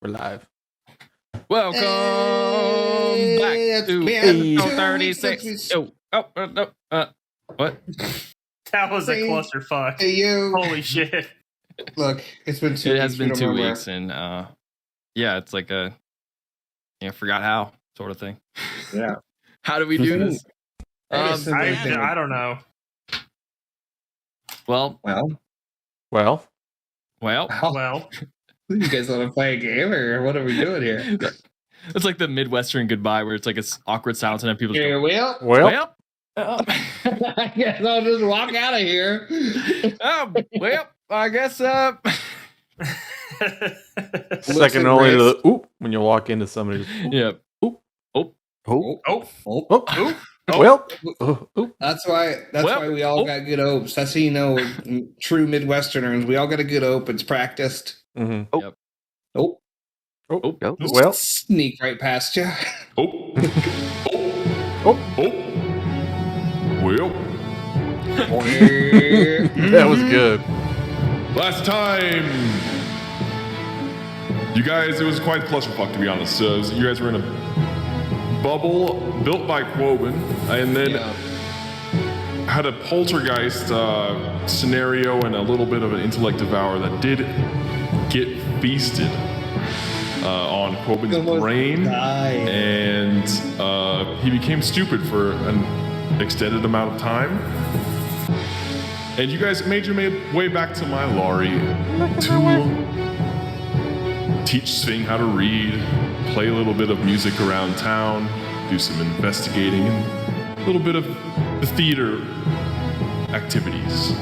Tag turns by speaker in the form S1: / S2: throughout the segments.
S1: We're live.
S2: Welcome back to episode 36. What?
S3: That was a clusterfuck.
S4: Hey, you.
S3: Holy shit.
S4: Look, it's been 2 weeks.
S2: It has been 2 weeks, and yeah, it's like a forgot how sort of thing.
S4: Yeah.
S2: How do we do this?
S3: I don't know.
S2: Well.
S4: You guys want to play a game, or what are we doing here?
S2: It's like the Midwestern goodbye, where it's like it's awkward silence, and then people
S4: go,
S2: well.
S4: I guess I'll just walk out of here.
S2: I guess.
S1: Second only to the oop when you walk into somebody.
S2: Yeah.
S4: That's why we all got good opes. That's how you know we're true Midwesterners. We all got a good ope. It's practiced.
S1: Mm-hmm.
S4: Well, sneak right past you.
S1: That was good.
S5: Last time, you guys, it was quite clusterfuck, to be honest. You guys were in a bubble built by Quoben, and then had a poltergeist scenario and a little bit of an intellect devour that did get feasted on Quoben's brain, and he became stupid for an extended amount of time. And you guys made your way back to my Laurie to teach Sving how to read, play a little bit of music around town, do some investigating, and a little bit of the theater activities.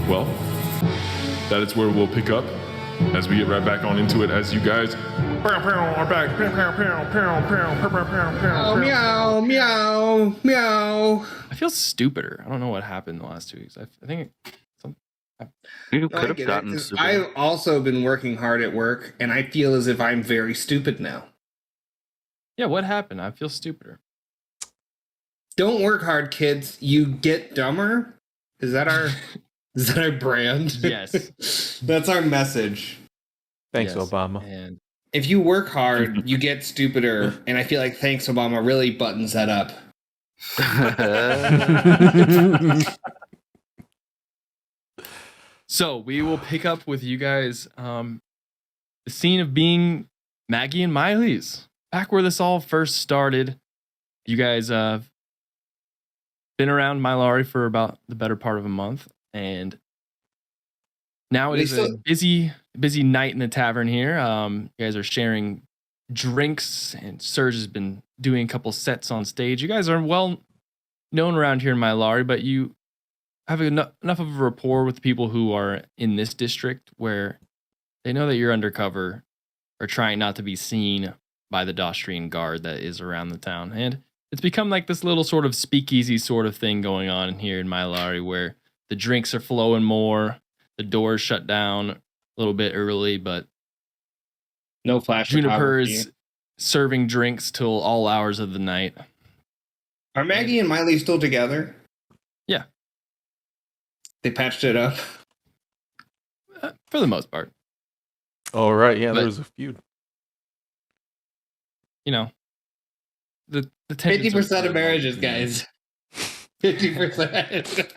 S5: Well, that is where we'll pick up as we get right back on into it, as you guys are back.
S4: Meow, meow, meow.
S2: I feel stupider. I don't know what happened the last 2 weeks. I think
S6: you could have gotten stupider.
S4: I've also been working hard at work, and I feel as if I'm very stupid now.
S2: Yeah, what happened? I feel stupider.
S4: Don't work hard, kids. You get dumber. Is that our brand?
S2: Yes.
S4: That's our message.
S1: Thanks, Obama.
S2: And
S4: if you work hard, you get stupider, and I feel like Thanks, Obama really buttons that up.
S2: So we will pick up with you guys the scene of being Maggie and Miley's. Back where this all first started. You guys been around My Laurie for about the better part of a month, and now it is a busy night in the tavern here. You guys are sharing drinks, and Serge has been doing a couple sets on stage. You guys are well known around here in My Laurie, but you have enough of a rapport with people who are in this district where they know that you're undercover or trying not to be seen by the Daustrian guard that is around the town. And it's become like this little sort of speakeasy sort of thing going on here in My Laurie, where the drinks are flowing more, the doors shut down a little bit early, but
S4: no flash.
S2: Juniper is serving drinks till all hours of the night.
S4: Are Maggie and Miley still together?
S2: Yeah.
S4: They patched it up?
S2: For the most part.
S1: Oh, right. Yeah, there was a feud.
S2: You know, the
S4: 50% of marriages, guys. 50%.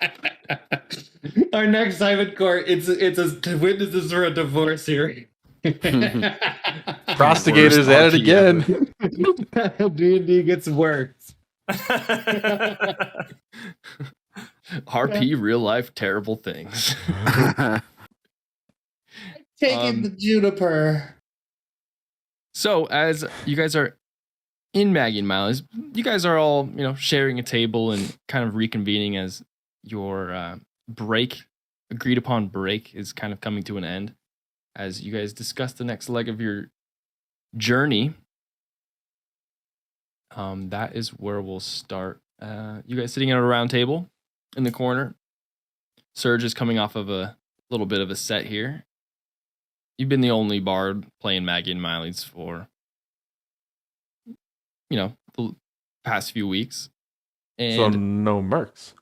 S4: Our next time in court, it's a witnesses for a divorce hearing.
S1: Prostigators at it again.
S4: D&D gets worse.
S2: RP real life terrible things.
S4: Taking the Juniper.
S2: So as you guys are in Maggie and Miley's, you guys are all, sharing a table and kind of reconvening as your agreed upon break is kind of coming to an end, as you guys discuss the next leg of your journey. That is where we'll start. You guys sitting at a round table in the corner. Serge is coming off of a little bit of a set here. You've been the only bard playing Maggie and Miley's for, the past few weeks. And
S1: so no mercs.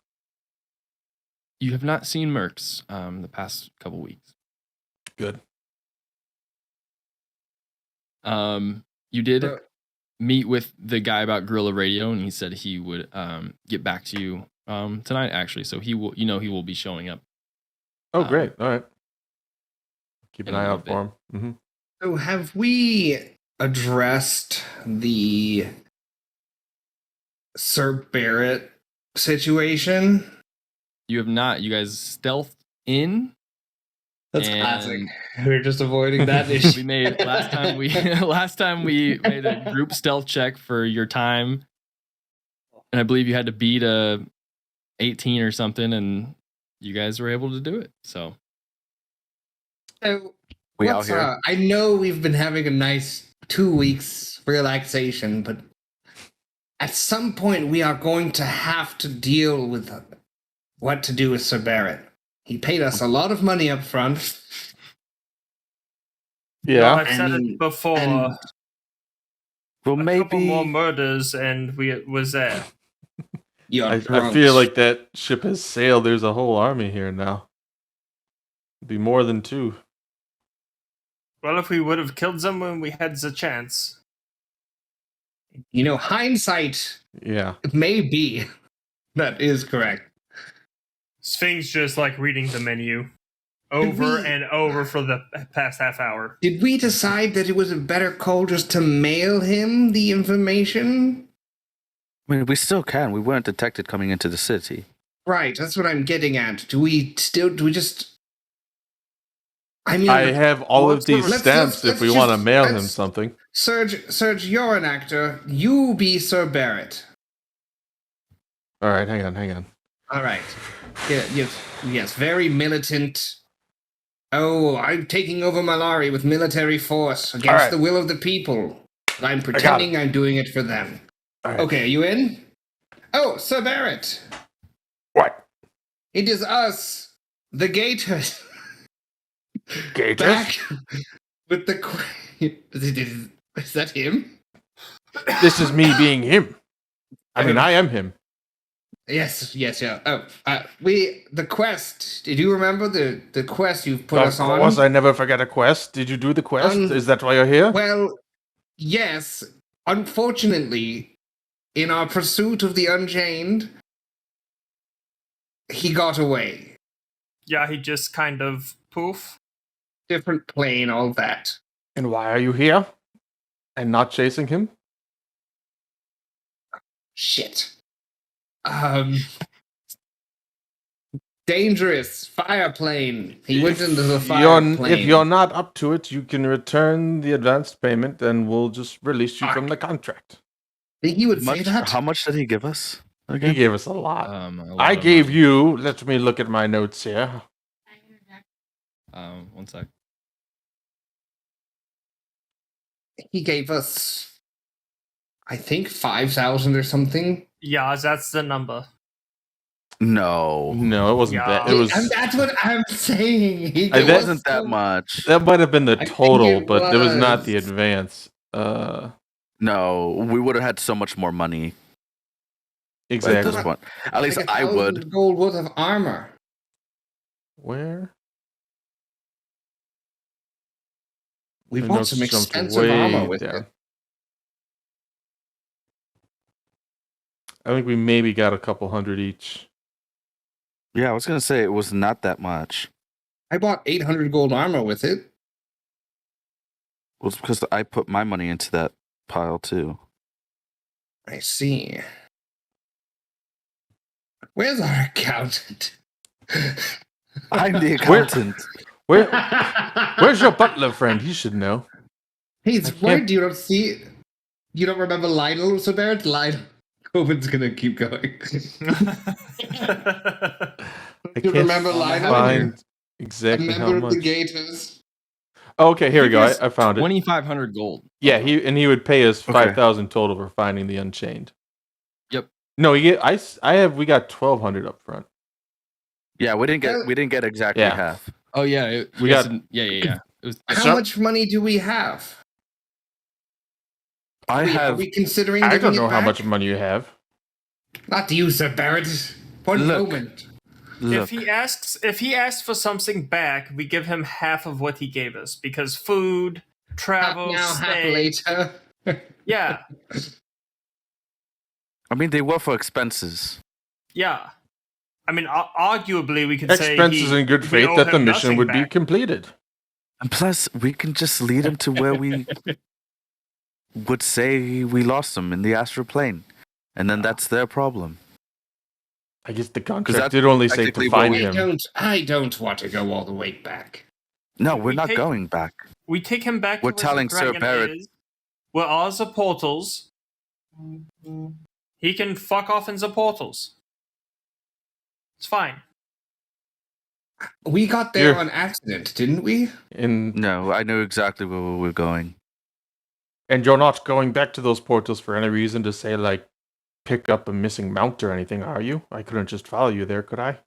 S2: You have not seen mercs the past couple weeks.
S1: Good.
S2: You did meet with the guy about Guerrilla Radio, and he said he would get back to you tonight, actually. So he will, he will be showing up.
S1: Oh, great! All right, keep an eye out for him. Mm-hmm.
S4: So, have we addressed the Sir Barrett situation?
S2: You have not. You guys stealthed in.
S4: That's classic. We're just avoiding that issue.
S2: We made last time we made a group stealth check for your time, and I believe you had to beat a 18 or something, and you guys were able to do it. So
S6: we out here.
S4: I know we've been having a nice 2 weeks relaxation, but at some point we are going to have to deal with what to do with Sir Barrett. He paid us a lot of money up front.
S1: Yeah,
S3: well, I've said it before.
S6: Well, maybe
S3: a couple more murders, and we was there.
S1: I feel like that ship has sailed. There's a whole army here now. It'd be more than 2.
S3: Well, if we would have killed them when we had the chance.
S4: Hindsight.
S1: Yeah,
S4: maybe that is correct.
S3: Sphinx just like reading the menu over and over for the past half hour.
S4: Did we decide that it was a better call just to mail him the information?
S6: I mean, we still can. We weren't detected coming into the city.
S4: Right, that's what I'm getting at. Do we just...
S1: I have all of these stamps if we want to mail him something.
S4: Serge, you're an actor. You be Sir Barrett.
S1: All right, hang on.
S4: All right. Yeah, yes, very militant. Oh, I'm taking over Malari with military force against the will of the people. I'm pretending I'm doing it for them. Right. Okay, are you in? Oh, Sir Barrett.
S1: What?
S4: It is us, the Gators.
S1: Gators?
S4: Back with the... Is that him?
S1: This is me being him. I mean, I am him.
S4: Yes, yeah. Oh, the quest. Did you remember the quest you've put us on?
S1: Of course, I never forget a quest. Did you do the quest? Is that why you're here?
S4: Well, yes. Unfortunately, in our pursuit of the Unchained, he got away.
S3: Yeah, he just kind of poof.
S4: Different plane, all that.
S1: And why are you here? And not chasing him?
S4: Shit. Dangerous fire plane. He went into the fire plane.
S1: If you're not up to it, you can return the advanced payment, and we'll just release you from the contract.
S4: Think he would say that?
S6: How much did he give us?
S1: Okay. He gave us a lot. I gave you. Let me look at my notes here.
S2: 1 sec.
S4: He gave us, I think, 5,000 or something.
S3: Yeah, that's the number.
S6: No,
S1: it wasn't that. It was.
S4: And that's what I'm saying.
S6: It wasn't that much.
S1: That might have been the total, but it was not the advance.
S6: No, we would have had so much more money.
S1: Exactly.
S6: At this point, at least I would.
S4: Gold worth of armor.
S1: Where?
S4: We bought some expensive armor with it.
S1: I think we maybe got a couple hundred each.
S6: Yeah, I was going to say it was not that much.
S4: I bought 800 gold armor with it.
S6: Well, it's because I put my money into that pile too.
S4: I see. Where's our accountant?
S6: I'm the accountant.
S1: Where's your butler friend? He should know.
S4: Why do you not see? You don't remember Lionel, Sir Barrett? Lionel. Coben's gonna keep going.
S1: I can't
S4: remember Lionel?
S1: Find exactly
S4: a
S1: how
S4: member
S1: much.
S4: of the Gators.
S1: Oh, okay, here we go. I found it.
S2: 2,500 gold.
S1: Yeah, he would pay us 5,000 total for finding the Unchained.
S2: Yep.
S1: No, we got 1,200 up front.
S6: Yeah, we didn't get exactly half.
S2: Oh yeah,
S1: we got
S2: yeah. It was,
S4: how much money do we have? Are we considering?
S1: I don't know how much money you have.
S4: Not you, Sir Barrett. One moment.
S3: Look. If he asks for something back, we give him half of what he gave us because food, travel,
S4: now, half
S3: stay.
S4: later.
S3: Yeah,
S6: I mean, they were for expenses.
S3: yeah. I mean, arguably, we could
S1: Expenses
S3: say
S1: in good
S3: we
S1: faith
S3: owe
S1: that the
S3: him
S1: mission
S3: nothing
S1: would be
S3: back.
S1: completed.
S6: And plus, we can just lead them to where we would say we lost them in the astral plane. And then that's their problem.
S1: I guess the contract
S6: that's
S1: did only say
S6: technically
S1: to
S6: what
S1: find
S6: we-
S1: him.
S4: I don't want to go all the way back.
S6: No,
S3: We
S6: we're not
S3: take-
S6: going back.
S3: We take him back
S6: We're
S3: to where
S6: telling
S3: the
S6: Sir
S3: dragon
S6: Barrett-
S3: is, where all the portals. He can fuck off in the portals. It's fine.
S4: We got there
S1: Here.
S4: on accident, didn't we?
S6: No, I know exactly where we were going.
S1: And you're not going back to those portals for any reason to say, like, pick up a missing mount or anything, are you? I couldn't just follow you there, could I?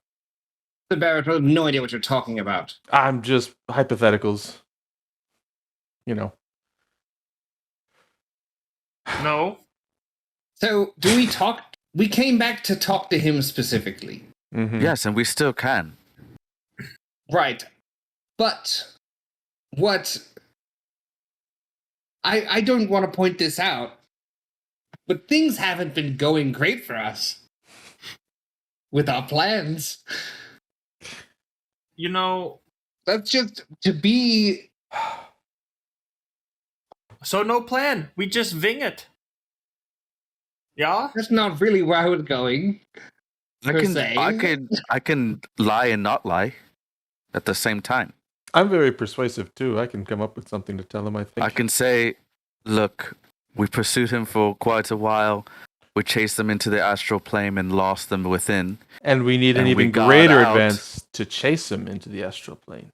S4: The Barrett, I have no idea what you're talking about.
S1: I'm just hypotheticals. You know.
S3: No.
S4: So, do we talk? We came back to talk to him specifically.
S1: Mhm.
S6: Yes, and we still can.
S4: Right. But what I don't want to point this out, but things haven't been going great for us with our plans.
S3: You know,
S4: That's just to be
S3: so no plan. We just wing it. Yeah?
S4: that's not really where I was going. per se.
S6: I can lie and not lie at the same time.
S1: I'm very persuasive too. I can come up with something to tell him, I think.
S6: I can say, look, we pursued him for quite a while. We chased them into the astral plane and lost them within.
S1: And we need an
S6: And we
S1: even
S6: got
S1: greater
S6: out.
S1: advance to chase him into the astral plane.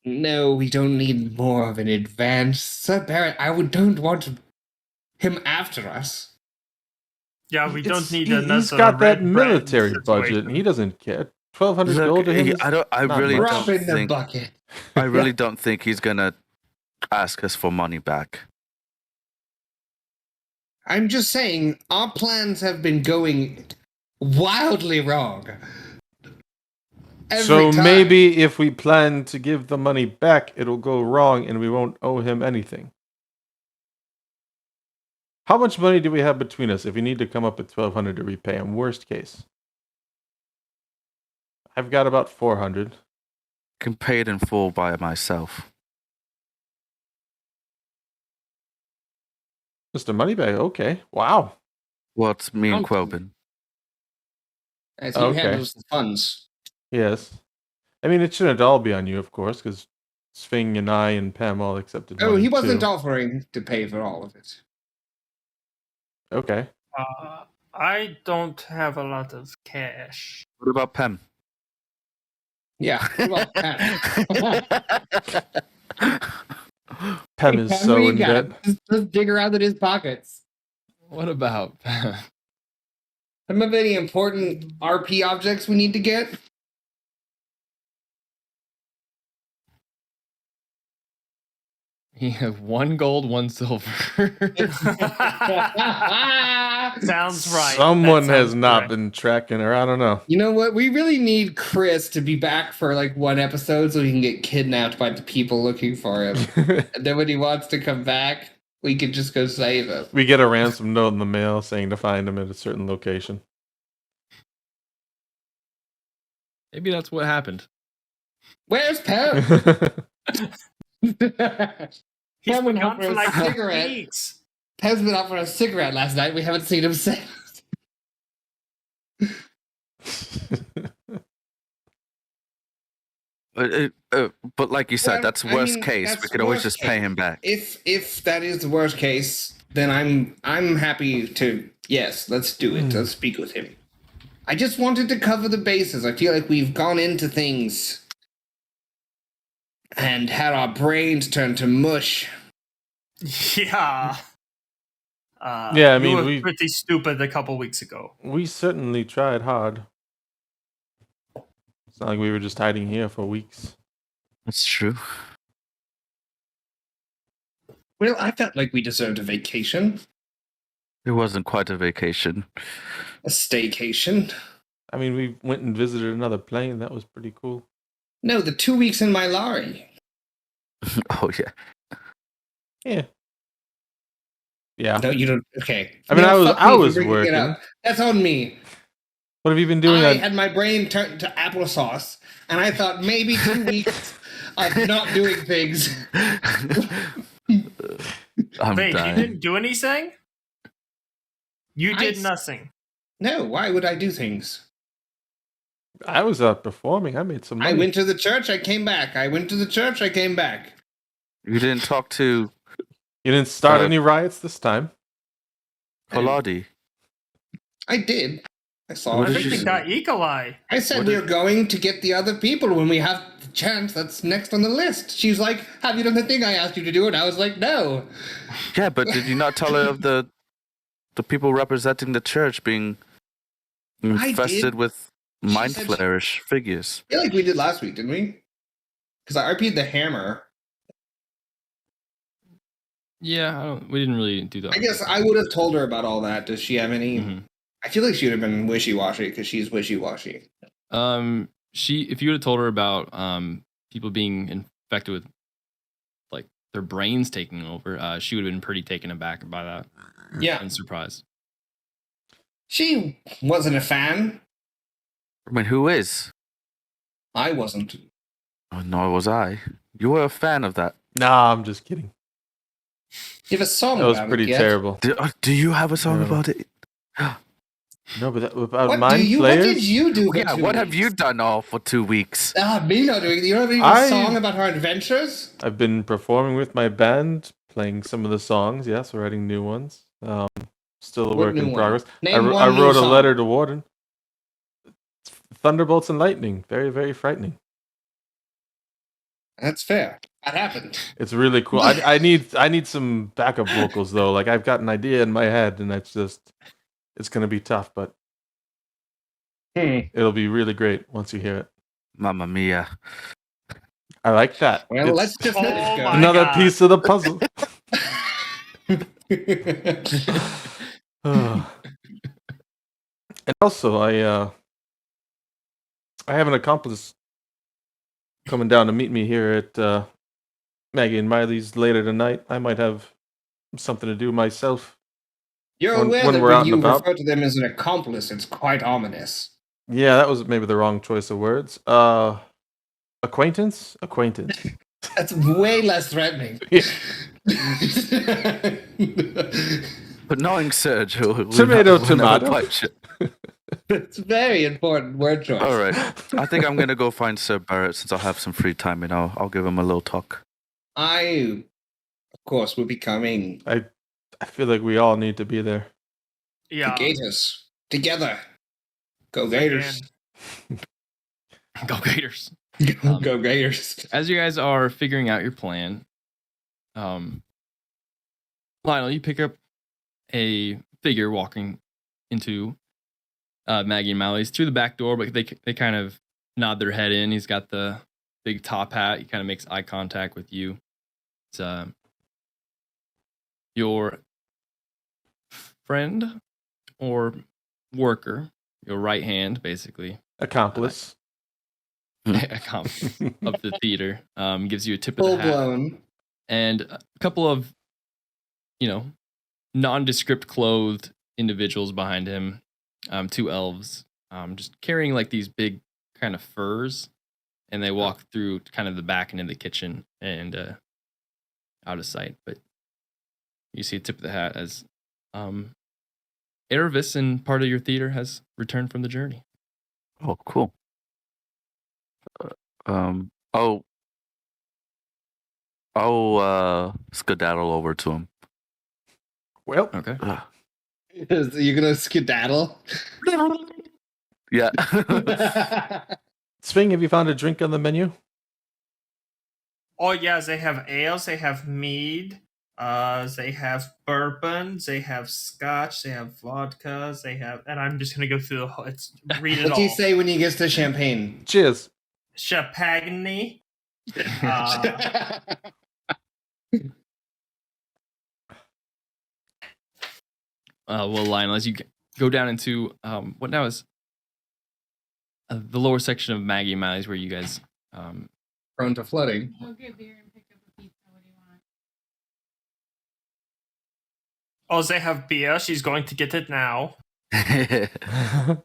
S4: No, we don't need more of an advance. Sir Barrett, don't want him after us.
S3: Yeah, we don't
S1: It's-
S3: need
S1: he-
S3: another.
S1: He's got that
S3: Red Brand
S1: military
S3: situation.
S1: budget. He doesn't care. 1,200 gold to him. is
S6: I
S1: not
S6: really
S1: much.
S6: don't
S4: Drop in the
S6: think.
S4: bucket.
S6: I really don't think he's gonna ask us for money back.
S4: I'm just saying, our plans have been going wildly wrong.
S1: So
S4: Every time.
S1: maybe if we plan to give the money back, it'll go wrong and we won't owe him anything. How much money do we have between us if we need to come up with 1,200 to repay him? Worst case. I've got about 400.
S6: Can pay it in full by myself.
S1: Mr. Moneybag, okay. Wow.
S6: Well, it's me and
S4: Okay.
S6: Quobin.
S4: As he
S1: Okay.
S4: handles the funds.
S1: Yes. I mean, it shouldn't all be on you, of course, because Sving and I and Pam all accepted
S4: Oh,
S1: money,
S4: he wasn't
S1: too.
S4: offering to pay for all of it.
S1: Okay.
S3: I don't have a lot of cash.
S6: What about Pem?
S4: Yeah. Well,
S1: Pam is so in debt.
S4: Just dig around in his pockets.
S2: What about?
S4: Some of any important RP objects we need to get?
S2: You have 1 gold, 1 silver.
S3: Sounds right.
S1: Someone
S3: That
S1: has
S3: sounds
S1: not
S3: correct.
S1: been tracking her. I don't know.
S4: You know what? We really need Chris to be back for like one episode so he can get kidnapped by the people looking for him. And then when he wants to come back, we can just go save him.
S1: We get a ransom note in the mail saying to find him at a certain location.
S2: Maybe that's what happened.
S4: Where's Pam?
S3: He's
S4: Pam
S3: been
S4: went
S3: gone
S4: out for
S3: for
S4: a
S3: like
S4: cigarette.
S3: 2 weeks.
S4: Pam's been out for a cigarette last night. We haven't seen him since.
S6: But like you said,
S4: Well,
S6: that's
S4: I
S6: worst
S4: mean,
S6: case.
S4: that's
S6: We could always
S4: worst
S6: just pay
S4: case.
S6: him back.
S4: If that is the worst case, then I'm happy to let's do it. Let's speak with him. I just wanted to cover the bases. I feel like we've gone into things and had our brains turn to mush.
S3: Yeah.
S1: Yeah, I
S3: you
S1: mean,
S3: were
S1: we-
S3: pretty stupid a couple weeks ago.
S1: We certainly tried hard. It's not like we were just hiding here for weeks.
S6: That's true.
S4: Well, I felt like we deserved a vacation,
S6: It wasn't quite a vacation.
S4: a staycation.
S1: I mean, we went and visited another plane. That was pretty cool.
S4: No, the 2 weeks in my lorry.
S6: Oh yeah.
S1: Yeah. Yeah.
S4: No, you don't. Okay.
S1: I mean,
S4: You know, fuck me for
S1: was
S4: bringing it
S1: working.
S4: up. That's on me.
S1: What have you been doing?
S4: I had my brain turned to applesauce, and I thought maybe 2 weeks of not doing things.
S6: I'm
S3: Wait, you
S6: dying.
S3: didn't do anything? You did
S4: I-
S3: nothing.
S4: No, why would I do things?
S1: I was performing. I made some money.
S4: I went to the church, I came back. I went to the church, I came back.
S6: You didn't talk to
S1: You didn't start any riots this time.
S6: Koladi.
S4: I did. I saw
S6: What
S3: I
S6: did
S3: think
S6: you
S3: we
S6: say?
S3: got Eagle Eye.
S4: I said
S6: What
S4: we're going to get the other people when we have the chance. That's next on the list. She's like, "Have you done the thing I asked you to do?" And I was like, "No."
S6: Yeah, but did you not tell her of the people representing the church being infested
S4: did.
S6: with
S4: She
S6: mind
S4: said
S6: flayerish figures?
S4: I feel like we did last week, didn't we? Because I RP'd the hammer.
S2: Yeah, we didn't really do that.
S4: I guess I would have told her about all that. Does she have any?
S2: Mhm.
S4: I feel like she would have been wishy-washy because she's wishy-washy.
S2: If you would have told her about people being infected with like their brains taking over, she would have been pretty taken aback by that
S4: Yeah,
S2: and surprised.
S4: she wasn't a fan.
S6: I mean, who is?
S4: I wasn't.
S6: Oh, nor was I. You were a fan of that.
S1: Nah, I'm just kidding.
S4: You have a song
S1: That was
S4: about
S1: pretty
S4: it yet?
S1: terrible.
S6: Do you have a song
S1: Terrible.
S6: about it?
S1: No, but about
S4: What
S1: mind
S4: What
S1: flayers.
S4: did you do? For
S6: Yeah,
S4: 2
S6: what have
S4: weeks?
S6: you done all for 2 weeks?
S4: Me not doing. You don't have even
S1: I-
S4: a song about our adventures.
S1: I've been performing with my band, playing some of the songs. Yes, writing new ones. Still a
S4: What
S1: work
S4: new
S1: in
S4: one?
S1: progress.
S4: Name
S1: I
S4: one new
S1: wrote a
S4: song.
S1: letter to Warden. Thunderbolts and lightning. Very, very frightening.
S4: That's fair. That happened.
S1: It's really cool. I need some backup vocals though. Like I've got an idea in my head, and it's gonna be tough, but it'll be really great once you hear it.
S6: Mamma mia.
S1: I like that.
S4: Well,
S1: It's
S4: let's just
S3: Oh
S4: let it
S3: my
S1: another
S3: God.
S1: piece of the puzzle.
S4: go.
S1: And also, I have an accomplice coming down to meet me here at Maggie and Miley's later tonight. I might have something to do myself.
S4: You're
S1: When-
S4: aware
S1: when
S4: that
S1: we're out
S4: when
S1: and
S4: you
S1: about?
S4: refer to them as an accomplice, it's quite ominous.
S1: Yeah, that was maybe the wrong choice of words. Acquaintance? Acquaintance.
S4: That's way less threatening.
S6: But knowing Serge, we'll
S1: Tomato,
S6: never
S1: tomato.
S6: punch it.
S4: It's very important word choice.
S6: All right. I think I'm going to go find Sir Barrett since I'll have some free time and I'll give him a little talk.
S4: I, of course, will be coming.
S1: I feel like we all need to be there.
S3: Yeah.
S4: The Gators. Together. Go Gators.
S2: Go Gators.
S4: Go Gators.
S2: As you guys are figuring out your plan, Lionel, you pick up a figure walking into Maggie and Mallory's through the back door, but they kind of nod their head in. He's got the big top hat. He kind of makes eye contact with you. It's your friend or worker, your right hand, basically.
S1: Accomplice.
S2: Accomplice of the theater. Gives you a tip of
S4: Full
S2: the hat.
S4: blown.
S2: And a couple of, nondescript clothed individuals behind him. 2 elves, just carrying like these big kind of furs, and they walk through kind of the back into the kitchen and out of sight. But you see a tip of the hat as Erevis and part of your theater has returned from the journey.
S6: Oh, cool. I'll skedaddle over to him.
S1: Well,
S2: Okay.
S4: You're going to skedaddle?
S6: Yeah.
S1: Sving, have you found a drink on the menu?
S3: Oh yeah, they have ales, they have mead, they have bourbon, they have scotch, they have vodka, they have, and I'm just gonna go through the whole. Read it
S4: What's
S3: all.
S4: he say when he gets to champagne?
S1: Cheers.
S3: Champagne.
S2: Well, Lionel, as you go down into what now is the lower section of Maggie and Miley's, where you guys
S4: Prone to flooding.
S7: Go get beer and pick up a pizza. What do you want?
S3: Oh, they have beer. She's going to get it now.
S4: I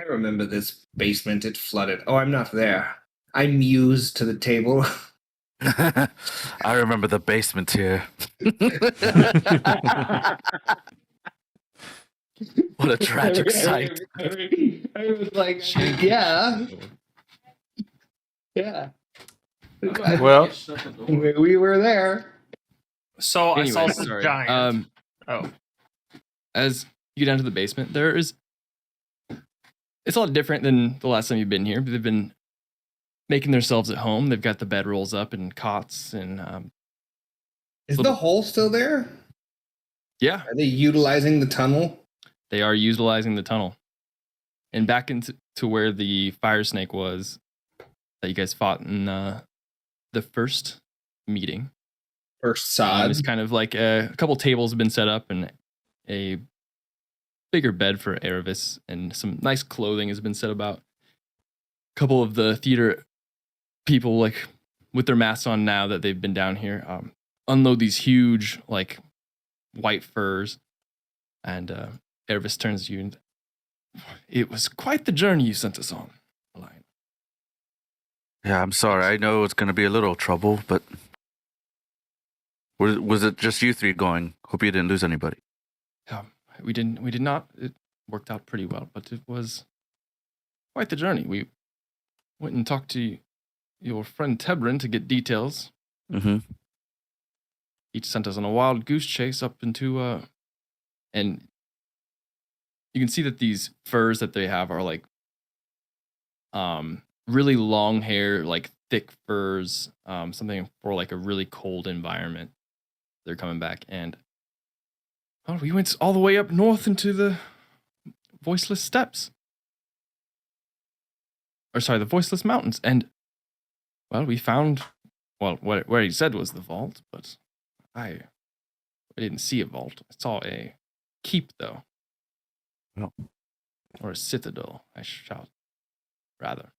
S4: remember this basement. It flooded. Oh, I'm not there. I muse to the table.
S6: I remember the basement here. What a tragic sight.
S4: I was like, yeah. Yeah.
S1: Well,
S4: We were there.
S3: So I saw
S2: Anyway,
S3: the
S2: sorry.
S3: giant. Oh.
S2: As you get down to the basement, it's a lot different than the last time you've been here. They've been making themselves at home. They've got the bedrolls up and cots and
S4: Is the hole still there?
S2: yeah,
S4: Are they utilizing the tunnel?
S2: they are utilizing the tunnel. And back into where the fire snake was that you guys fought in the first meeting.
S4: First sod.
S2: It's kind of like a couple tables have been set up and a bigger bed for Erebus and some nice clothing has been set about. A couple of the theater people, like with their masks on now that they've been down here, unload these huge like white furs, and Erebus turns to you and it was quite the journey you sent us on, Lion.
S6: Yeah, I'm sorry. I know it's going to be a little trouble, but was it just you three going? Hope you didn't lose anybody.
S2: We did not. It worked out pretty well, but it was quite the journey. We went and talked to your friend Tebrin to get details.
S6: Mm-hmm.
S2: Each sent us on a wild goose chase up into and you can see that these furs that they have are like really long hair, like thick furs, something for like a really cold environment. They're coming back, and we went all the way up north into the voiceless steppes. Or sorry, the voiceless mountains, and we found where he said was the vault, but I didn't see a vault. I saw a keep though.
S6: Oh.
S2: Or a citadel, I shout, rather.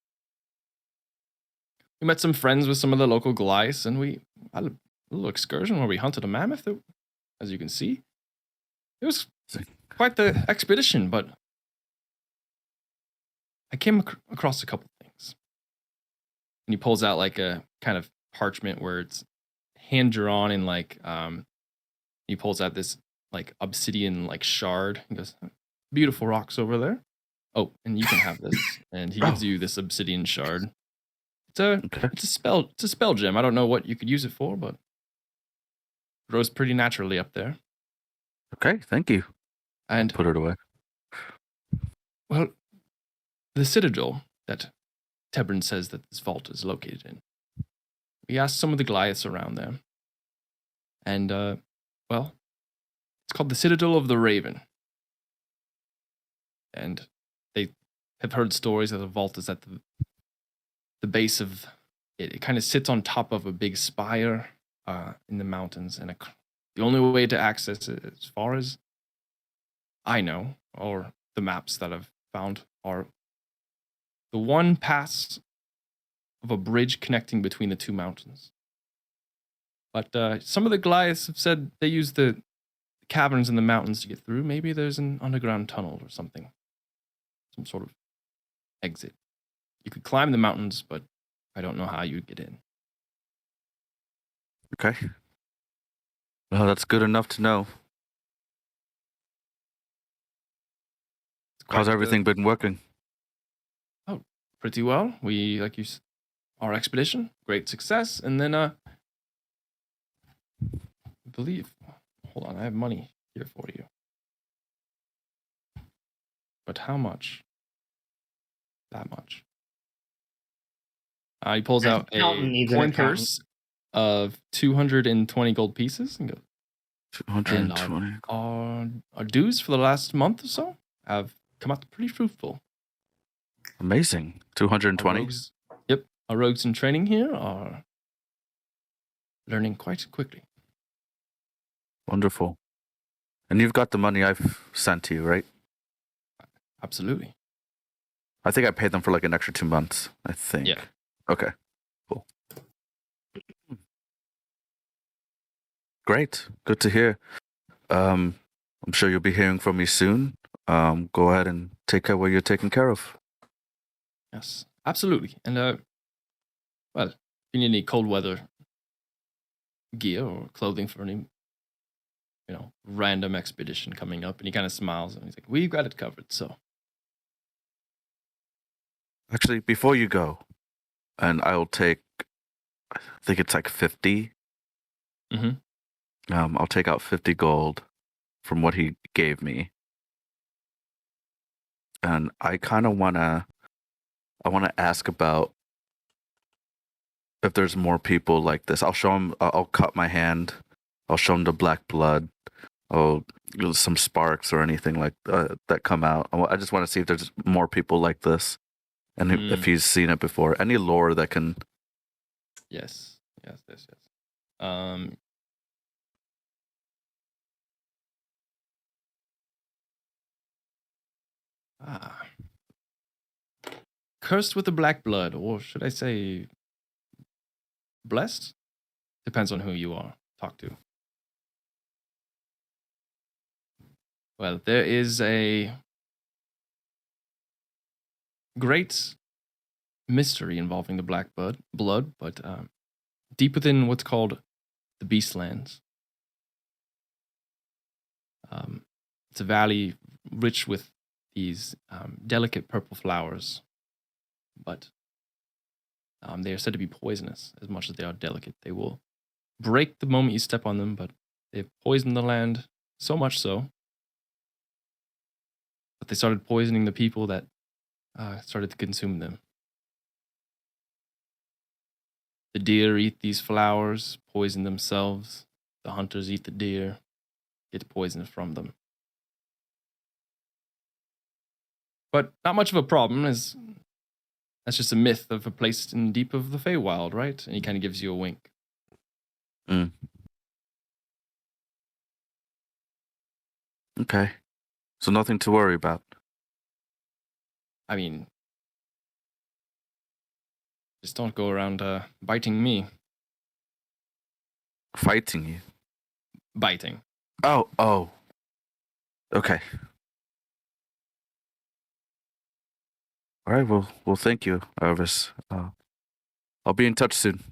S2: We met some friends with some of the local Goliaths, and we had a little excursion where we hunted a mammoth, as you can see. It was quite the expedition, but I came across a couple things. And he pulls out like a kind of parchment where it's hand-drawn in like, he pulls out this like obsidian like shard. He goes, beautiful rocks over there. Oh, and you can have this. And he gives you this obsidian shard. It's a spell gem. I don't know what you could use it for, but it grows pretty naturally up there.
S6: Okay, thank you.
S2: And
S6: put it away.
S2: Well, the citadel that Tebrin says that this vault is located in. We asked some of the Goliaths around there. And it's called the Citadel of the Raven. And they have heard stories that the vault is at the base of it. It kind of sits on top of a big spire in the mountains. And the only way to access it, as far as I know, or the maps that I've found, are the one pass of a bridge connecting between the two mountains. But some of the Goliaths have said they use the caverns in the mountains to get through. Maybe there's an underground tunnel or something. Some sort of exit. You could climb the mountains, but I don't know how you'd get in.
S6: Okay. Well, that's good enough to know. How's everything been working?
S2: Oh, pretty well. We, our expedition, great success. And then, I believe, hold on, I have money here for you. But how much? That much. He pulls out a coin purse of 220 gold pieces and goes,
S6: 220.
S2: Our dues for the last month or so have come out pretty fruitful.
S6: Amazing. 220?
S2: Our rogues in training here are learning quite quickly.
S6: Wonderful. And you've got the money I've sent to you, right?
S2: Absolutely.
S6: I think I paid them for like an extra 2 months, I think.
S2: Yeah.
S6: Okay. Cool. Great. Good to hear. I'm sure you'll be hearing from me soon. Go ahead and take care of what you're taking care of.
S2: Yes, absolutely. And well, if you need any cold weather gear or clothing for any, random expedition coming up, and he kind of smiles and he's like, "We've got it covered." So,
S6: Actually, before you go, and I'll take, I think it's like 50. I'll take out 50 gold from what he gave me. And I kind of want to ask about if there's more people like this. I'll show him, I'll cut my hand. I'll show him the black blood. Some sparks or anything like that come out. I just want to see if there's more people like this. And if he's seen it before. Any lore that can...
S2: Yes. Cursed with the black blood, or should I say blessed? Depends on who you are. Talk to. Well, there is a great mystery involving the black blood, but deep within what's called the Beastlands. It's a valley rich with these delicate purple flowers, but they are said to be poisonous as much as they are delicate. They will break the moment you step on them, but they've poisoned the land so much so that they started poisoning the people that started to consume them. The deer eat these flowers, poison themselves. The hunters eat the deer, get poisoned from them. But not much of a problem, as that's just a myth of a place in deep of the Feywild, right? And he kind of gives you a wink.
S6: Okay. So nothing to worry about.
S2: I mean, just don't go around biting me.
S6: Fighting you?
S2: Biting.
S6: Oh. Okay. All right, well, thank you, Arvis. I'll be in touch soon.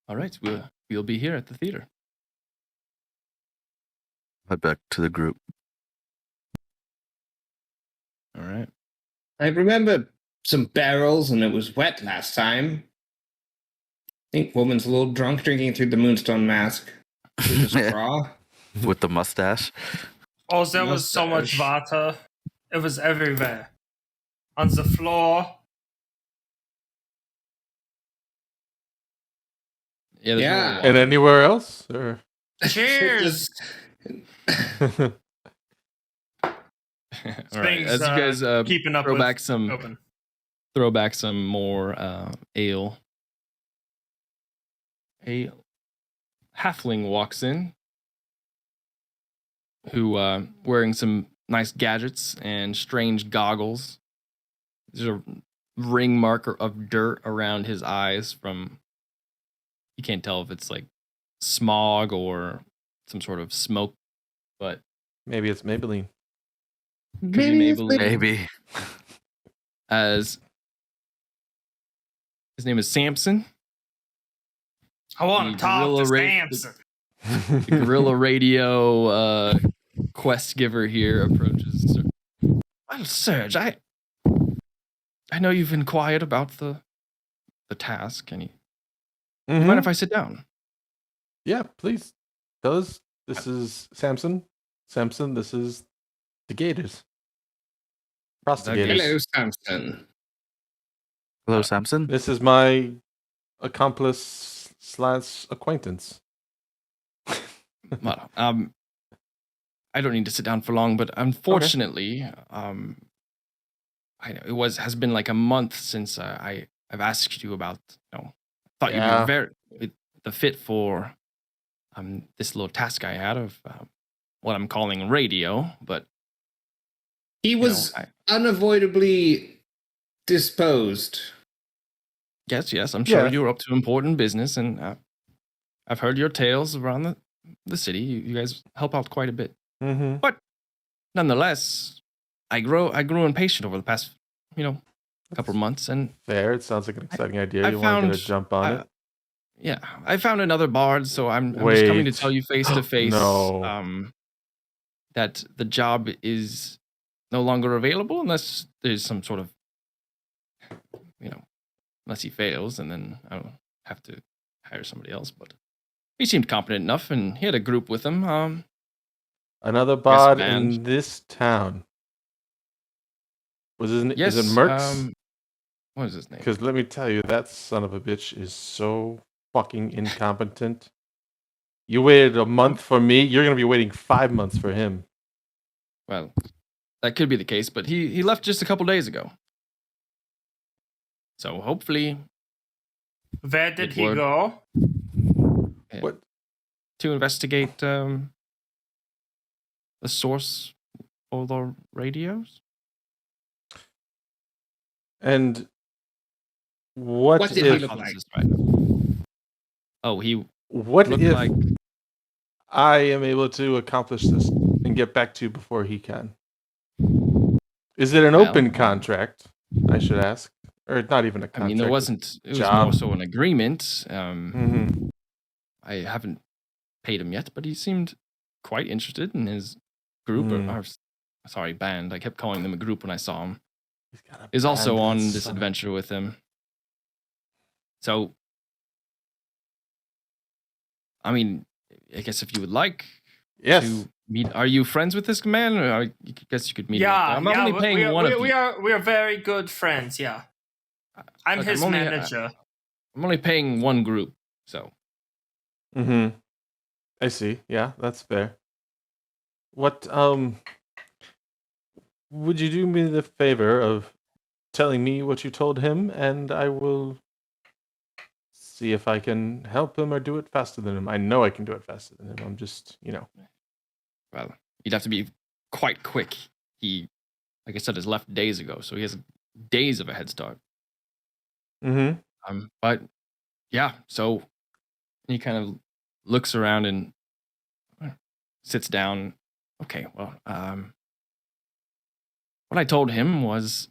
S2: All right, we'll be here at the theater.
S6: Head back to the group.
S2: All right.
S4: I remember some barrels, and it was wet last time. I think woman's a little drunk, drinking through the Moonstone mask. Through the straw.
S6: With the mustache.
S3: Oh, there was so much water. It was everywhere. On the floor.
S4: Yeah.
S1: And anywhere else? Or?
S3: Cheers!
S2: All right. As you guys
S3: keeping up
S2: throw
S3: with
S2: back some
S3: open.
S2: more ale. A halfling walks in, who wearing some nice gadgets and strange goggles. There's a ring marker of dirt around his eyes from, you can't tell if it's like smog or some sort of smoke, but
S1: Maybe it's Maybelline.
S6: Maybe.
S2: As his name is Samson.
S3: I want to talk to Samson.
S2: The guerrilla radio quest giver here approaches. Well, Serge, I know you've inquired about the task. Any?
S1: Mm-hmm.
S2: Mind if I sit down?
S1: Yeah, please. Tell us. This is Samson. Samson, this is the Gators. Prostigators.
S4: Hello, Samson.
S6: Hello, Samson.
S1: This is my accomplice / acquaintance.
S2: Well, I don't need to sit down for long, but unfortunately, I know has been like a month since I've asked you about. Thought you'd be very the fit for this little task I had of what I'm calling radio, but
S4: he was unavoidably disposed.
S2: Yes, I'm sure you were up to important business, and I've heard your tales around the city. You guys help out quite a bit.
S1: Mm-hmm.
S2: But nonetheless, I grew impatient over the past, couple of months, and
S1: Fair. It sounds like an exciting idea.
S2: I
S1: You want to get a
S2: found-
S1: jump on it?
S2: yeah, I found another bard, so I'm just coming to
S1: Wait.
S2: tell you face to face
S1: No.
S2: that the job is no longer available unless there's some sort of, unless he fails, and then I'll have to hire somebody else. But he seemed competent enough, and he had a group with him.
S1: Another bard
S2: band.
S1: in this town. Is it
S2: Yes.
S1: Mercs?
S2: What is his name?
S1: Because let me tell you, that son of a bitch is so fucking incompetent. You waited a month for me. You're gonna be waiting 5 months for him.
S2: Well, that could be the case, but he left just a couple days ago. So hopefully,
S3: Where did
S2: Good
S3: he
S2: word.
S3: go?
S1: What?
S2: to investigate the source of the radios.
S1: And what
S4: What did he
S1: if?
S4: look like?
S2: Oh, he
S1: What
S2: looked
S1: if
S2: like
S1: I am able to accomplish this and get back to you before he can? Is it an
S2: Well,
S1: open contract? I should ask, or not even a
S2: I
S1: contract.
S2: mean, there wasn't. It was
S1: job.
S2: more so an agreement.
S1: Mm-hmm.
S2: I haven't paid him yet, but he seemed quite interested in his group. Sorry, band. I kept calling them a group when I saw him. Is also on this adventure with him. So, I mean, I guess if you would like
S1: Yes.
S2: to meet, are you friends with this man? Or I guess you could meet him.
S3: Yeah,
S2: I'm only paying one of
S3: we
S2: you.
S3: are very good friends. Yeah, I'm
S2: Look,
S3: his
S2: I'm only-
S3: manager.
S2: I'm only paying one group, so
S1: Mm-hmm. I see. Yeah, that's fair. What would you do me the favor of telling me what you told him, and I will see if I can help him or do it faster than him. I know I can do it faster than him. I'm just,
S2: well, you'd have to be quite quick. He, like I said, has left days ago, so he has days of a head start.
S1: Mm-hmm.
S2: But yeah, so he kind of looks around and sits down. Okay, well, what I told him was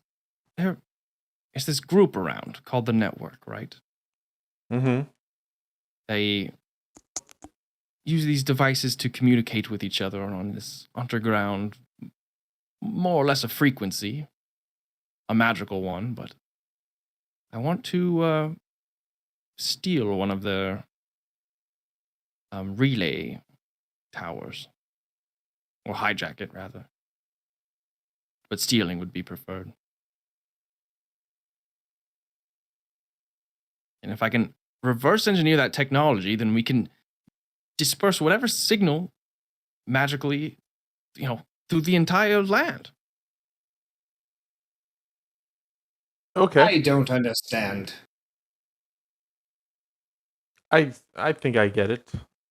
S2: there is this group around called the Network, right?
S1: Mm-hmm.
S2: They use these devices to communicate with each other on this underground, more or less a frequency, a magical one, but I want to steal one of their relay towers, or hijack it, rather. But stealing would be preferred. And if I can reverse engineer that technology, then we can disperse whatever signal magically, through the entire land.
S1: Okay.
S4: I don't understand.
S1: I think I get it.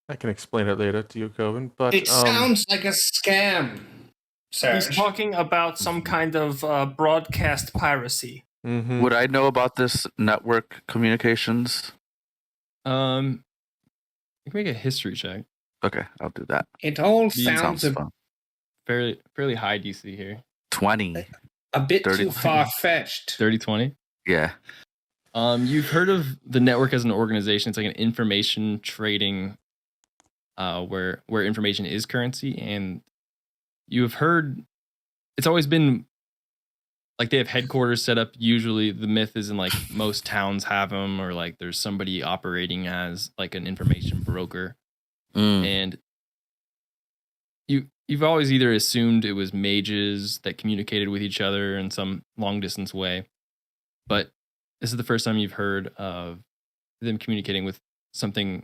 S1: I can explain it later to you, Coven. But
S4: It sounds like a scam, sir.
S3: He's talking about some kind of broadcast piracy.
S1: Mm-hmm.
S6: Would I know about this network communications?
S2: You can make a history check.
S6: Okay, I'll do that.
S4: It all
S6: Sounds
S4: sounds
S6: fun.
S2: Fairly high DC here.
S6: 20.
S4: a bit
S6: 30.
S4: too far-fetched.
S2: 30-20.
S6: Yeah.
S2: You've heard of the Network as an organization. It's like an information trading, where information is currency, and you have heard. It's always been like they have headquarters set up. Usually, the myth is in like most towns have them, or like there's somebody operating as like an information broker, and you've always either assumed it was mages that communicated with each other in some long distance way, but this is the first time you've heard of them communicating with something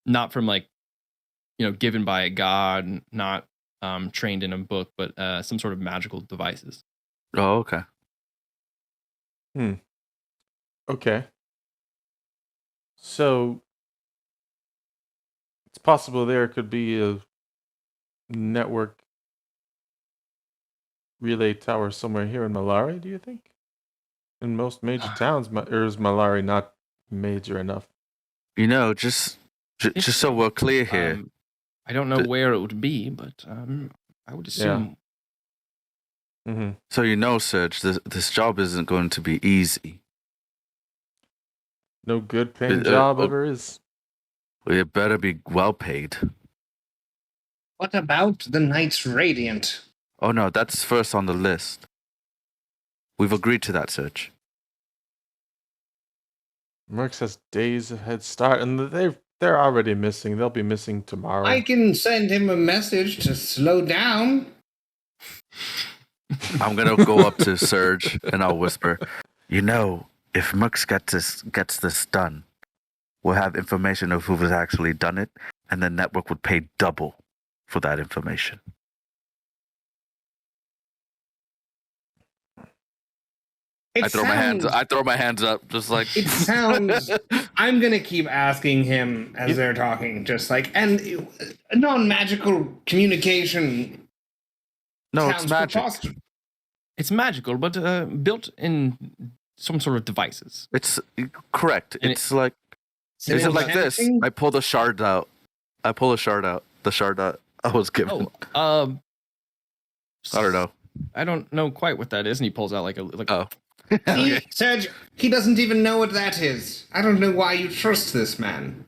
S2: not from like, given by a god, not trained in a book, but some sort of magical devices.
S6: Oh, okay.
S1: Okay. So it's possible there could be a network relay tower somewhere here in Malari, do you think? In most major towns, or is Malari not major enough?
S6: Just Just so we're clear here.
S2: I don't know where it would be, but I would assume.
S1: Mm-hmm.
S6: So you know, Serge, this job isn't going to be easy.
S1: No good paying job ever is.
S6: Well, it better be well paid.
S4: What about the Knights Radiant?
S6: Oh no, that's first on the list. We've agreed to that, Serge.
S1: Mercs has days of head start, and they're already missing. They'll be missing tomorrow.
S4: I can send him a message to slow down.
S6: I'm gonna go up to Serge and I'll whisper, you know, if Mercs gets this done, we'll have information of who has actually done it, and the network would pay double for that information. I throw my hands up, just like
S4: it sounds. I'm gonna keep asking him as they're talking, just like, and non-magical communication.
S6: No, it's magic.
S2: It's magical, but built in some sort of devices.
S6: It's correct.
S2: And
S6: it's like, is it like this? I pull the shard out. The shard that I was given.
S2: I
S6: don't know.
S2: I don't know quite what that is, and he pulls out like.
S6: Oh.
S4: See, Serge, he doesn't even know what that is. I don't know why you trust this man.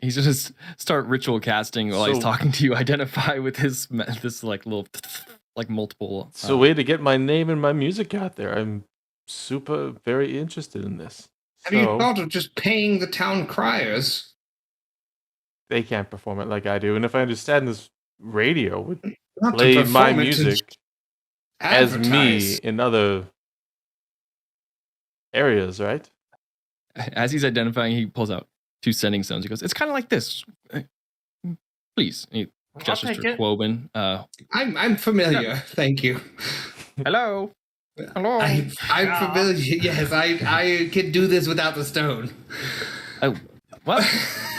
S2: He's gonna start ritual casting while he's talking to you. Identify with this like little like multiple.
S1: It's a way to get my name and my music out there. I'm very interested in this.
S4: Have you thought of just paying the town criers?
S1: They can't perform it like I do, and if I understand this radio would
S4: Not
S1: play my music as me in other areas, right?
S2: As he's identifying, he pulls out 2 sending stones. He goes, "It's kind of like this. Please." And he gestures to Quoben.
S4: I'm familiar. Thank you.
S2: Hello. Hello.
S4: I'm familiar. Yes, I can do this without the stone.
S2: Oh, what?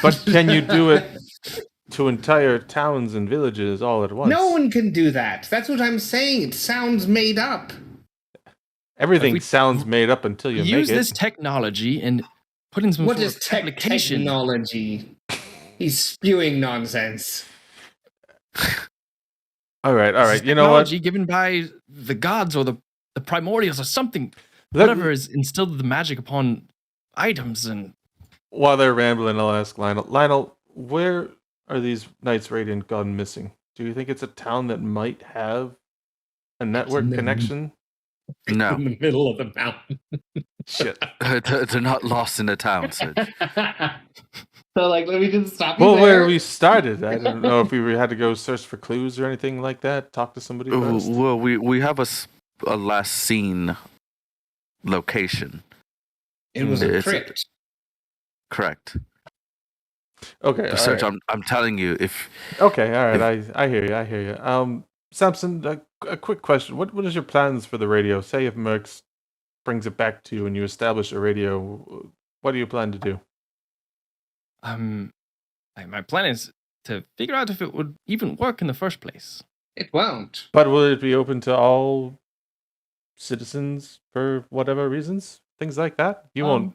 S1: But can you do it to entire towns and villages all at once?
S4: No one can do that. That's what I'm saying. It sounds made up.
S1: Everything sounds made up until you make it.
S2: Use this technology and put in some
S4: What
S2: sort
S4: is
S2: of application.
S4: technology? He's spewing nonsense.
S1: All right. You know what?
S2: Technology given by the gods or the primordials or something. Whatever is instilled the magic upon items. And
S1: while they're rambling, I'll ask Lionel. Lionel, where are these Knights Radiant gone missing? Do you think it's a town that might have a network connection?
S6: No.
S4: In the middle of the mountain.
S1: Shit.
S6: They're not lost in the town, Sid.
S4: So, let me just stop
S1: you there. Where we started, I don't know if we had to go search for clues or anything like that. Talk to somebody first.
S6: Well, we have a last seen location.
S4: It was a crypt.
S6: Correct.
S1: Okay.
S6: Serge, right. I'm telling you, if.
S1: Okay. All right. I hear you. Samson, a quick question. What is your plans for the radio? Say if Mercs brings it back to you and you establish a radio, what do you plan to do?
S2: My plan is to figure out if it would even work in the first place.
S4: It won't.
S1: But will it be open to all citizens for whatever reasons? Things like that? You won't.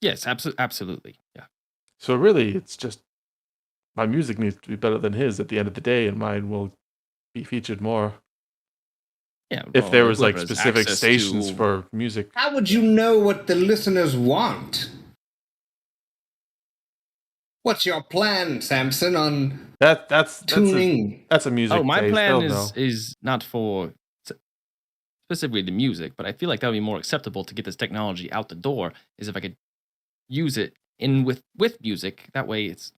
S2: Yes, absolutely. Yeah.
S1: So really, it's just my music needs to be better than his at the end of the day, and mine will be featured more.
S2: Yeah.
S1: If there was specific stations for music.
S4: How would you know what the listeners want? What's your plan, Samson, on
S1: that's
S4: tuning?
S1: That's a music.
S2: My plan is not for specifically the music, but I feel like that would be more acceptable to get this technology out the door. Is if I could use it with music. That way, it's.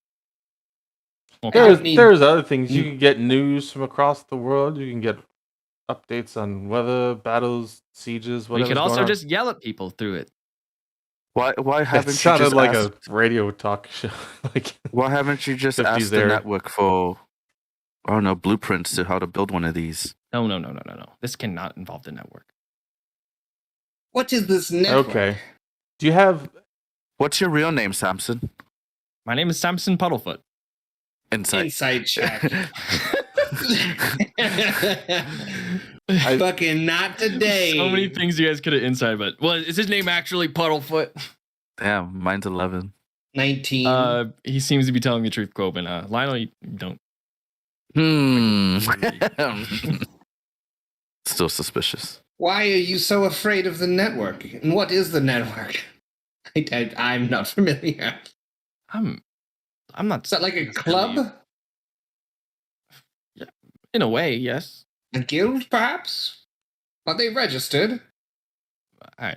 S1: There's other things. You can get news from across the world. You can get updates on weather, battles, sieges, whatever.
S2: We could also just yell at people through it.
S6: Why haven't you
S1: sounded
S6: just
S1: like
S6: asked,
S1: a radio talk show?
S6: Why haven't you just asked the network for, I don't know, blueprints to how to build one of these?
S2: No. This cannot involve the network.
S4: What is this network?
S1: Okay. Do you have?
S6: What's your real name, Samson?
S2: My name is Samson Puddlefoot.
S6: Inside
S4: check. Fucking not today.
S2: So many things you guys could have inside, but is his name actually Puddlefoot?
S6: Damn, mine's 11.
S4: 19.
S2: He seems to be telling the truth, Quoben. Lionel, you don't.
S6: Still suspicious.
S4: Why are you so afraid of the network? And what is the network? I'm not familiar.
S2: I'm not.
S4: Is that like a club?
S2: Yeah, in a way, yes.
S4: A guild, perhaps? Are they registered?
S2: I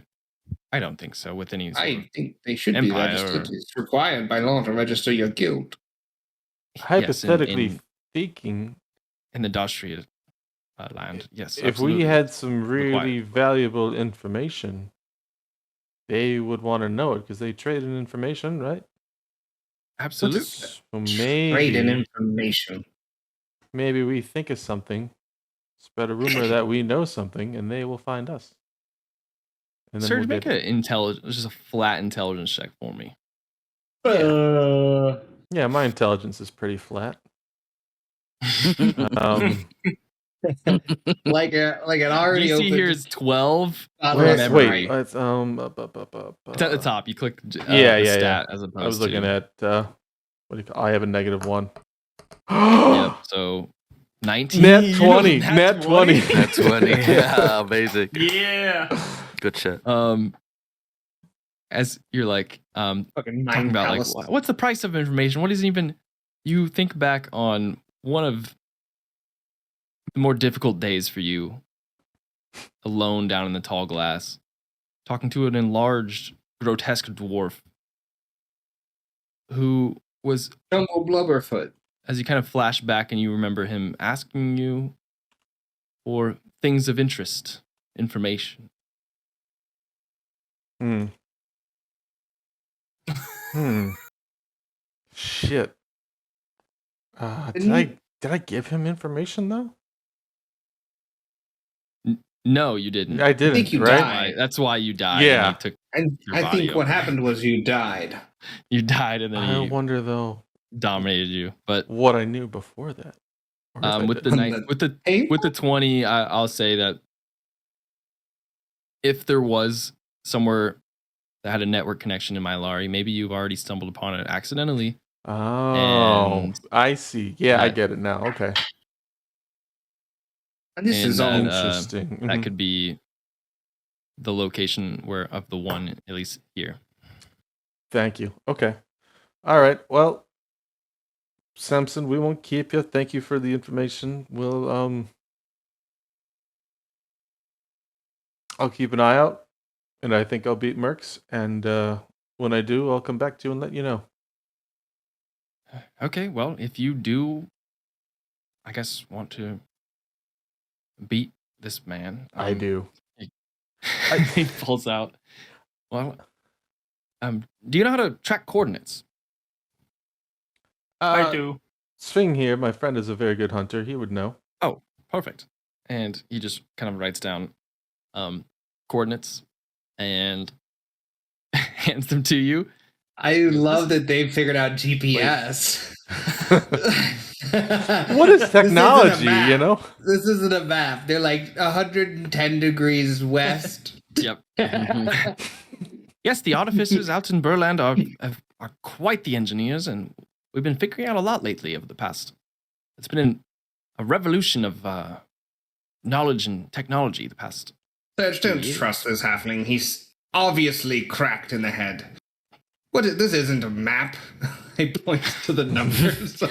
S2: don't think so. With any sort
S4: I
S2: of
S4: think they should be
S2: empire
S4: registered. It's required by law to register your guild.
S1: Hypothetically speaking,
S2: in the Daustria land, yes.
S1: if
S2: absolutely.
S1: we had some really valuable information, they would want to know it because they trade in information, right?
S2: Absolutely.
S1: So
S4: Trade in information.
S1: maybe we think of something, spread a rumor that we know something, and they will find us. And then
S2: Serge, make just a flat intelligence check for me.
S1: Yeah, my intelligence is pretty flat.
S4: Like an already
S2: DC
S4: open.
S2: here is 12.
S1: Wait,
S2: memory.
S1: it's
S2: It's at the top. You click
S1: yeah,
S2: stat as opposed to.
S1: I was looking at what do you call? I have a -1.
S2: Yep. So 19.
S1: Net 20. Net 20.
S6: Net 20. Yeah, amazing.
S3: Yeah.
S6: Good shit.
S2: As you're like
S4: Fucking
S2: talking
S4: mind
S2: about
S4: palace.
S2: like what's the price of information? What is even? You think back on one of the more difficult days for you, alone down in the tall glass, talking to an enlarged, grotesque dwarf who was
S4: Jumbo Blubberfoot.
S2: as you kind of flash back and you remember him asking you for things of interest, information.
S1: Shit. Did I give him information though?
S2: No, you didn't.
S1: I didn't.
S4: I think you
S1: right?
S4: died.
S2: That's why you died.
S1: Yeah.
S2: And he took
S4: And
S2: your
S4: I
S2: body
S4: think what
S2: over.
S4: happened was you died.
S2: You died and then
S1: I
S2: he
S1: wonder though
S2: dominated you. But
S1: what I knew before that. Or if I
S2: with the
S1: didn't.
S2: night, with the
S4: Hey?
S2: with the 20, I'll say that if there was somewhere that had a network connection in Mylari, maybe you've already stumbled upon it accidentally.
S1: Oh,
S2: And
S1: I see. Yeah, I
S2: that-
S1: get it now. Okay.
S4: And this
S2: And
S4: is all
S2: that,
S1: Interesting.
S2: that
S1: Mhm.
S2: could be the location where of the one, at least here.
S1: Thank you. Okay. All right. Well, Samson, we won't keep you. Thank you for the information. We'll I'll keep an eye out, and I think I'll beat Mercs. And when I do, I'll come back to you and let you know.
S2: Okay, well, if you do, I guess, want to beat this man.
S1: I do.
S2: He pulls out. Well, do you know how to track coordinates?
S3: I do.
S1: Swing here. My friend is a very good hunter. He would know.
S2: Oh, perfect. And he just kind of writes down coordinates and hands them to you.
S4: I love that they figured out GPS.
S1: What is technology?
S4: This isn't a map.
S1: You know.
S4: This isn't a map. They're like 110 degrees west.
S2: Yep. Yes, the artificers out in Burland are quite the engineers, and we've been figuring out a lot lately over the past. It's been a revolution of knowledge and technology the past.
S4: Serge, don't trust this halfling. He's obviously cracked in the head. This isn't a map. I point to the numbers.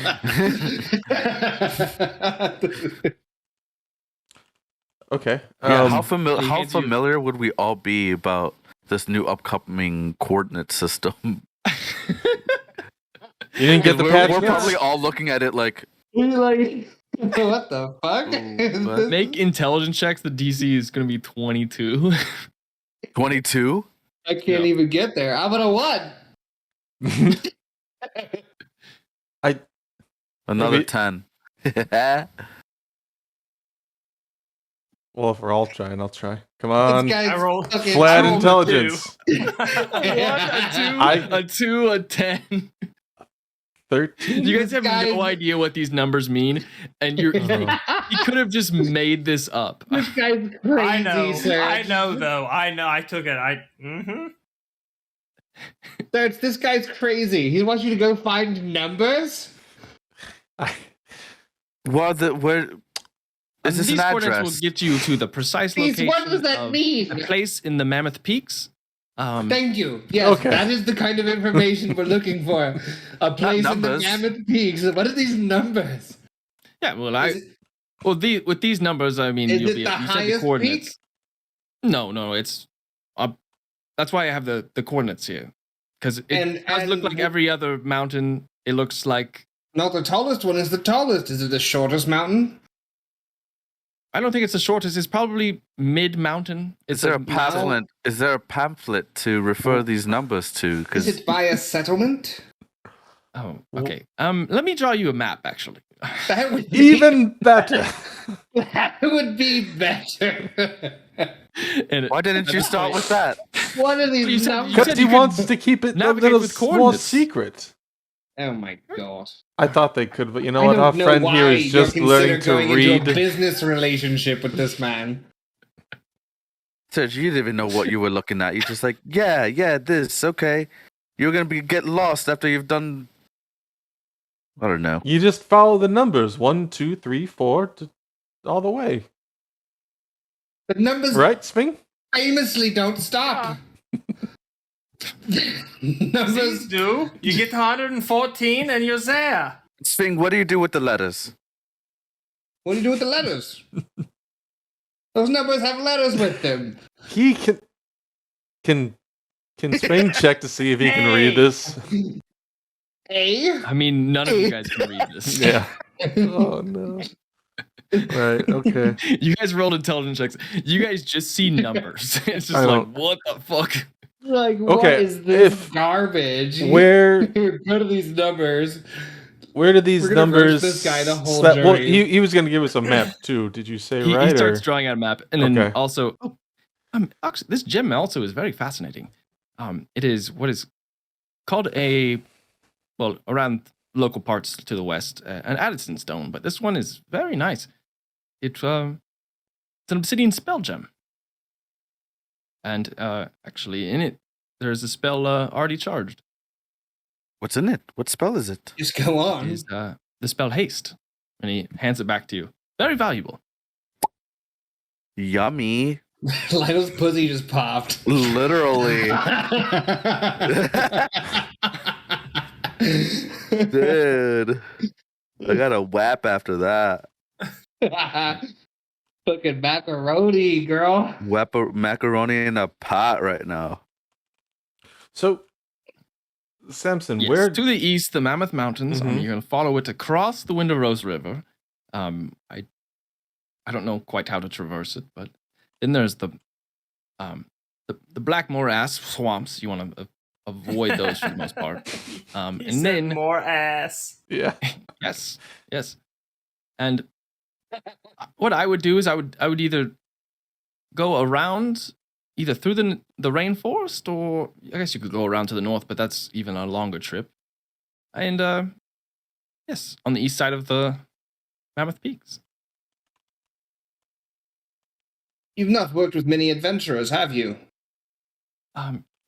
S1: Okay.
S6: Yeah,
S2: he
S6: how
S2: hands you-
S6: familiar would we all be about this new upcoming coordinate system?
S1: You didn't get the patch
S6: We're
S1: notes?
S6: probably all looking at it like,
S4: You're like, what the fuck?
S6: but-
S2: Make intelligence checks. The DC is going to be 22.
S6: 22?
S4: I can't even get there. I'm gonna what?
S6: Another
S1: Maybe-
S6: 10.
S1: Well, if we're all trying, I'll try. Come on.
S4: This guy's
S3: I rolled
S4: fucking-
S1: Flat
S3: I rolled a
S1: intelligence.
S2: A 2, a 10.
S1: 13.
S2: You guys have
S4: Guys-
S2: no idea what these numbers mean, and you could have just made this up.
S4: This guy's crazy,
S3: I know.
S4: Serge.
S3: I know, though. I know. I took it.
S4: Serge, this guy's crazy. He wants you to go find numbers?
S6: Well, where is this
S2: These
S6: an
S2: coordinates
S6: address?
S2: will get you to the precise
S4: These,
S2: location
S4: what does that
S2: of
S4: mean?
S2: a place in the Mammoth Peaks.
S4: Thank you. Yes,
S1: Okay.
S4: that is the kind of information we're looking for. A place in the
S6: numbers.
S4: Mammoth Peaks. What are these numbers?
S2: Yeah, well,
S4: Is it,
S2: with these numbers, I mean,
S4: is
S2: you'll
S4: it
S2: be
S4: the
S2: you said the
S4: highest
S2: coordinates.
S4: peak?
S2: No, it's that's why I have the coordinates here, because it does look like every other mountain. It looks like
S4: Not the tallest one is the tallest. Is it the shortest mountain?
S2: I don't think it's the shortest. It's probably mid mountain.
S6: Is there a pamphlet? Is there a pamphlet to refer these numbers to?
S4: Is
S6: Because
S4: it by a settlement?
S2: Oh, okay. Let me draw you a map, actually.
S4: That would be,
S1: Even better.
S4: that would be better.
S2: And
S6: why didn't you start with that?
S4: What are
S2: You
S4: these
S2: said-
S4: numbers?
S2: you
S1: Because
S2: said
S1: he
S2: could
S1: wants to keep it a
S2: navigate
S1: little
S2: with
S1: small
S2: coordinates.
S1: secret.
S4: Oh my god.
S1: I thought they could, but you know
S4: I
S1: what?
S4: don't
S1: Our
S4: know
S1: friend
S4: why
S1: here is just
S4: you're
S1: learning to
S4: consider going into a
S1: read.
S4: business relationship with this man.
S6: Serge, you didn't even know what you were looking at. You're just like, yeah, this, okay. You're gonna get lost after you've done. I don't know.
S1: You just follow the numbers 1, 2, 3, 4, all the way.
S4: The numbers
S1: Right, Sping?
S4: famously don't stop.
S3: Please
S4: Numbers
S3: do. You get to 114 and you're there.
S6: Sping, what do you do with the letters?
S4: What do you do with the letters? Those numbers have letters with them.
S1: He can Sping check to see if he can read this?
S4: A?
S2: I mean, none of you guys can read this.
S1: Yeah. Oh no. Right, okay.
S2: You guys rolled intelligence checks. You guys just see numbers. It's just
S1: I
S2: like,
S1: don't-
S2: what the fuck?
S4: Like, what
S1: Okay,
S4: is this
S1: if-
S4: garbage?
S1: Where
S4: Go to these numbers.
S1: where did these
S4: We're gonna
S1: numbers
S4: roast this guy the whole
S1: well,
S4: journey.
S1: he was gonna give us a map too. Did you say
S2: He
S1: right?
S2: starts
S1: Or?
S2: drawing out a map, and then
S1: Okay.
S2: also, actually, this gem also is very fascinating. It is what is called around local parts to the west, an Addison stone, but this one is very nice. It's an obsidian spell gem, and actually in it there's a spell already charged.
S6: What's in it? What spell is it?
S4: Just go
S2: It
S4: on.
S2: is the spell haste, and he hands it back to you. Very valuable.
S6: Yummy.
S4: Lionel's pussy just popped.
S6: Literally. Dude. I got a whap after that.
S4: Fucking macaroni, girl.
S6: Macaroni in a pot right now.
S1: So Samson,
S2: Yes,
S1: where
S2: to the east, the Mammoth Mountains.
S1: Mhm.
S2: You're going to follow it across the Window Rose River. I don't know quite how to traverse it, but then there's the Black Morass swamps. You want to avoid those for the most part.
S3: He
S2: And
S3: said
S2: then
S3: more ass.
S1: yeah.
S2: yes, and what I would do is I would either go around, either through the rainforest, or I guess you could go around to the north, but that's even a longer trip. And yes, on the east side of the Mammoth Peaks.
S4: You've not worked with many adventurers, have you?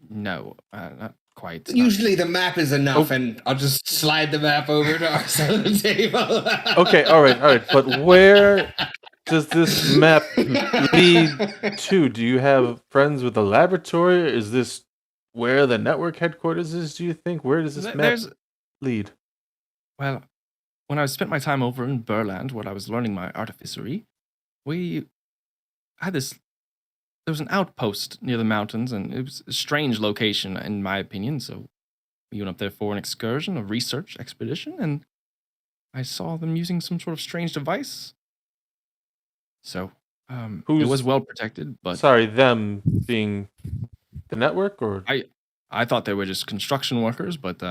S2: No, not quite.
S4: Usually the map is enough, and I'll just slide the map over to our side of the table.
S1: Okay, all right. But where does this map lead to? Do you have friends with the laboratory? Is this where the network headquarters is, do you think? Where does this map
S2: There's
S1: lead?
S2: Well, when I spent my time over in Burland, where I was learning my artificery, we had this. There was an outpost near the mountains, and it was a strange location, in my opinion. So we went up there for an excursion, a research expedition, and I saw them using some sort of strange device. So it
S1: Who's-
S2: was well protected, but
S1: Sorry, them being the network, or
S2: I thought they were just construction workers. But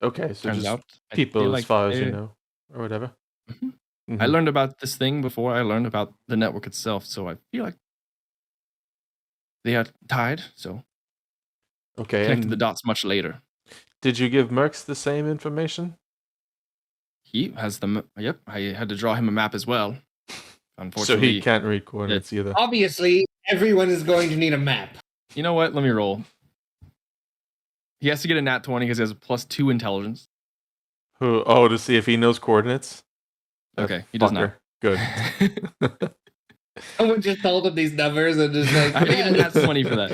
S1: okay, so
S2: turns
S1: just
S2: out I
S1: people
S2: feel
S1: as
S2: like
S1: far as
S2: they-
S1: you know, or whatever.
S2: Mhm.
S1: Mhm.
S2: I learned about this thing before I learned about the network itself, so I feel like they are tied, so
S1: Okay,
S2: connected the
S1: and
S2: dots much later.
S1: did you give Merx the same information?
S2: He has yep, I had to draw him a map as well.
S1: So
S2: Unfortunately,
S1: he can't read coordinates either.
S4: Obviously, everyone is going to need a map.
S2: you know what? Let me roll. He has to get a nat 20 because he has a +2 intelligence.
S1: Oh, to see if he knows coordinates? That
S2: Okay, he does not.
S1: fucker. Good.
S4: Someone just told him these numbers and just like,
S2: I had to get a nat 20 for that.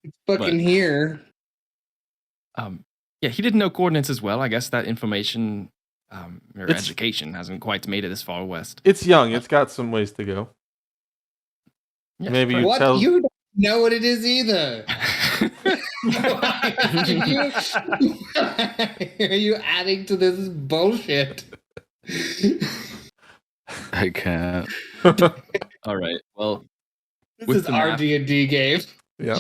S4: it's fucking
S2: but-
S4: here.
S2: Yeah, he didn't know coordinates as well. I guess that information or
S1: It's-
S2: education hasn't quite made it this far west.
S1: It's young. It's got some ways to go.
S2: Yeah,
S1: Maybe
S2: fair.
S1: you
S4: What?
S1: tell.
S4: You don't know what it is either. Are you adding to this bullshit?
S6: I can't.
S2: All right. Well,
S4: This
S2: With
S4: is
S2: the
S4: our
S2: map.
S4: D&D game.
S1: Yeah.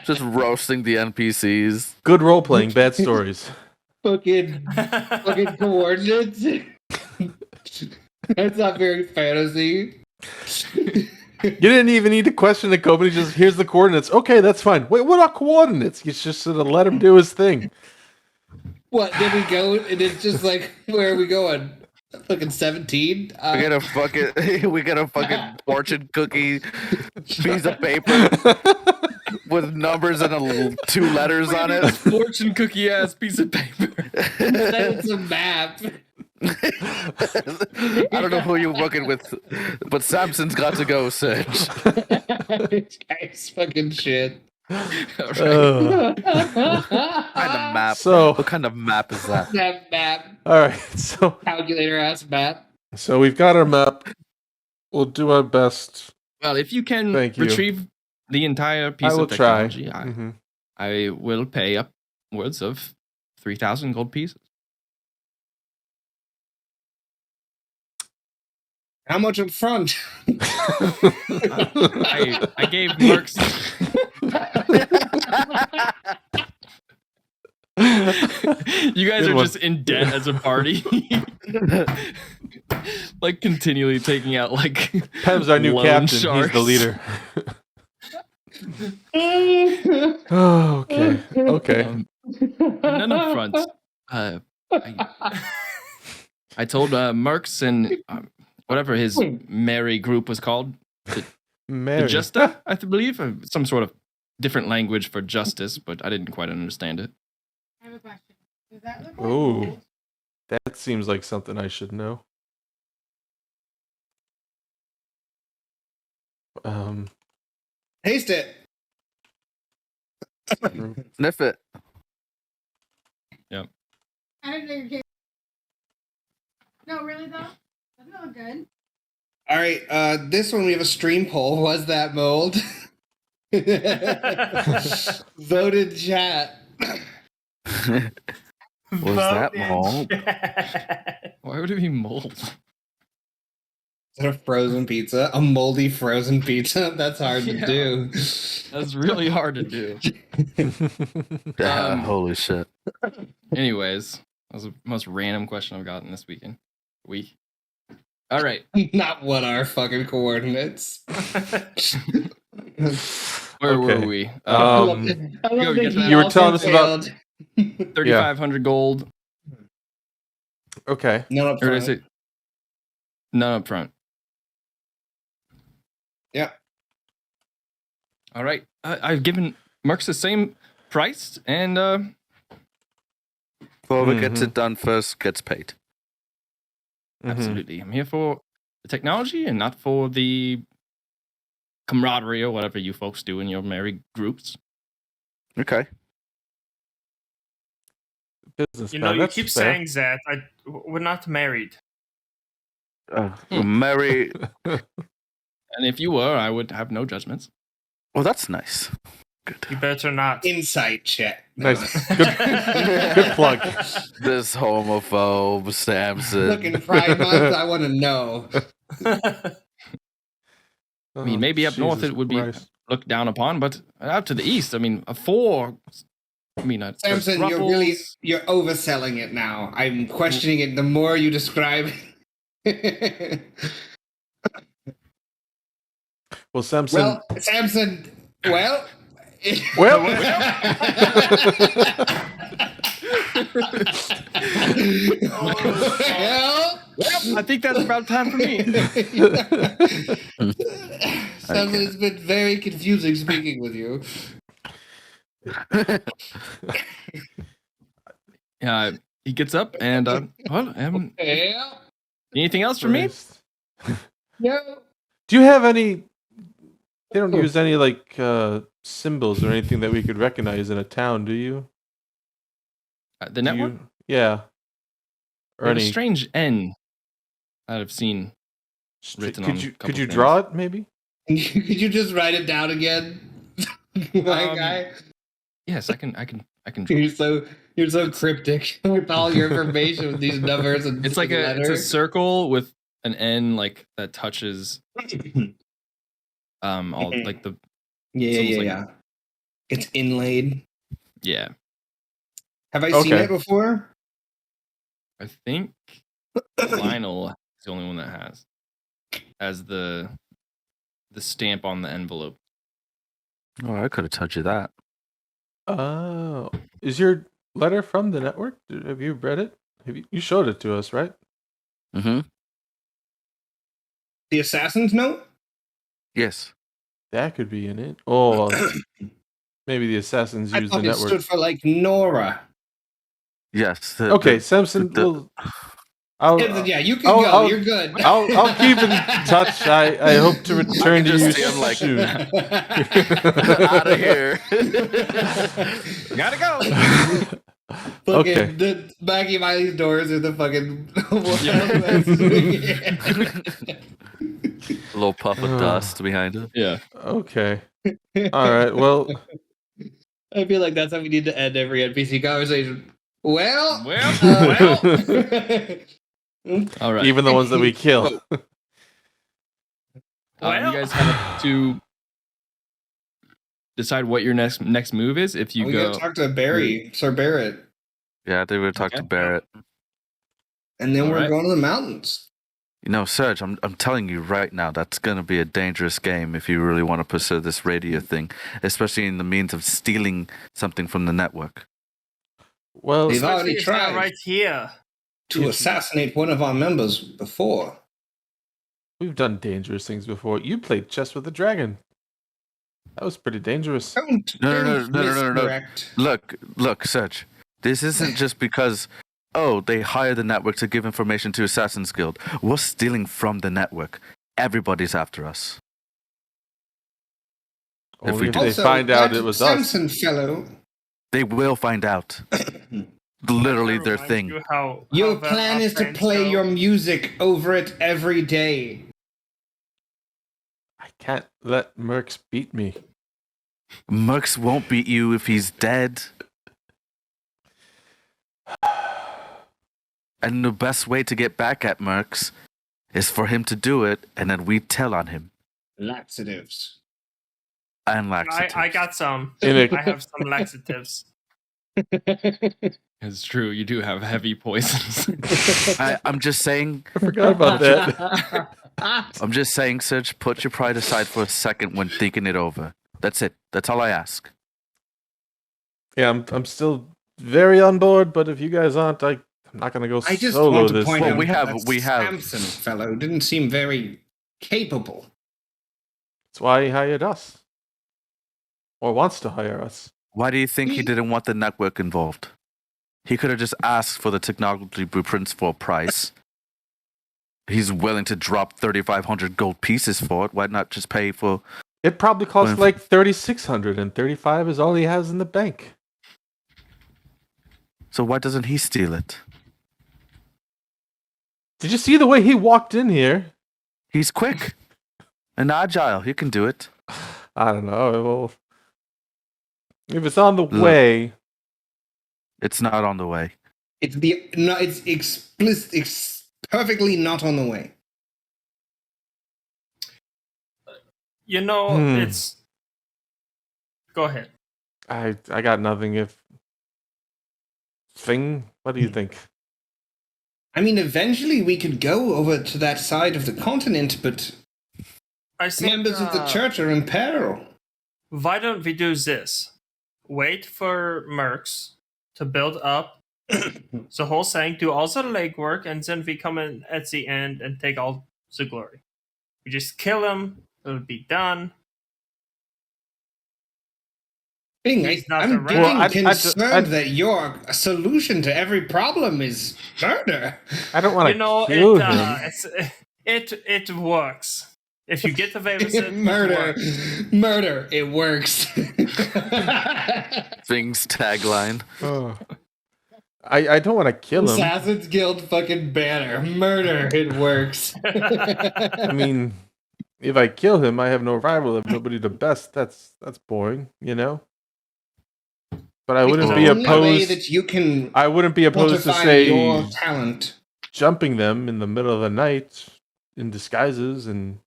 S6: Just roasting the NPCs.
S1: Good role playing, bad stories.
S4: fucking coordinates. That's not very fantasy.
S1: You didn't even need to question the company. Just here's the coordinates. Okay, that's fine. Wait, what are coordinates? You just sort of let him do his thing.
S4: What, then we go and it's just like, where are we going? Fucking 17?
S6: We get a fucking fortune cookie piece of paper with numbers and 2 letters on it.
S2: fortune cookie ass piece of paper.
S4: Then it's a map.
S6: I don't know who you're working with, but Samson's got to go, Serge.
S4: This guy's fucking shit.
S2: All right.
S6: What kind of map?
S1: So-
S6: what kind of map is that?
S4: That map.
S1: All right,
S4: Calculator ass map.
S1: so we've got our map. We'll do our best.
S2: Well, if you can
S1: Thank you.
S2: retrieve the entire piece
S1: I will
S2: of
S1: try.
S2: technology,
S1: Mhm.
S2: I will pay upwards of 3,000 gold pieces.
S4: How much up front?
S2: I gave Mark's. You guys
S1: Good
S2: are
S1: one.
S2: just in debt as a party. Like continually taking out like
S1: Pem's our new
S2: loan
S1: captain. He's
S2: sharks.
S1: the leader. Oh, okay. Okay.
S2: And then up front, I told Marks and whatever his merry group was called, the
S1: Mary.
S2: Justa, I believe, some sort of different language for justice, but I didn't quite understand it.
S7: I have a question. Does that look like
S1: Ooh.
S7: gold?
S1: That seems like something I should know.
S4: Taste it.
S6: Sniff it.
S7: I didn't know you gave. No, really though. Doesn't look good.
S4: All right, this one we have a stream poll. Was that mold? Voted chat.
S6: Was that
S3: Vote in
S6: mold?
S3: chat.
S2: Why would it be mold?
S4: Is that a frozen pizza? A moldy frozen pizza? That's hard
S2: Yeah.
S4: to do.
S2: That's really hard to do.
S6: Holy shit.
S2: Anyways, that was the most random question I've gotten this week. All right,
S4: Not what are fucking coordinates.
S2: where were
S1: Okay.
S2: we?
S4: I love
S1: Um,
S2: go
S4: that
S2: get
S4: he
S2: that.
S1: You were
S4: also
S1: telling us about-
S4: failed.
S2: 3,500 gold.
S1: Okay.
S4: None up
S2: Or is
S4: front.
S2: it none up front?
S4: Yeah.
S2: All right. I've given Marks the same price, and
S6: Whoever gets
S1: Mhm.
S6: it done first gets paid.
S1: Mhm.
S2: absolutely, I'm here for the technology and not for the camaraderie or whatever you folks do in your merry groups.
S6: Okay.
S1: Business
S3: You
S1: man,
S3: know, you
S1: that's
S3: keep
S1: fair.
S3: saying that. We're not married.
S6: Mary.
S2: And if you were, I would have no judgments.
S6: Well, that's nice. Good.
S3: You better not.
S4: Insight check.
S1: Nice. Good plug.
S6: This homophobe Samson.
S4: Looking Pride Month, I want to know.
S2: I mean, maybe up north
S1: Jesus
S2: it would be
S1: Christ.
S2: looked down upon, but out to the east, I mean, a 4. I mean,
S4: Samson, you're overselling it now. I'm questioning it the more you describe it.
S1: Well, Samson.
S4: Well, Samson, well.
S1: Well,
S4: well.
S2: I think that's about time for me.
S4: Samson, it's been very confusing speaking with you.
S2: He gets up and
S4: Yeah.
S2: anything else for me?
S4: No.
S1: Do you have any? They don't use any like symbols or anything that we could recognize in a town, do you?
S2: The network?
S1: Yeah. Or
S2: There's a
S1: any?
S2: strange N that I've seen written on.
S1: Could
S2: a
S1: you
S2: couple things.
S1: draw it maybe?
S4: Could you just write it down again? My guy.
S2: Yes, I can draw.
S4: You're so cryptic with all your information with these numbers and
S2: It's like it's a circle with an N like that touches all like the
S4: yeah. It's inlaid.
S2: yeah.
S4: Have I seen it before?
S2: I think Lionel is the only one that has the stamp on the envelope.
S6: Oh, I could have told you that.
S1: Oh, is your letter from the network? Have you read it? You showed it to us, right?
S6: Mm-hmm.
S4: The assassin's note?
S6: Yes.
S1: That could be in it. Oh, maybe the assassins
S4: I
S1: use the
S4: thought it
S1: network.
S4: stood for like Nora.
S6: Yes.
S1: Okay, Samson.
S4: Yeah, you can go. You're good.
S1: I'll keep in touch. I hope to return to you soon.
S6: Out of here.
S2: Gotta go.
S1: Okay.
S4: The Maggie Miley's doors are the fucking.
S6: A little puff of dust behind it.
S2: Yeah.
S1: Okay. All right. Well,
S4: I feel like that's how we need to end every NPC conversation. Well.
S2: All right.
S1: even the ones that we kill.
S2: You guys have to decide what your next move is. If you
S4: we
S2: go
S4: gotta talk to Barry, Sir Barrett,
S6: Yeah, they would talk to Barrett.
S4: and then
S2: All
S4: we're
S2: right.
S4: going to the mountains.
S6: You know, Serge, I'm telling you right now, that's going to be a dangerous game if you really want to pursue this radio thing, especially in the means of stealing something from the network.
S1: Well,
S4: They've already
S3: Especially if they're
S4: tried
S3: right here.
S4: to assassinate one of our members before.
S1: we've done dangerous things before. You played chess with a dragon. That was pretty dangerous.
S4: Don't
S6: No.
S4: misdirect.
S6: Look, Serge. This isn't just because, they hire the network to give information to Assassin's Guild. We're stealing from the network. Everybody's after us. If
S1: Only
S6: we
S1: if
S6: do.
S1: they
S4: Also,
S1: find out
S4: that
S1: it was us.
S4: Samson fellow.
S6: They will find out. Literally their
S3: Reminds
S6: thing.
S3: you how
S4: Your
S3: the
S4: plan is to
S3: offense
S4: play
S3: go.
S4: your music over it every day.
S1: I can't let Mercs beat me.
S6: Mercs won't beat you if he's dead. And the best way to get back at Mercs is for him to do it, and then we tell on him.
S4: Laxatives.
S6: And laxatives.
S3: I got some.
S1: In a-
S3: I have some laxatives.
S2: It's true. You do have heavy poisons.
S6: I'm just saying.
S1: I forgot about that.
S6: I'm just saying, Serge, put your pride aside for a second when thinking it over. That's it. That's all I ask.
S1: Yeah, I'm still very on board, but if you guys aren't, I'm not gonna go
S4: I just
S1: solo
S4: want to
S1: this.
S4: point
S6: Well,
S4: out
S6: we have-
S4: that
S6: we have-
S4: Samson fellow didn't seem very capable.
S1: That's why he hired us, or wants to hire us.
S6: Why do you think he didn't want the network involved? He could have just asked for the technology blueprints for a price. He's willing to drop 3,500 gold pieces for it. Why not just pay for...
S1: It probably costs
S6: Well,
S1: like 3,600, and 35 is all he has in the bank.
S6: So why doesn't he steal it?
S1: Did you see the way he walked in here?
S6: He's quick and agile. He can do it.
S1: I don't know. Well, if it's on the
S6: Look.
S1: way,
S6: It's not on the way.
S4: It's explicit, perfectly not on the way.
S3: You know, it's. Go ahead.
S1: I got nothing. If Thing, what do you think?
S4: I mean, eventually we could go over to that side of the continent, but
S3: I think,
S4: members of the church are in peril.
S3: Why don't we do this? Wait for Mercs to build up the whole thing, do all the legwork, and then we come in at the end and take all the glory. We just kill him, it'll be done. He's not
S4: I'm
S3: around.
S4: getting
S1: Well,
S4: concerned that your solution to every problem is murder.
S1: I don't want
S3: You
S1: to
S3: know,
S1: kill him.
S3: it works. If you get the Vaderson,
S4: Murder. Murder. It works.
S6: Things tagline.
S1: Oh. I don't want to kill him.
S4: Assassin's Guild fucking banner. Murder. It works.
S1: I mean, if I kill him, I have no rival. I have nobody to best. That's boring, you know. But I wouldn't be
S4: The only way
S1: opposed.
S4: that you can
S1: I wouldn't be opposed to
S4: quantify
S1: say
S4: your talent.
S1: jumping them in the middle of the night in disguises and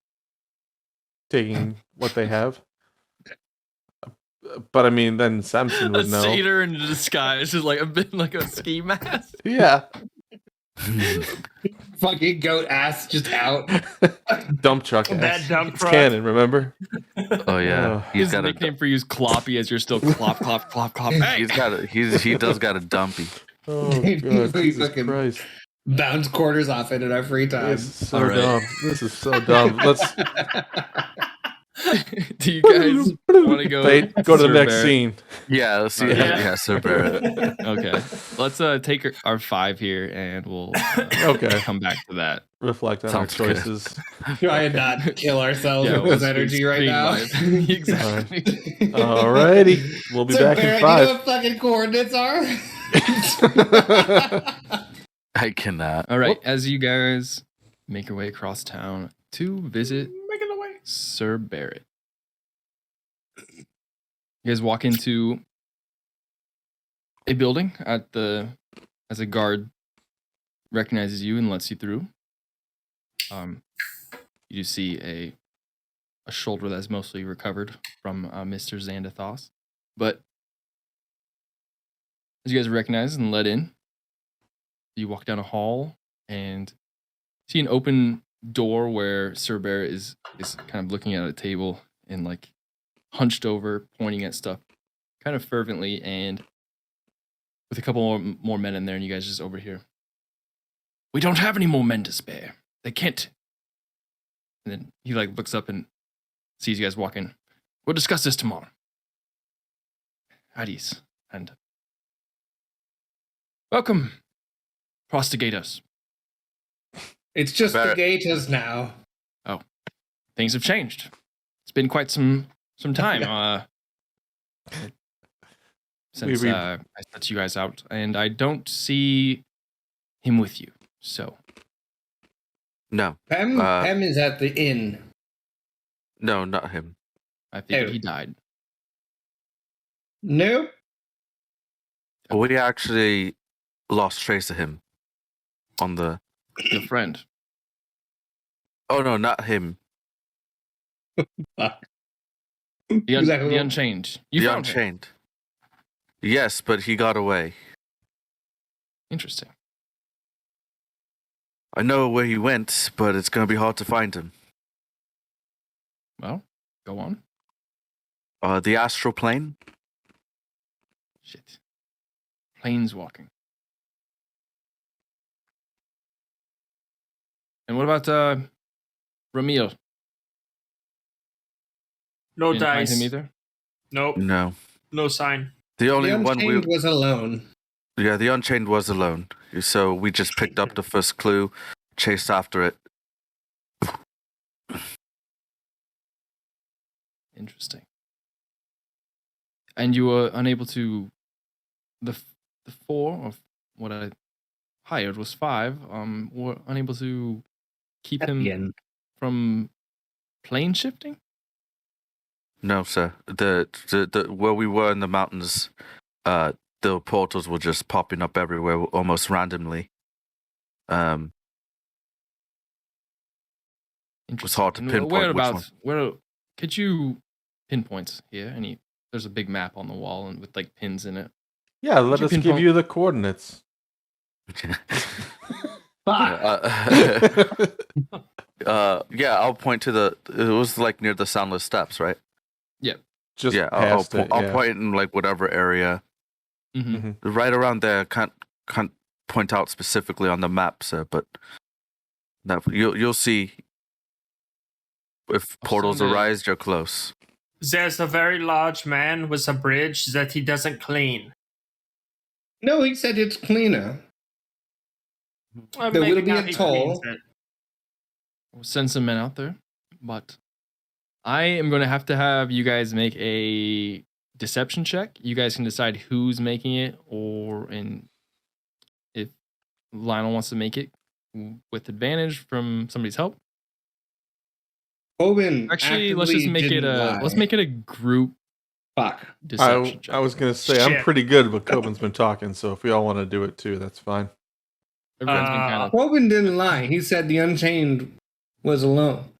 S1: taking what they have. But I mean, then Samson
S2: A
S1: would know.
S2: satyr in disguise is like a bit like a ski mask.
S1: Yeah.
S4: Fucking goat ass just out.
S1: Dump truck
S3: That
S1: ass.
S3: dump
S1: It's
S3: truck.
S1: canon, remember?
S6: Oh yeah,
S1: Oh.
S6: he's
S2: His
S6: got a.
S2: nickname for you is Cloppy, as you're still clop, clop, clop, clop. Hey!
S6: He's got a. He does got a dumpy.
S1: Oh
S4: We
S1: god, Jesus
S4: fucking-
S1: Christ.
S4: Bounce quarters off it in our free time.
S1: This is so
S2: All right.
S1: dumb. This is so dumb. Let's
S2: Do you guys want to go?
S1: go to the
S2: Sir
S1: next
S2: Barrett?
S1: scene.
S6: Yeah, let's see.
S2: Yeah.
S6: Yeah, Sir Barrett.
S2: Okay, let's take our 5 here, and we'll
S1: Okay.
S2: come back to that.
S1: Reflect on
S6: Sounds
S1: our
S6: good.
S1: choices.
S4: Try and not kill ourselves
S2: Yeah,
S4: with this
S2: we'll
S4: energy right
S2: stream
S4: now.
S2: live. Exactly.
S1: Alrighty. We'll be
S4: So
S1: back
S4: Barrett,
S1: in
S4: you know
S1: 5.
S4: what fucking coordinates are?
S6: I cannot.
S2: All right, as you guys make your way across town to visit
S3: Making the way.
S2: Sir Barrett, you guys walk into a building as a guard recognizes you and lets you through. You see a shoulder that's mostly recovered from Mr. Xandathos, but as you guys recognize and let in, you walk down a hall and see an open door where Sir Barrett is kind of looking at a table and like hunched over, pointing at stuff kind of fervently, and with a couple more men in there, and you guys just over here. We don't have any more men to spare. They can't. And then he like looks up and sees you guys walking. We'll discuss this tomorrow. Hades. And welcome, prostigators.
S4: It's just the
S6: Barrett.
S4: Gators now.
S2: Things have changed. It's been quite some time since
S1: We
S2: I set you guys out, and I don't see him with you. So
S6: No,
S4: Pem is at the inn.
S6: no, not him.
S2: I figured
S4: Oh.
S2: he died.
S4: Nope.
S6: We actually lost trace of him on the.
S2: Your friend.
S6: Oh no, not him.
S2: The Unchained. You
S6: The
S2: found him.
S6: Unchained. Yes, but he got away.
S2: Interesting.
S6: I know where he went, but it's gonna be hard to find him.
S2: Well, go on.
S6: The astral plane.
S2: Shit. Planeswalking. And what about Ramil?
S3: No
S2: Didn't find
S3: dice.
S2: him either?
S3: Nope.
S6: No,
S3: No sign.
S6: the only
S4: The
S6: one we.
S4: Unchained was alone.
S6: Yeah, the Unchained was alone. So we just picked up the first clue, chased after it.
S2: Interesting. And you were unable to. The 4 of what I hired was 5. Were unable to keep him
S4: Again.
S2: from plane shifting.
S6: No, sir. The where we were in the mountains, the portals were just popping up everywhere almost randomly. It was hard to
S2: And
S6: pinpoint which one.
S2: Where could you pinpoint here? There's a big map on the wall and with like pins in it.
S1: Yeah, let
S2: you
S1: us give
S2: pinpoint-
S1: you the coordinates.
S6: Yeah, I'll point to the. It was like near the Soundless Steps, right?
S1: Just
S6: Yeah, I'll
S1: past it.
S6: I'll
S1: yeah.
S6: point in like whatever area,
S2: Mm-hmm.
S6: right around there. Can't point out specifically on the map, sir, but that you'll see. If
S2: I'll
S6: portals
S2: send it.
S6: arise, you're close.
S3: There's a very large man with a bridge that he doesn't clean.
S4: No, he said it's cleaner.
S3: Well,
S4: There
S3: maybe
S4: will be
S3: now
S4: a
S3: he
S4: toll.
S3: cleans it.
S2: We'll send some men out there, but I am going to have you guys make a deception check. You guys can decide who's making it, if Lionel wants to make it with advantage from somebody's help.
S4: Owen,
S2: Actually, let's just make it a group
S4: Fuck.
S2: deception check.
S1: I was gonna say I'm
S3: Shit.
S1: pretty good, but Coben's been talking, so if we all want to do it too, that's fine.
S2: Everyone's been kind of
S4: Owen didn't lie. He said the Unchained was alone.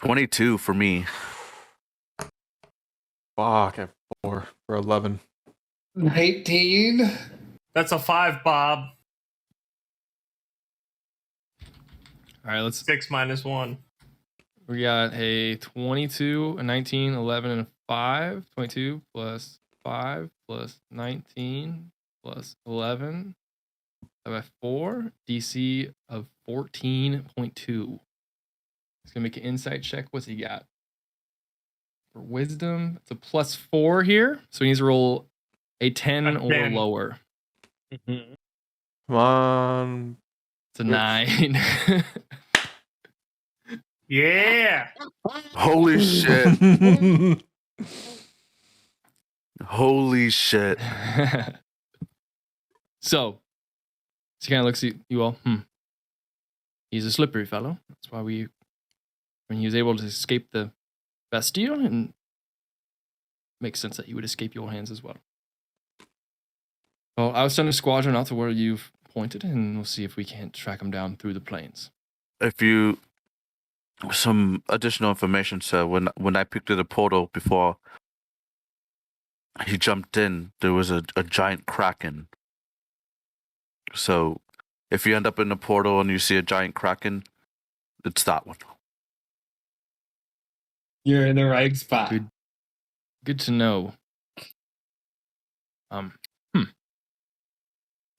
S6: 22 for me.
S1: Fuck, I have 4 for 11.
S4: 19.
S3: That's a 5, Bob.
S2: all right.
S3: 6 minus 1.
S2: We got a 22, a 19, 11, and a 5. 22 plus 5 plus 19 plus 11. I have 4. DC of 14.2. He's going to make an insight check. What's he got? For wisdom, it's a plus 4 here. So he needs to roll a 10
S3: A
S2: or
S3: 10.
S2: lower.
S1: Come on.
S2: It's a 9.
S3: Yeah.
S6: Holy shit. Holy shit.
S2: So he kind of looks at you all. He's a slippery fellow. That's why when he was able to escape the Bastille, and makes sense that he would escape your hands as well. Well, I'll send a squadron out to where you've pointed, and we'll see if we can't track him down through the plains.
S6: Some additional information, sir. When I picked at the portal before he jumped in, there was a giant kraken. So if you end up in the portal and you see a giant kraken, it's that one.
S4: You're in the right spot.
S2: Good to know.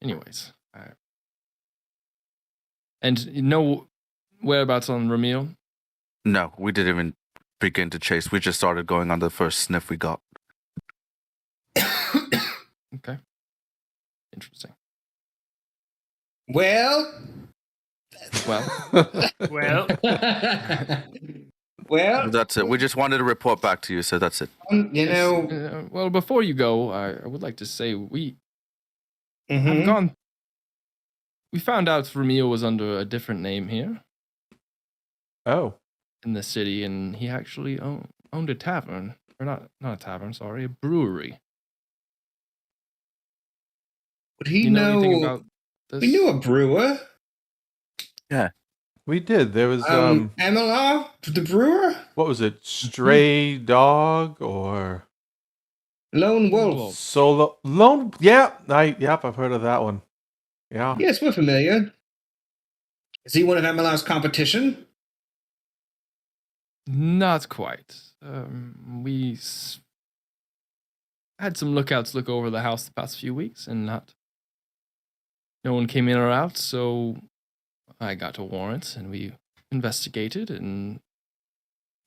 S2: Anyways, all right. And no whereabouts on Ramil?
S6: No, we didn't even begin to chase. We just started going on the first sniff we got.
S2: Okay. Interesting.
S4: Well.
S3: Well,
S4: Well,
S6: That's it. We just wanted to report back to you, so that's it.
S4: you know.
S2: Well, before you go, I would like to say we
S4: Mhm.
S2: have gone. We found out Ramil was under a different name here
S1: Oh.
S2: in the city, and he actually owned a tavern, or not a tavern, sorry, a brewery.
S4: Would he
S2: Do you know anything
S4: know?
S2: about this?
S4: We knew a brewer.
S1: We did. There was
S4: Emila, the brewer?
S1: what was it? Stray dog or
S4: Lone Wolf.
S1: solo lone? Yeah, I've heard of that one. Yeah.
S4: Yes, we're familiar. Is he one of Emila's competition?
S2: Not quite. We had some lookouts look over the house the past few weeks, and no one came in or out, so I got a warrant, and we investigated, and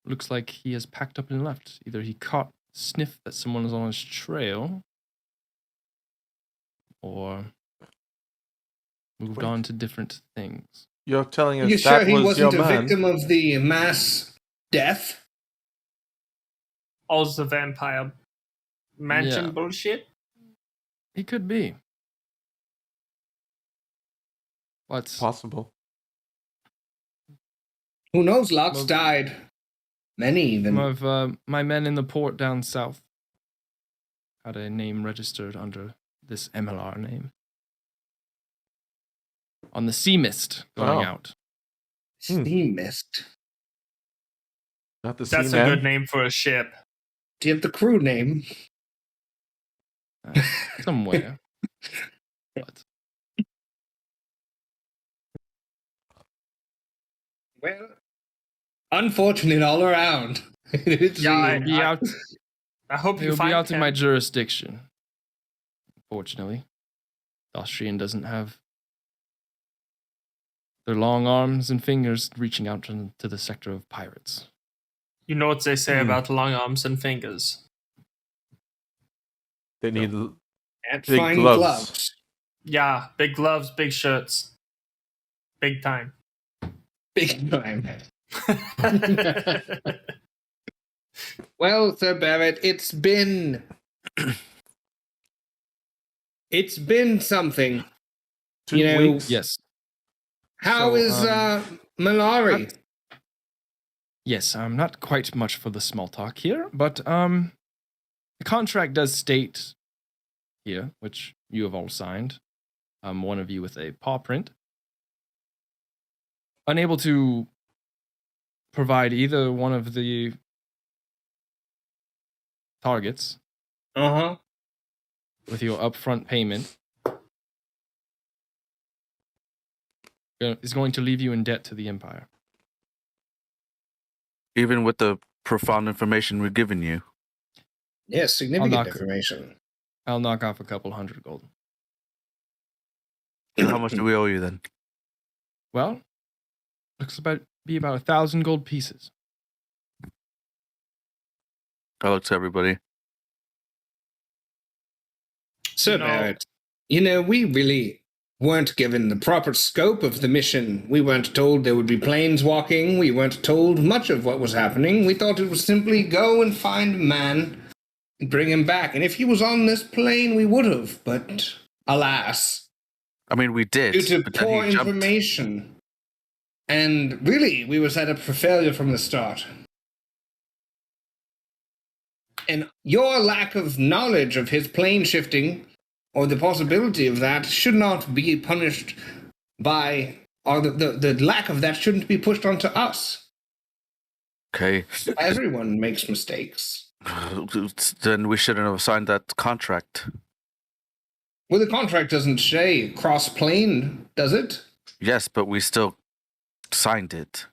S2: looks like he has packed up and left. Either he sniffed that someone was on his trail, or moved on to different things.
S1: You're telling us
S4: You
S1: that
S4: sure he
S1: was your
S4: wasn't a
S1: man?
S4: victim of the mass death?
S3: all the vampire mansion
S2: Yeah.
S3: bullshit.
S2: He could be. What's
S1: Possible.
S4: Who knows? Lots
S2: Well-
S4: died. Many even.
S2: some of my men in the port down south had a name registered under this MLR name on the sea mist going
S1: Oh.
S2: out.
S4: He missed.
S1: Not the
S3: That's a
S1: Seaman.
S3: good name for a ship.
S4: Do you have the crew name?
S2: Somewhere. But
S4: Well, unfortunate all around. It's
S3: Yeah,
S2: it'll be out.
S3: I hope you
S2: It'll
S3: find
S2: be out in
S3: him.
S2: my jurisdiction. Unfortunately, the Austrian doesn't have their long arms and fingers reaching out to the sector of pirates.
S3: You know what they say about long arms and fingers.
S1: They need
S4: And
S1: big
S4: fine
S1: gloves.
S3: Yeah, big gloves, big shirts. Big time.
S4: Big time. Well, Sir Barrett, it's been something.
S1: 2
S4: You know,
S1: weeks.
S2: Yes.
S4: How
S2: So,
S4: is Malari?
S2: Yes, not quite much for the small talk here, but the contract does state here, which you have all signed, one of you with a paw print, unable to provide either one of the targets with your upfront payment is going to leave you in debt to the Empire.
S6: Even with the profound information we've given you.
S4: Yes, significant
S2: knock-
S4: information.
S2: I'll knock off a couple hundred gold.
S6: How much do we owe you then?
S2: Well, looks be about 1,000 gold pieces.
S6: I look to everybody.
S4: Sir
S3: No.
S4: Barrett, we really weren't given the proper scope of the mission. We weren't told there would be planes walking. We weren't told much of what was happening. We thought it was simply go and find a man and bring him back. And if he was on this plane, we would have. But alas,
S6: I mean, we did.
S4: due to
S6: but then
S4: poor
S6: he jumped.
S4: information, and really, we were set up for failure from the start. And your lack of knowledge of his plane shifting, or the possibility of that, should not be punished by, or the lack of that shouldn't be pushed onto us.
S6: Okay.
S4: Everyone makes mistakes.
S6: Then we shouldn't have signed that contract.
S4: Well, the contract doesn't say cross-plane, does it?
S6: Yes, but we still signed it.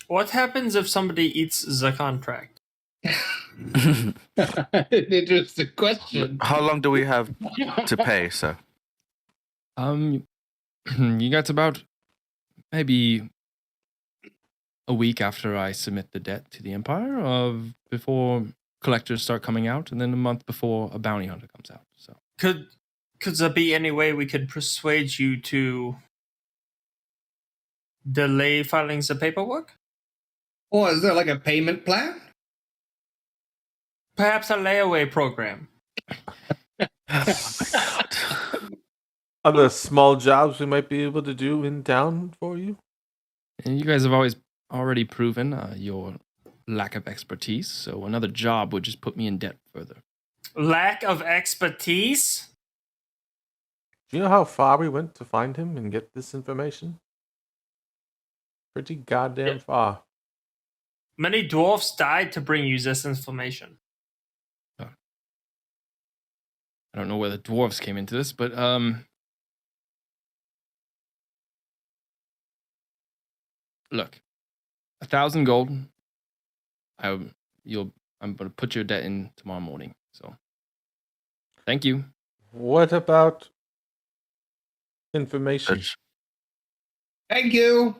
S3: What happens if somebody eats the contract?
S4: Interesting question.
S6: How long do we have to pay, sir?
S2: You got about maybe a week after I submit the debt to the Empire, before collectors start coming out, and then a month before a bounty hunter comes out. So
S3: Could there be any way we could persuade you to delay filing the paperwork?
S4: Or is there like a payment plan?
S3: Perhaps a layaway program.
S1: Other small jobs we might be able to do in town for you?
S2: and you guys have already proven your lack of expertise, so another job would just put me in debt further.
S3: Lack of expertise?
S1: Do you know how far we went to find him and get this information? Pretty goddamn far.
S3: Many dwarfs died to bring you this information.
S2: I don't know where the dwarves came into this, but look, 1,000 gold. I'm gonna put your debt in tomorrow morning. So, thank you.
S1: What about information?
S6: Such-
S4: Thank you.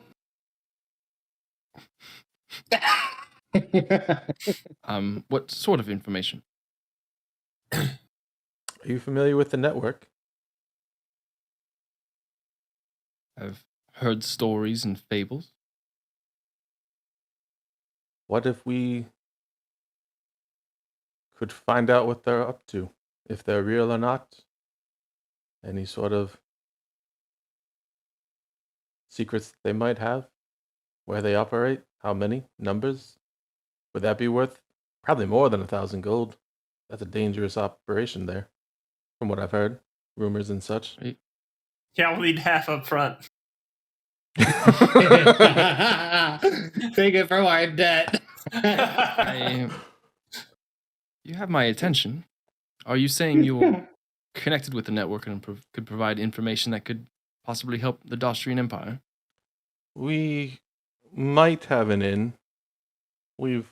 S2: What sort of information?
S1: Are you familiar with the network?
S2: I've heard stories and fables.
S1: What if we could find out what they're up to? If they're real or not? Any sort of secrets they might have? Where they operate? How many? Numbers? Would that be worth probably more than 1,000 gold? That's a dangerous operation there, from what I've heard. Rumors and such.
S3: Yeah, we'll need half up front.
S4: Take it for my debt.
S2: You have my attention. Are you saying you're connected with the network and could provide information that could possibly help the Dostrian Empire?
S1: We might have an in. We've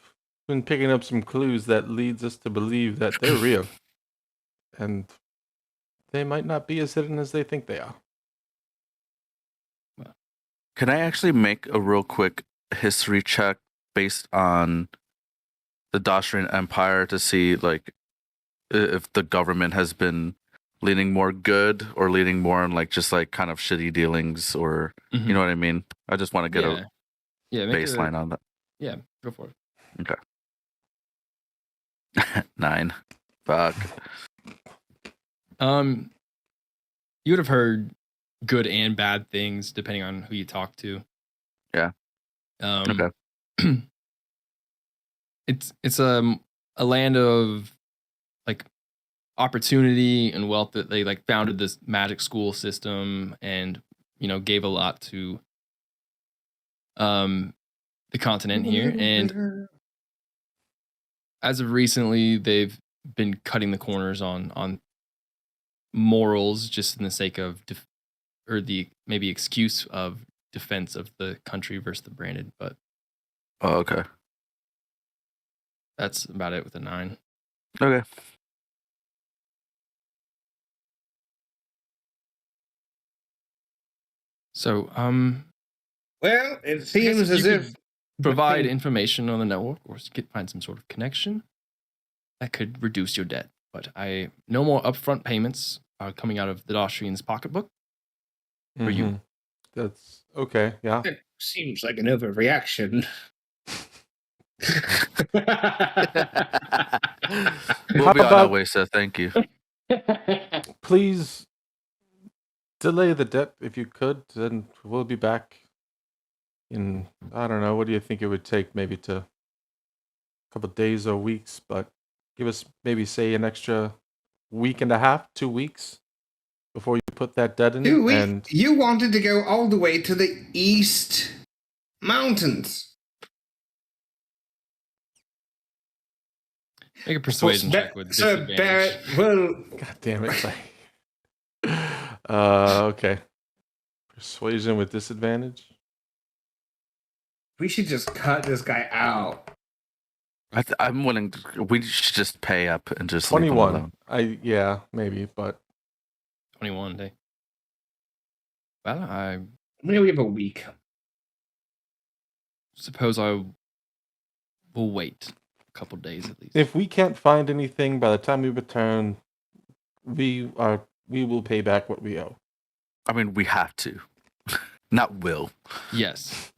S1: been picking up some clues that leads us to believe that they're real. And they might not be as hidden as they think they are.
S6: Can I actually make a real quick history check based on the Dastrian Empire to see like if the government has been leaning more good or leaning more on like just like kind of shitty dealings or you know what I mean? I just want to get a
S2: make
S6: baseline on that.
S2: Yeah, go for it.
S6: Okay. 9. Fuck.
S2: You would have heard good and bad things depending on who you talk to.
S6: Yeah. Okay.
S2: It's a land of like opportunity and wealth that they like founded this magic school system and gave a lot to the continent here, and as of recently they've been cutting the corners on morals just in the sake of or the maybe excuse of defense of the country versus the branded, but
S6: okay,
S2: that's about it with a 9.
S6: Okay.
S2: So
S4: well, it seems as if
S2: provide information on the network or find some sort of connection that could reduce your debt, but no more upfront payments are coming out of the Austrian's pocketbook for you.
S1: That's okay. Yeah.
S4: It seems like an overreaction.
S6: We'll be on our way, sir. Thank you.
S1: Please delay the debt if you could, and we'll be back in, I don't know, what do you think it would take? Maybe to a couple of days or weeks, but give us maybe say an extra week and a half, 2 weeks before you put that debt in.
S4: 2 weeks?
S1: And
S4: you wanted to go all the way to the East Mountains.
S2: Make a persuasion check with
S4: Sir
S2: disadvantage.
S4: Barrett, well...
S1: God damn it. Okay. Persuasion with disadvantage?
S4: We should just cut this guy out.
S6: I'm willing to, we should just pay up and just leave him
S1: 21.
S6: alone.
S1: Yeah, maybe, but
S2: 21 day. Well,
S4: Maybe we have a week.
S2: suppose I will wait a couple days at least.
S1: if we can't find anything by the time we return, we will pay back what we owe.
S6: I mean, we have to. Not will.
S2: Yes.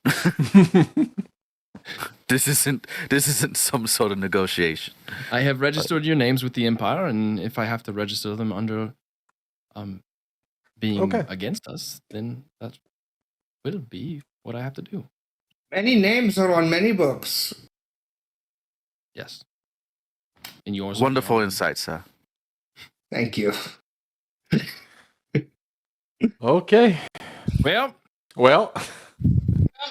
S6: This isn't some sort of negotiation.
S2: I have registered your names with the Empire, and if I have to register them under being
S1: Okay.
S2: against us, then that will be what I have to do.
S4: Many names are on many books.
S2: Yes. And yours.
S6: Wonderful insight, sir.
S4: Thank you.
S1: Okay.
S2: Well,
S1: Well,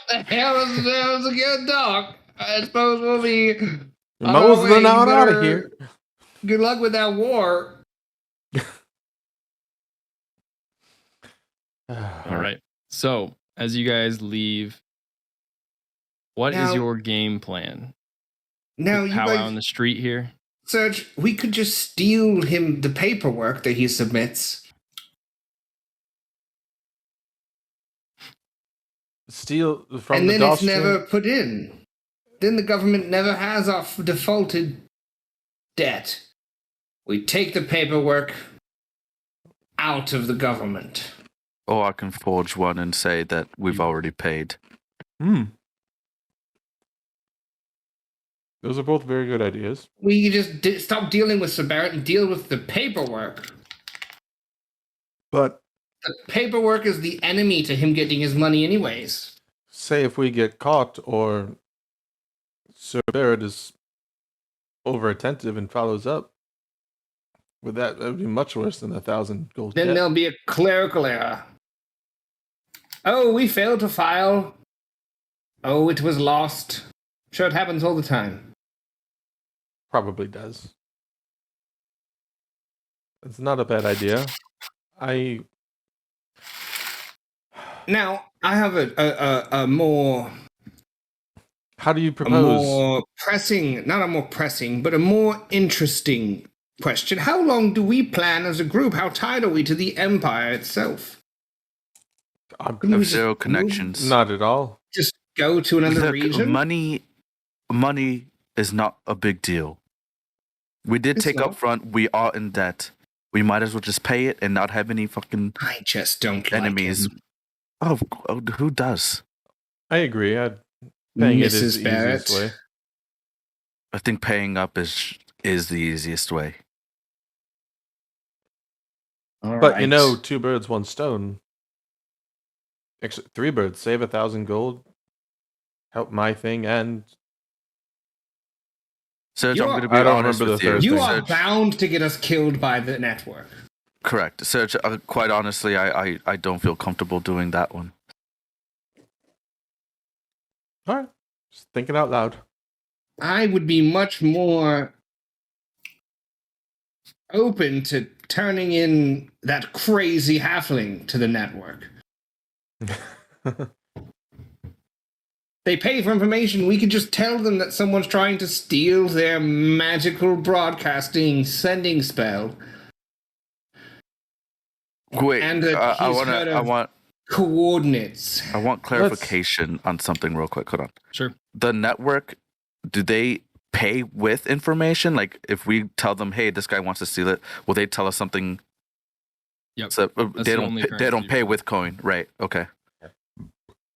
S4: That was a good talk. I suppose we'll be
S1: moseying on out of
S4: better-
S1: here.
S4: Good luck with that war.
S2: all right. So, as you guys leave, what is
S4: Now-
S2: your game plan?
S4: Now, you
S2: Powwow
S4: guys,
S2: on the street here?
S4: Serge, we could just steal him the paperwork that he submits.
S1: Steal from
S4: And
S1: the
S4: then it's
S1: Austrian.
S4: never put in. Then the government never has our defaulted debt. We take the paperwork out of the government.
S6: Or I can forge one and say that we've already paid.
S1: Those are both very good ideas.
S4: We just stop dealing with Sir Barrett and deal with the paperwork.
S1: But
S4: The paperwork is the enemy to him getting his money anyways.
S1: say if we get caught or Sir Barrett is over attentive and follows up, that would be much worse than 1,000 gold.
S4: Then
S1: debt.
S4: there'll be a clerical error. Oh, we failed to file. Oh, it was lost. Sure, it happens all the time.
S1: Probably does. It's not a bad idea.
S4: Now, I have a more
S1: How do you
S4: a
S1: propose?
S4: more pressing, not a more pressing, but a more interesting question. How long do we plan as a group? How tied are we to the Empire itself?
S1: I'm
S4: Couldn't
S6: Have
S4: we just
S6: zero
S4: move-
S6: connections.
S1: not at all.
S4: Just go to another
S6: Look,
S4: region?
S6: money money is not a big deal. We did
S4: It's
S6: take
S4: not.
S6: up front. We are in debt. We might as well just pay it and not have any fucking
S4: I just don't
S6: enemies.
S4: like him.
S6: Oh, who does?
S1: I agree. Paying it is
S4: Mrs.
S1: the easiest way.
S4: Barrett.
S6: I think paying up is the easiest way.
S4: All
S1: But
S4: right.
S1: 2 birds, 1 stone. Actually, 3 birds. Save 1,000 gold. Help my thing, and
S6: Serge,
S4: You
S6: I'm
S4: are-
S6: going to be
S1: I don't
S6: honest
S1: remember
S6: with
S1: the
S6: you.
S1: third
S4: You
S1: thing.
S4: are
S6: Serge,
S4: bound to get us killed by the network.
S6: correct. Serge, quite honestly, I don't feel comfortable doing that one.
S1: all right. Just thinking out loud.
S4: I would be much more open to turning in that crazy halfling to the network. They pay for information. We could just tell them that someone's trying to steal their magical broadcasting sending spell.
S6: Wait,
S4: And that
S6: I
S4: he's heard of
S6: want
S4: coordinates.
S6: clarification on something real quick. Hold on.
S2: Sure.
S6: The network, do they pay with information? Like, if we tell them, "Hey, this guy wants to steal it," will they tell us something?
S2: Yep.
S6: So
S2: That's
S6: they
S2: the only
S6: don't. They don't
S2: currency
S6: pay
S2: you
S6: with coin, right? Okay.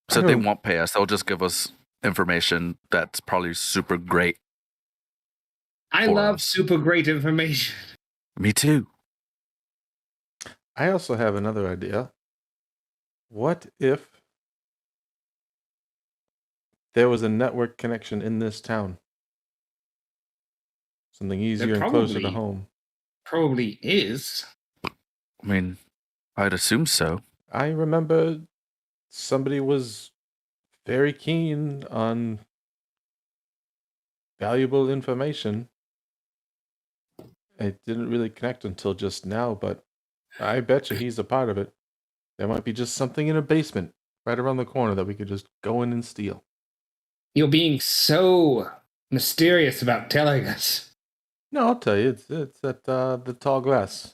S6: So
S1: I
S6: they
S1: don't-
S6: won't pay us. They'll just give us information that's probably super great.
S4: I
S6: For
S4: love
S6: us.
S4: super great information.
S6: Me too.
S1: I also have another idea. What if there was a network connection in this town? Something easier and closer to
S4: probably-
S1: home.
S4: Probably is.
S6: I mean, I'd assume so.
S1: I remember somebody was very keen on valuable information. It didn't really connect until just now, but I bet you he's a part of it. There might be just something in a basement right around the corner that we could just go in and steal.
S4: You're being so mysterious about telling us.
S1: No, I'll tell you, it's at the tall glass.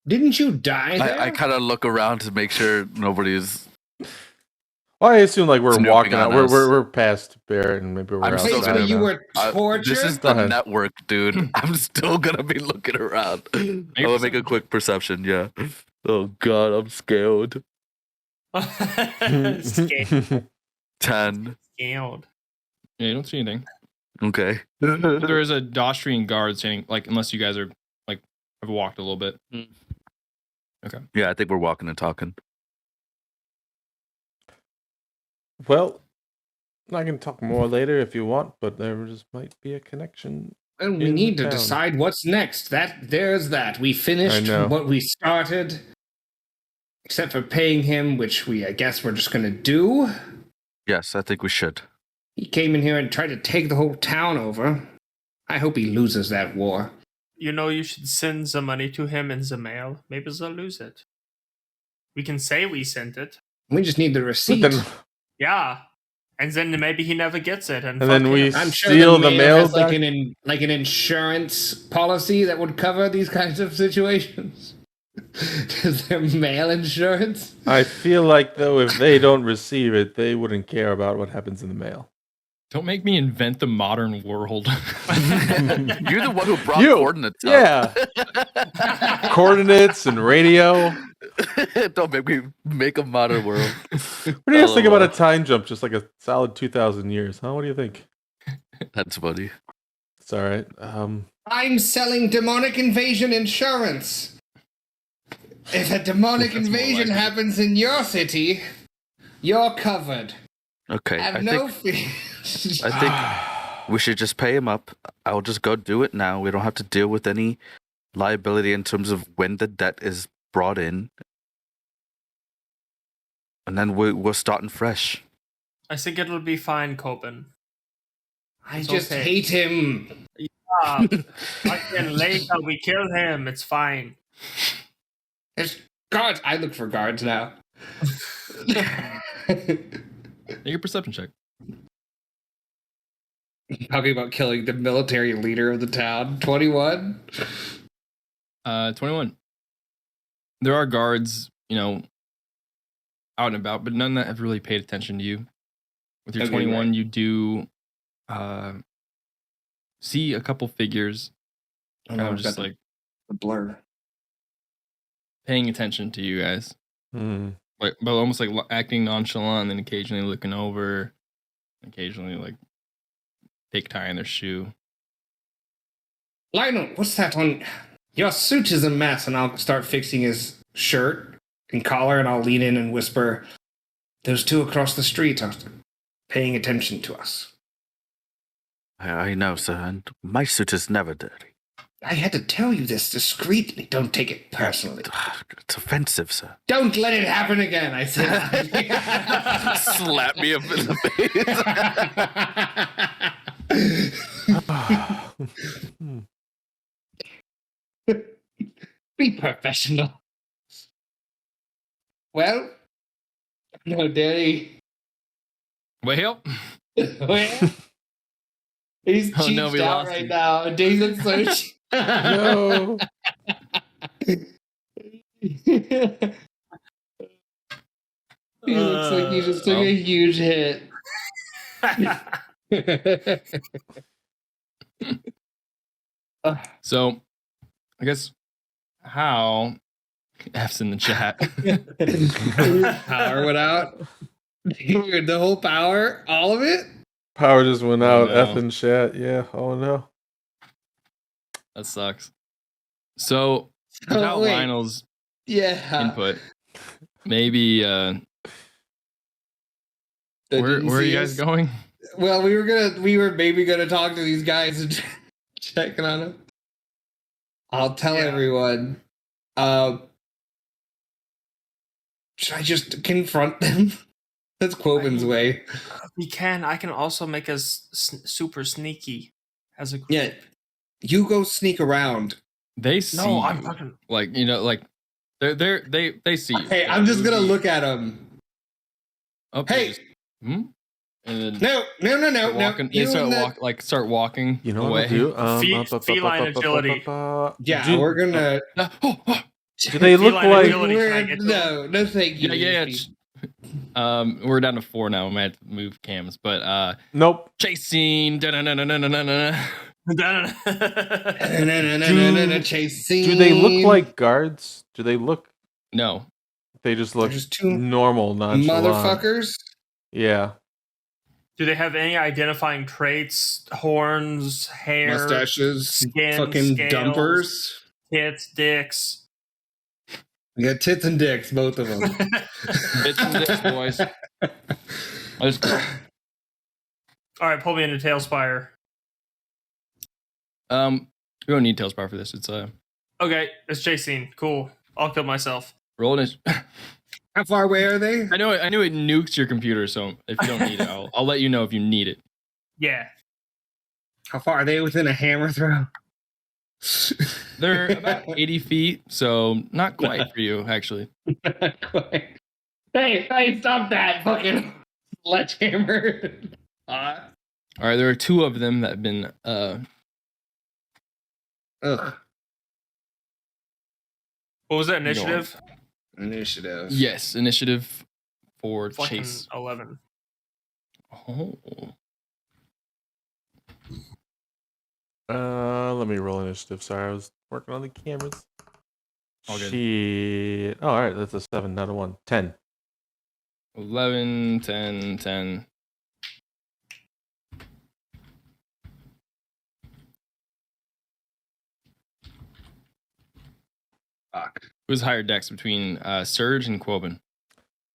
S4: Didn't you die there?
S6: I kind of look around to make sure nobody's.
S1: Well, I assume like we're
S6: Snooping
S1: walking out.
S6: on us.
S1: We're past Barrett, and maybe we're
S6: I'm still
S1: outside.
S4: Basically,
S6: gonna
S4: you
S1: now.
S4: were tortured.
S6: This is
S1: Go
S6: the
S1: ahead.
S6: network, dude. I'm still gonna be looking around. I'll make a quick perception. Yeah. Oh God, I'm scared.
S3: Scaled.
S6: 10.
S3: Scaled.
S2: Yeah, you don't see anything.
S6: Okay.
S2: There is a Austrian guard standing, like, unless you guys are, like, have walked a little bit.
S6: Yeah, I think we're walking and talking.
S1: Well, I can talk more later if you want, but there just might be a connection.
S4: And we
S1: in
S4: need
S1: the
S4: to
S1: town.
S4: decide what's next. There's that. We finished
S1: know.
S4: what we started. Except for paying him, which I guess we're just gonna do.
S6: Yes, I think we should.
S4: He came in here and tried to take the whole town over. I hope he loses that war.
S3: You should send the money to him in the mail. Maybe they'll lose it. We can say we sent it.
S4: We just need the
S1: But
S4: receipt.
S1: then,
S3: Yeah. And then maybe he never gets it. And,
S1: And then
S3: fuck
S1: we
S3: him.
S4: I'm sure
S1: steal
S4: the
S1: the
S4: mail
S1: mail
S4: has like
S1: back?
S4: an insurance policy that would cover these kinds of situations. Is there mail insurance?
S1: I feel like though, if they don't receive it, they wouldn't care about what happens in the mail.
S2: Don't make me invent the modern world.
S6: You're the one who brought
S1: You.
S6: coordinates up.
S1: Yeah, coordinates and radio.
S6: Don't make me make a modern world.
S1: What do you guys think about a
S6: LOL.
S1: time jump, just like a solid 2,000 years? Huh? What do you think?
S6: That's funny.
S1: It's all right.
S4: I'm selling demonic invasion insurance. If a demonic
S2: That's more
S4: invasion
S2: likely.
S4: happens in your city, you're covered.
S6: Okay,
S4: Have
S6: I
S4: no
S6: think
S4: fear.
S6: I think we should just pay him up. I'll just go do it now. We don't have to deal with any liability in terms of when the debt is brought in. And then we're starting fresh.
S3: I think it'll be fine, Coben.
S4: I
S3: It's
S4: just
S3: okay.
S4: hate him.
S3: Fucking later we kill him. It's fine.
S4: There's guards. I look for guards now.
S2: Make your perception check.
S4: Talking about killing the military leader of the town. 21.
S2: 21. There are guards, out and about, but none that have really paid attention to you. With your
S4: Okay,
S2: 21,
S4: right.
S2: you do see a couple figures
S4: Oh,
S2: kind
S4: no,
S2: of
S4: I've
S2: just
S4: got
S2: like
S4: the blur.
S2: paying attention to you guys.
S1: Hmm.
S2: Like, but almost like acting nonchalant and then occasionally looking over, occasionally like fake tying their shoe.
S4: Lionel, what's that on? Your suit is a mess, and I'll start fixing his shirt and collar, and I'll lean in and whisper, those two across the street are paying attention to us.
S6: I know, sir, and my suit is never dirty.
S4: I had to tell you this discreetly. Don't take it personally.
S6: It's offensive, sir.
S4: Don't let it happen again, I said.
S6: Slap me up in the face.
S4: Be professional. Well, no, Daddy.
S2: Well,
S4: Well, he's
S2: Oh, no,
S4: cheesed
S2: we
S4: out
S2: lost
S4: right
S2: him.
S4: now. Daddy looks so
S1: No.
S4: He looks like he just took
S2: well.
S4: a huge hit.
S2: So, I guess how F's in the chat.
S4: Power went out. Dude, the whole power, all of it.
S1: Power just went
S2: Oh,
S1: out.
S2: no.
S1: F in chat. Yeah. Oh no.
S2: That sucks. So, without
S4: wait.
S2: Lionel's
S4: Yeah.
S2: input, maybe where are you guys going?
S4: Well, we were maybe gonna talk to these guys and checking on them. I'll tell
S3: Yeah.
S4: everyone. Should I just confront them? That's Quoven's way.
S3: We can. I can also make us super sneaky as a group.
S4: Yeah, you go sneak around.
S2: They see
S3: No, I'm
S2: you.
S3: fucking.
S2: Like, like they see you.
S4: Hey,
S2: Like,
S4: I'm just gonna
S2: maybe-
S4: look at them.
S2: Oh, they
S4: Hey,
S2: just- and then
S4: no,
S2: start walking, they
S4: You
S2: start
S4: and
S2: walk start walking
S1: You know
S2: away.
S1: what I'll do?
S3: Feline agility.
S4: Yeah,
S1: Do-
S4: we're gonna.
S1: Do they look
S3: Feline
S1: like?
S3: agility. Can I get to
S4: No, thank you.
S2: Yeah.
S4: Steve.
S2: We're down to 4 now. We might have to move cams, but
S1: Nope.
S2: chase scene. Da-na-na-na-na-na-na.
S4: Chase scene.
S1: Do they look like guards? Do they look?
S2: No,
S1: They just
S4: They're
S1: look
S4: just two
S1: normal, nonchalant.
S4: motherfuckers?
S1: Yeah.
S3: Do they have any identifying traits? Horns, hair,
S4: Mustaches,
S3: skin,
S4: fucking
S3: scales,
S4: dumpers.
S3: tits, dicks.
S4: We got tits and dicks, both of them.
S2: it's this, boys. Let's go.
S3: All right, pull me into TaleSpire.
S2: We don't need TaleSpire for this. It's
S3: Okay, it's chase scene. Cool. I'll kill myself.
S2: rolling it.
S4: How far away are they?
S2: I know it nukes your computer, so if you don't need it, I'll let you know if you need it.
S3: Yeah.
S4: How far are they within a hammer throw?
S2: They're about 80 feet, so not quite for you, actually.
S4: Hey, stop that fucking sledgehammer.
S2: All right, there are 2 of them that have been
S4: Ugh.
S3: What was that initiative?
S4: Initiative.
S2: yes, initiative for
S3: Fucking
S2: chase.
S3: 11.
S2: Oh.
S1: Let me roll initiative. Sorry, I was working on the cameras.
S2: All good.
S1: Shit. Oh, all right, that's a 7, not a 1. 10.
S2: 11, 10, 10.
S4: Fuck.
S2: Who's higher dex between Surge and Quoben?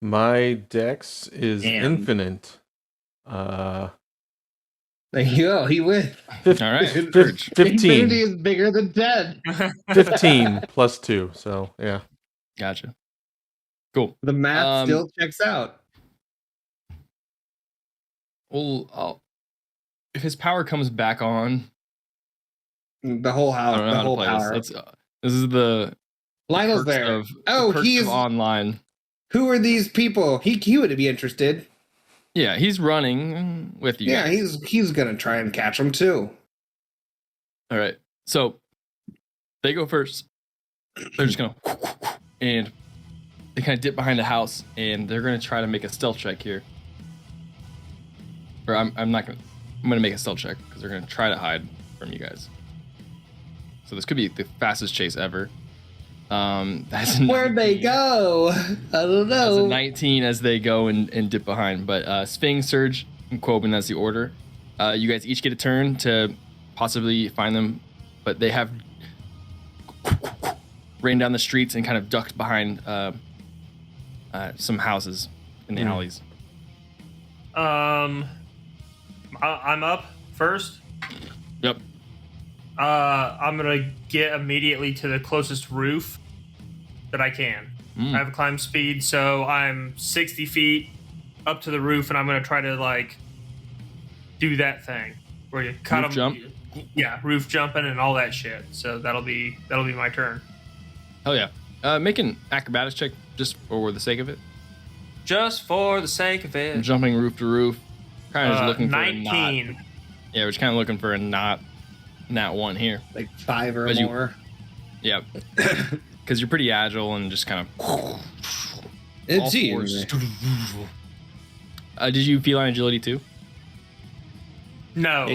S1: My dex is
S4: Damn.
S1: infinite.
S4: There you go. He wins.
S2: All right, Surge.
S4: 15.
S1: 15.
S4: is bigger than 10.
S1: 15 plus 2. So, yeah.
S2: Gotcha. Cool.
S4: The math still checks out.
S2: Well, if his power comes back on,
S4: The whole
S2: I
S4: house.
S2: don't know
S4: The
S2: how to
S4: whole
S2: play
S4: power.
S2: this. This is the
S4: Lionel's
S2: perks
S4: there.
S2: of
S4: Oh,
S2: the perks
S4: he
S2: of
S4: is.
S2: online.
S4: Who are these people? He would be interested.
S2: Yeah, he's running with you.
S4: Yeah,
S2: guys.
S4: he's gonna try and catch them too.
S2: All right. So they go first. They're just gonna and they kind of dip behind the house, and they're gonna try to make a stealth check here. Or I'm not gonna. I'm gonna make a stealth check because they're gonna try to hide from you guys. So this could be the fastest chase ever. That's
S4: Where'd they go? I don't
S2: That's a
S4: know.
S2: 19 as they go and dip behind. But Sphinx, Surge, and Quoben, that's the order. You guys each get a turn to possibly find them, but they have ran down the streets and kind of ducked behind some houses in the alleys.
S3: I'm up first.
S2: Yep.
S3: I'm gonna get immediately to the closest roof that I can. I have a climb speed, so I'm 60 feet up to the roof, and I'm gonna try to like do that thing where you cut
S2: Roof
S3: them.
S2: jump?
S3: Yeah, roof jumping and all that shit. So that'll be my turn.
S2: Hell yeah. Make an acrobatics check just for the sake of it.
S3: Just for the sake of it.
S2: Jumping roof to roof. Kind of just looking for a
S3: 19.
S2: knot. Yeah, we're just kind of looking for a knot. Nat 1 here.
S4: Like 5 or
S2: But you-
S4: more.
S2: Yep. Because you're pretty agile and just kind of. all
S4: It's
S2: fours.
S4: easy.
S2: Did you feline agility too?
S3: No,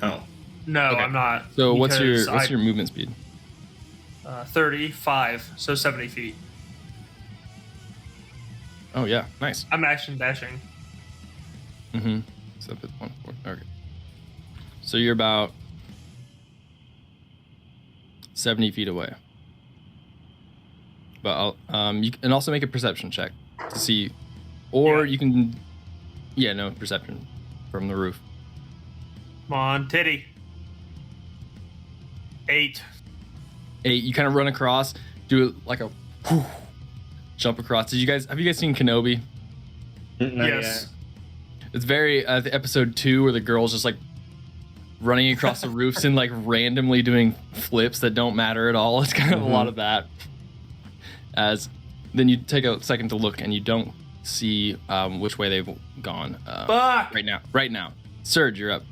S4: Oh.
S3: no,
S2: Okay.
S3: I'm not.
S2: So what's
S3: because
S2: your movement speed?
S3: 35, so 70 feet.
S2: Oh yeah, nice.
S3: I'm action dashing.
S2: Mm-hmm. So that's 1, 4. Okay. So you're about 70 feet away. But you can also make a perception check to see, or
S3: Yeah.
S2: you can, no perception from the roof.
S3: Come on, titty. 8.
S2: 8. You kind of run across, do it like a jump across. Have you guys seen Kenobi?
S3: Yes.
S2: It's very the episode 2 where the girl's just like running across the roofs and like randomly doing flips that don't matter at all. It's kind of a lot of that. As then you take a second to look and you don't see which way they've gone.
S3: Fuck!
S2: Right now. Surge, you're up.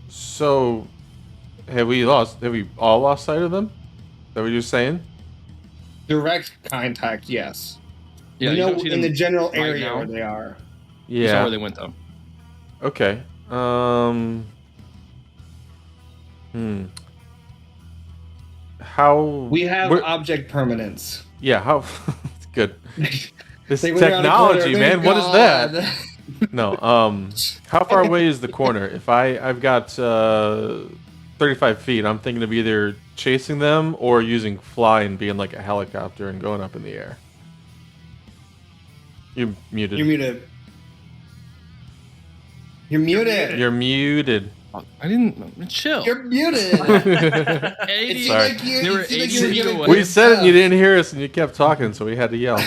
S1: So have we all lost sight of them? Is that what you're saying?
S4: Direct contact, yes.
S2: Yeah,
S4: you
S2: you
S4: know
S2: don't see
S4: in the
S2: them
S4: general
S2: right
S4: area
S2: now.
S4: where they are.
S2: You saw
S1: Yeah.
S2: where they went though.
S1: Okay. How
S4: We have
S1: where-
S4: object permanence.
S1: Yeah, how good. This
S4: They went around a
S1: technology,
S4: corner,
S1: man.
S4: they're
S1: What is that?
S4: gone.
S1: No. How far away is the corner? If I've got 35 feet, I'm thinking of either chasing them or using fly and being like a helicopter and going up in the air. You're muted.
S4: You're muted. You're muted.
S1: You're muted.
S2: I didn't chill.
S4: You're muted.
S2: 80,
S1: Sorry.
S2: they were 80 feet away.
S1: We said it and you didn't hear us and you kept talking, so we had to yell. Go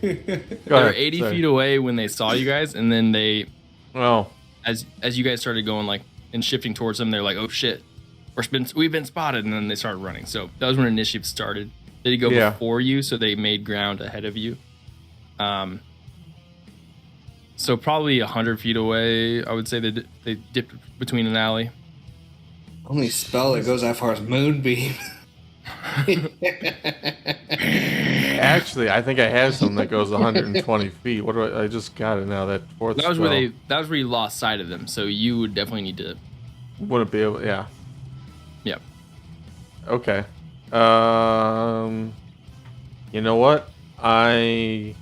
S2: They were
S1: ahead.
S2: 80
S1: Sorry.
S2: feet away when they saw you guys, and then they,
S1: Oh.
S2: as you guys started going like and shifting towards them, they're like, "Oh shit, we've been spotted," and then they started running. So that was when initiative started. They did go
S1: Yeah.
S2: before you, so they made ground ahead of you. So probably 100 feet away, I would say they dipped between an alley.
S4: Only spell that goes that far is Moonbeam.
S1: Actually, I think I have something that goes 120 feet. What do I just got it now, that fourth
S2: That was
S1: spell.
S2: where you lost sight of them. So you would definitely need to.
S1: Wouldn't be able, yeah.
S2: Yeah.
S1: Okay. You know what? I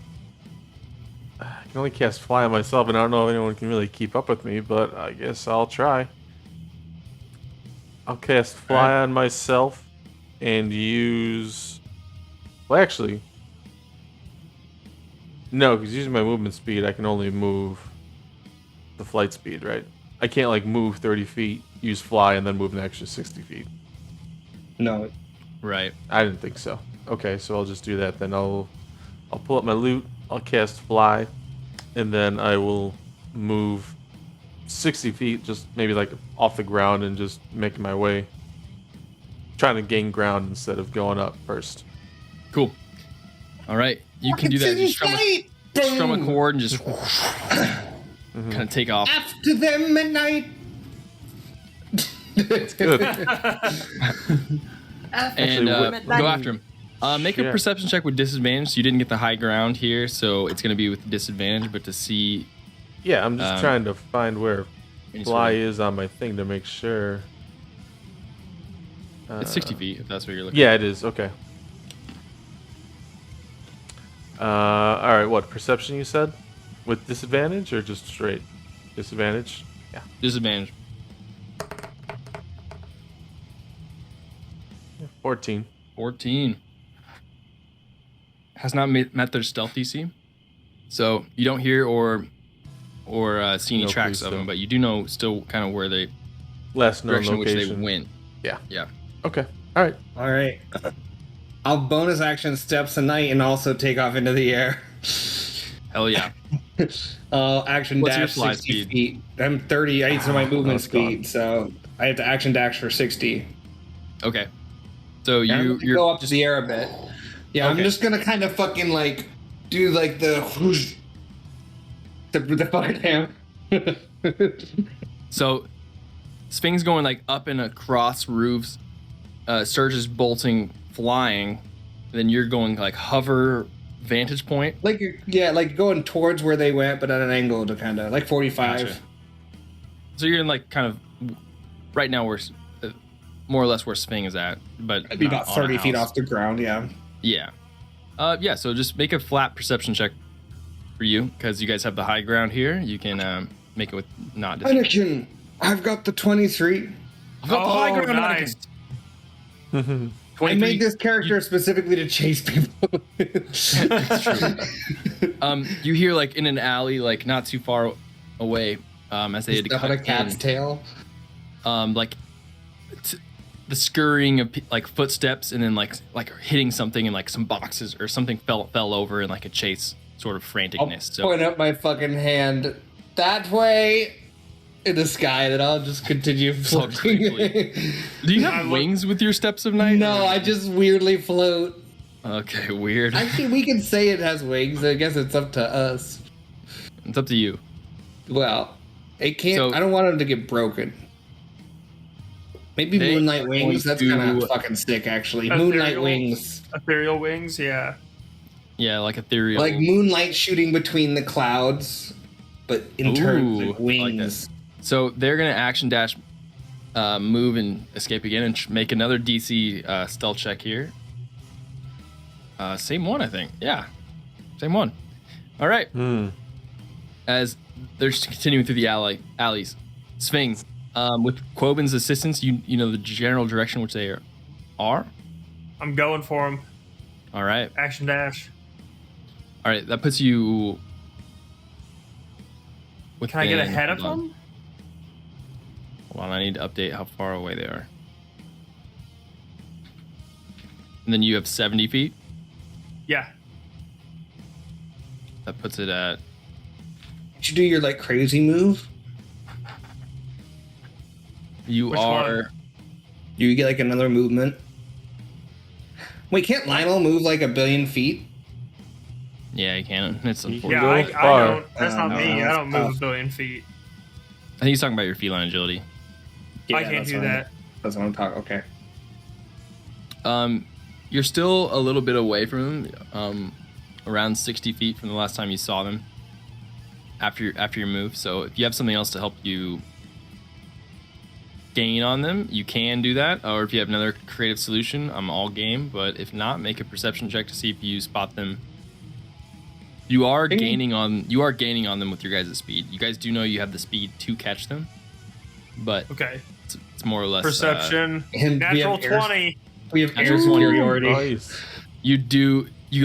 S1: can only cast fly on myself, and I don't know if anyone can really keep up with me, but I guess I'll try. I'll cast fly on myself and use. Well, actually, no, because using my movement speed, I can only move the flight speed, right? I can't like move 30 feet, use fly, and then move an extra 60 feet.
S4: No.
S2: Right.
S1: I didn't think so. Okay, so I'll just do that then. I'll pull up my loot. I'll cast fly, and then I will move 60 feet, just maybe like off the ground, and just making my way, trying to gain ground instead of going up first.
S2: Cool. All right, you can do that. You strum a chord and just kind of take off.
S4: After them at night.
S1: It's good.
S2: And go after him. Make a
S1: Shit.
S2: perception check with disadvantage. So you didn't get the high ground here, so it's going to be with disadvantage. But to see
S1: Yeah, I'm just trying to find where
S2: any
S1: fly
S2: sort
S1: is on my thing to make sure.
S2: it's 60 feet if that's what you're looking.
S1: Yeah, it is. Okay. All right. What perception you said? With disadvantage or just straight disadvantage? Yeah.
S2: Disadvantage.
S1: 14.
S2: 14. Has not met their stealth DC, so you don't hear or see any
S1: No
S2: tracks
S1: clue
S2: of them,
S1: still.
S2: but you do know still kind of where they
S1: Last known
S2: direction in which they
S1: location.
S2: went.
S1: Yeah.
S2: Yeah.
S1: Okay. All right.
S4: All right. I'll bonus action steps a night and also take off into the air.
S2: Hell yeah.
S4: Action
S2: What's your
S4: dash
S2: fly
S4: 60
S2: speed?
S4: feet. I'm 30. I need some of my movement
S1: it's gone.
S4: speed, so I have to action dash for 60.
S2: Okay. So
S4: And I'm gonna
S2: you're
S4: go up
S2: just
S4: to the air a bit. Yeah, I'm
S2: Okay.
S4: just gonna kind of fucking like do like the whoosh, the fucking ham.
S2: so Sphinx going like up and across roofs, Surge is bolting, flying, then you're going like hover vantage point.
S4: Like yeah, like going towards where they went, but at an angle to kind of like 45.
S2: Gotcha. So you're in like kind of right now where more or less where Sphinx is at, but
S4: I'd be
S2: not
S4: about
S2: on a
S4: 30 feet
S2: house.
S4: off the ground. Yeah.
S2: Yeah. Yeah, so just make a flat perception check for you, because you guys have the high ground here. You can make it with not
S4: Anakin, I've got the 23.
S2: I've got the high
S3: Oh,
S2: ground,
S3: nice.
S2: Anakin.
S4: I
S2: 23.
S4: made this character specifically to chase people.
S2: You hear like in an alley, like not too far away, as they had to
S4: Stuff on a
S2: cut
S4: cat's
S2: in,
S4: tail.
S2: like the scurrying of like footsteps, and then like hitting something, and like some boxes or something fell over in like a chase sort of
S4: I'll
S2: franticness. So
S4: point up my fucking hand that way in the sky, then I'll just continue
S2: So
S4: floating.
S2: quickly. Do you have wings with your steps of night?
S4: No, I just weirdly float.
S2: Okay, weird.
S4: Actually, we can say it has wings. I guess it's up to us.
S2: It's up to you.
S4: Well, it can't.
S2: So-
S4: I don't want them to get broken. Maybe
S2: They
S4: moonlight
S2: are
S4: wings. That's
S2: going
S4: kind
S2: to-
S4: of fucking sick, actually.
S3: Ethereal-
S4: Moonlight wings,
S3: Ethereal wings, yeah.
S2: Yeah, like ethereal.
S4: like moonlight shooting between the clouds, but in terms
S2: Ooh,
S4: of
S2: I like
S4: wings.
S2: So they're gonna action dash, move and escape again, and make another DC stealth check here. Same one, I think. Yeah, same one. All right. As they're just continuing through the alleys, Sphinx, with Quoben's assistance, you know the general direction which they are.
S3: I'm going for him.
S2: All right.
S3: Action dash.
S2: All right. That puts you.
S3: Can I get
S2: within-
S3: ahead of
S2: hold on.
S3: him?
S2: Hold on, I need to update how far away they are. And then you have 70 feet.
S3: Yeah.
S2: That puts it at.
S4: Did you do your like crazy move?
S2: You
S3: Which
S2: are.
S3: one?
S4: You get like another movement. Wait, can't Lionel move like 1 billion feet?
S2: Yeah, you can. It's unfortunate.
S3: Yeah,
S1: go
S3: I
S1: far.
S3: don't. That's not
S4: No,
S3: me. I
S4: that's
S3: don't move
S4: tough.
S3: 1 billion feet.
S2: I think he's talking about your feline agility.
S3: I can't
S4: that's
S3: do
S4: what
S3: that.
S4: That's what I'm talking. Okay.
S2: You're still a little bit away from them, around 60 feet from the last time you saw them. After your move, so if you have something else to help you gain on them, you can do that. Or if you have another creative solution, I'm all game. But if not, make a perception check to see if you spot them. You are gaining on them with your guys' speed. You guys do know you have the speed to catch them, but
S3: Okay.
S2: it's more or less
S3: Perception.
S4: And
S3: Natural
S4: we have air,
S3: 20.
S4: we have air
S2: Natural 20.
S4: superiority.
S1: Nice.
S2: You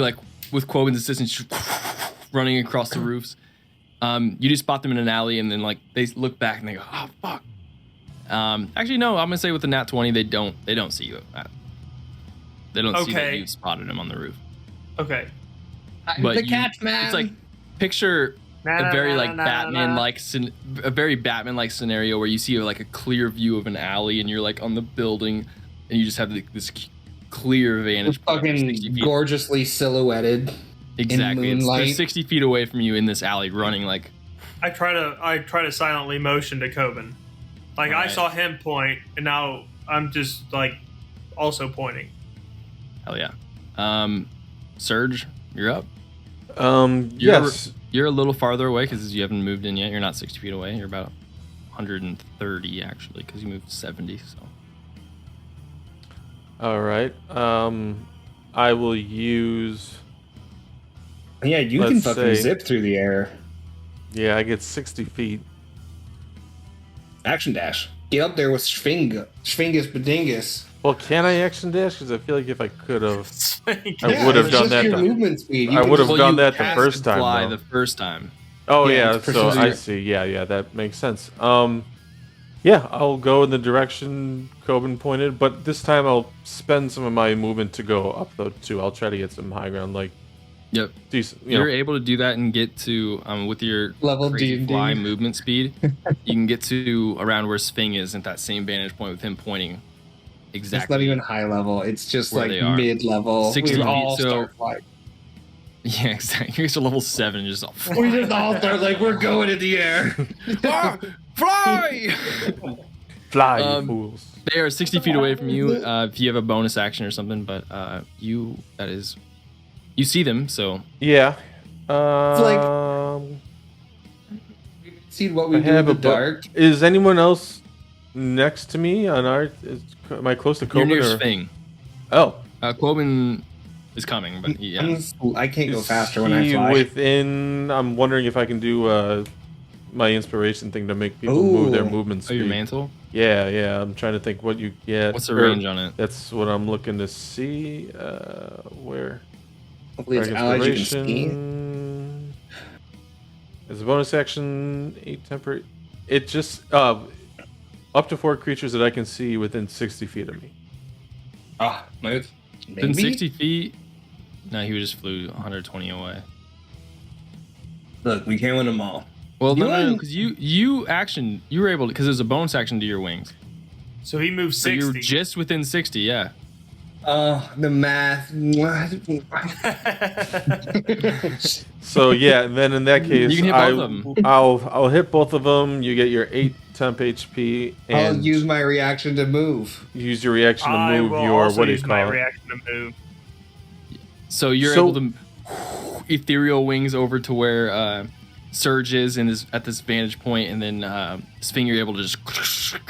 S2: like with Quoben's assistance running across the roofs. You do spot them in an alley, and then like they look back and they go, "Oh fuck." Actually, no. I'm gonna say with the nat 20, they don't see you. They don't see that
S3: Okay.
S2: you've spotted them on the roof.
S3: Okay.
S2: But
S4: the
S2: you-
S4: cat man.
S2: It's like picture
S3: Na,
S2: a very
S3: na,
S2: like
S3: na, na,
S2: Batman
S3: na.
S2: like a very Batman like scenario where you see like a clear view of an alley, and you're like on the building, and you just have this clear vantage point.
S4: fucking
S2: 60 feet.
S4: gorgeously silhouetted.
S2: Exactly. They're
S4: moonlight.
S2: 60 feet away from you in this alley, running like.
S3: I try to silently motion to Coben. Like I
S2: Alright.
S3: saw him point, and now I'm just like also pointing.
S2: Hell yeah. Surge, you're up.
S1: Yes.
S2: You're a little farther away because you haven't moved in yet. You're not 60 feet away. You're about 130 actually because you moved 70. So.
S1: All right. I will use.
S4: Yeah, you can
S1: Let's
S4: fucking
S1: say-
S4: zip through the air.
S1: Yeah, I get 60 feet.
S4: Action dash. Get up there with Schwingus Bedingus.
S1: Well, can I action dash? Because I feel like if I could have, I
S4: Yeah,
S1: would have
S4: it's
S1: done
S4: just
S1: that.
S4: your
S1: the-
S4: movement speed. You
S1: I
S4: can
S1: would have
S4: just-
S1: done
S2: you
S1: that the
S2: cast
S1: first time.
S2: Fly
S1: though.
S2: the first time.
S1: Oh
S4: Yeah,
S1: yeah,
S4: it's
S1: so I
S4: precision.
S1: see. Yeah, that makes sense. Yeah, I'll go in the direction Coben pointed, but this time I'll spend some of my movement to go up though too. I'll try to get some high ground, like
S2: Yep.
S1: decent.
S2: You're able to do that and get to with your
S4: Level
S2: crazy
S4: D&D.
S2: fly movement speed. You can get to around where Sphinx is at that same vantage point with him pointing exactly.
S4: It's not even high level. It's just
S2: where
S4: like
S2: they are.
S4: mid level.
S2: 60
S4: We
S2: feet,
S4: all
S2: so-
S4: start flying.
S2: Yeah, exactly. You're to level 7, just all,
S4: We just all start like we're going in the air.
S2: Ah, fly!
S1: Fly, you
S2: Um,
S1: fools.
S2: They are 60 feet away from you. If you have a bonus action or something, but you see them. So
S1: Yeah.
S4: like- See what we
S1: I
S4: do in
S1: have
S4: the
S1: a bu-
S4: dark.
S1: Is anyone else next to me on our? Am I close to
S2: you're near
S1: Coben?
S2: Sphinx.
S1: Oh,
S2: Quoben is coming, but yeah.
S4: I can't go
S1: is
S4: faster when I
S1: he
S4: fly.
S1: within? I'm wondering if I can do my inspiration thing to make people move their
S4: Ooh.
S1: movement
S2: Oh,
S1: speed.
S2: your mantle?
S1: Yeah. I'm trying to think what you get.
S2: What's the
S1: or-
S2: range on it?
S1: That's what I'm looking to see. Where?
S4: Hopefully it's allies you can see.
S1: Inspiration. As a bonus action, 8 temporary. It just up to 4 creatures that I can see within 60 feet of me.
S4: Ah, move.
S2: Within
S4: Maybe?
S2: 60 feet? No, he just flew 120 away.
S4: Look, we can't win them all.
S2: Well,
S4: You
S2: no,
S4: won.
S2: because you were able to, because there's a bonus action to your wings.
S3: So he moved
S2: So you're
S3: 60.
S2: just within 60, yeah.
S4: The math.
S1: So yeah, and then in that case,
S2: You can hit both of them.
S1: I'll hit both of them. You get your 8 temp HP,
S4: I'll
S1: and
S4: use my reaction to move.
S1: use your reaction to
S3: I
S1: move
S3: will
S1: your
S3: also
S1: what do you
S3: use my
S1: call it?
S3: reaction to move.
S2: So you're
S1: So-
S2: able to ethereal wings over to where Surge is and is at this vantage point, and then Sphinx, you're able to just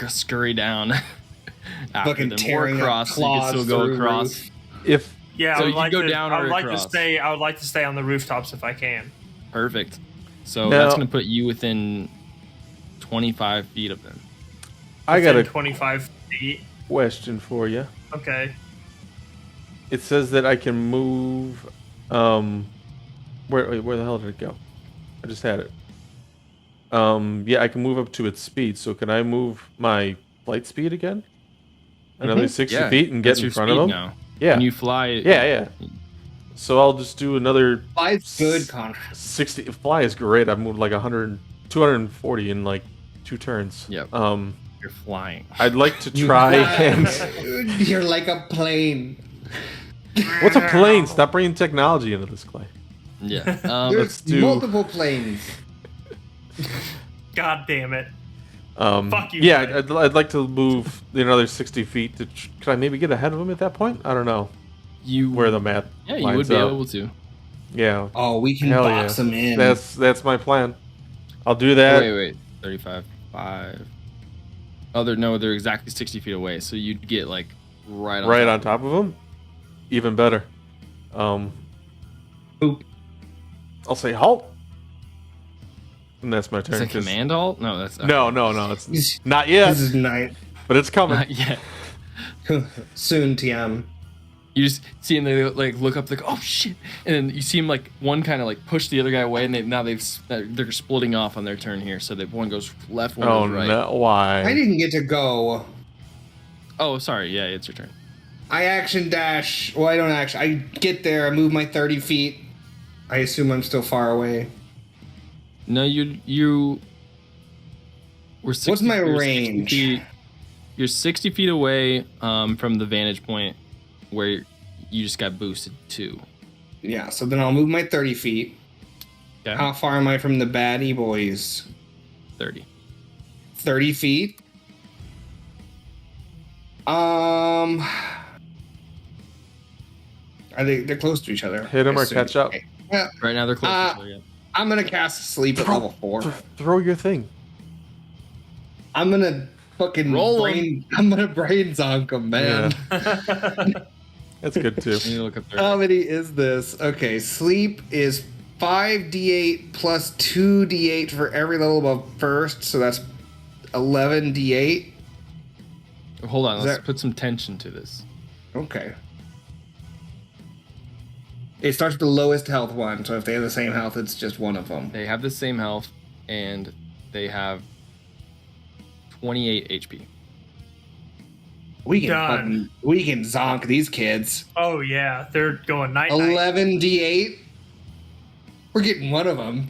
S2: scurry down after
S4: Fucking
S2: them, or
S4: tearing up
S2: across. So you can
S4: claws
S2: still go
S4: through
S2: across.
S4: roof.
S1: If
S3: Yeah,
S2: So
S3: I would
S2: you
S3: like
S2: go
S3: to,
S2: down
S3: I
S2: or
S3: would like to
S2: across?
S3: stay. I would like to stay on the rooftops if I can.
S2: Perfect. So
S1: Now-
S2: that's going to put you within 25 feet of them.
S1: I got a
S3: Within 25 feet.
S1: question for you.
S3: Okay.
S1: It says that I can move. Where the hell did it go? I just had it. Yeah, I can move up to its speed. So can I move my flight speed again? Another 60
S2: Yeah,
S1: feet and get
S2: that's
S1: in
S2: your
S1: front of
S2: speed
S1: them?
S2: now.
S1: Yeah.
S2: When you fly,
S1: Yeah. So I'll just do another
S4: Fly's good, Connor.
S1: 60. Fly is great. I've moved like 100, 240 in like 2 turns.
S2: Yep. You're flying.
S1: I'd like to try and.
S4: You're like a plane.
S1: What's a plane? Stop bringing technology into this, Clay.
S2: Yeah.
S4: There's
S1: let's do-
S4: multiple planes.
S3: God damn it. Fuck you,
S1: Yeah,
S3: Clay.
S1: I'd like to move another 60 feet. Could I maybe get ahead of him at that point? I don't know
S2: you
S1: where the map.
S2: Yeah, you
S1: lines
S2: would be
S1: up.
S2: able to.
S1: Yeah,
S4: Oh, we can
S1: Hell
S4: box
S1: yeah.
S4: them in.
S1: that's my plan. I'll do that.
S2: Wait. 35, 5. Oh, they're exactly 60 feet away. So you'd get like right on
S1: Top of him. Even better.
S4: Boop.
S1: I'll say halt. And that's my turn.
S2: Is that
S1: 'cause-
S2: command alt? No, that's
S1: No. It's
S4: This
S1: not yet,
S4: is night.
S1: but it's coming.
S2: not yet.
S4: Soon, TM.
S2: You just see him, they like look up, like, oh shit, and then you see him like one kind of like push the other guy away, and they're splitting off on their turn here. So that one goes left, one
S1: Oh
S2: goes right.
S1: no! Why?
S4: I didn't get to go.
S2: Oh, sorry, yeah, it's your turn.
S4: I action dash. Well, I don't action. I get there. I move my 30 feet. I assume I'm still far away.
S2: No, you. We're 60,
S4: What's my
S2: you're 60
S4: range?
S2: feet- you're 60 feet away from the vantage point where you just got boosted to.
S4: Yeah, so then I'll move my 30 feet.
S2: Okay.
S4: How far am I from the baddie boys?
S2: 30.
S4: 30 feet? I Are they're close to each other?
S1: Hit 'em
S4: I
S1: or
S4: assume.
S1: catch up.
S4: Okay. Well,
S2: Right now they're close to each other. Yeah.
S4: I'm gonna cast sleep at level 4.
S1: Throw your thing.
S4: I'm gonna fucking
S2: Roll 'em.
S4: I'm gonna brain zonk him, man.
S1: That's good too.
S2: I need to look up there.
S4: How many is this? Okay, sleep is 5d8 plus 2d8 for every level above first, so that's 11d8.
S2: Hold on,
S4: Is
S2: let's
S4: that-
S2: put some tension to this.
S4: Okay. It starts with the lowest health one, so if they have the same health, it's just one of them.
S2: They have the same health, and they have 28 HP.
S4: We can
S3: Done.
S4: we can zonk these kids.
S3: Oh yeah, they're going night night.
S4: 11d8. We're getting one of them.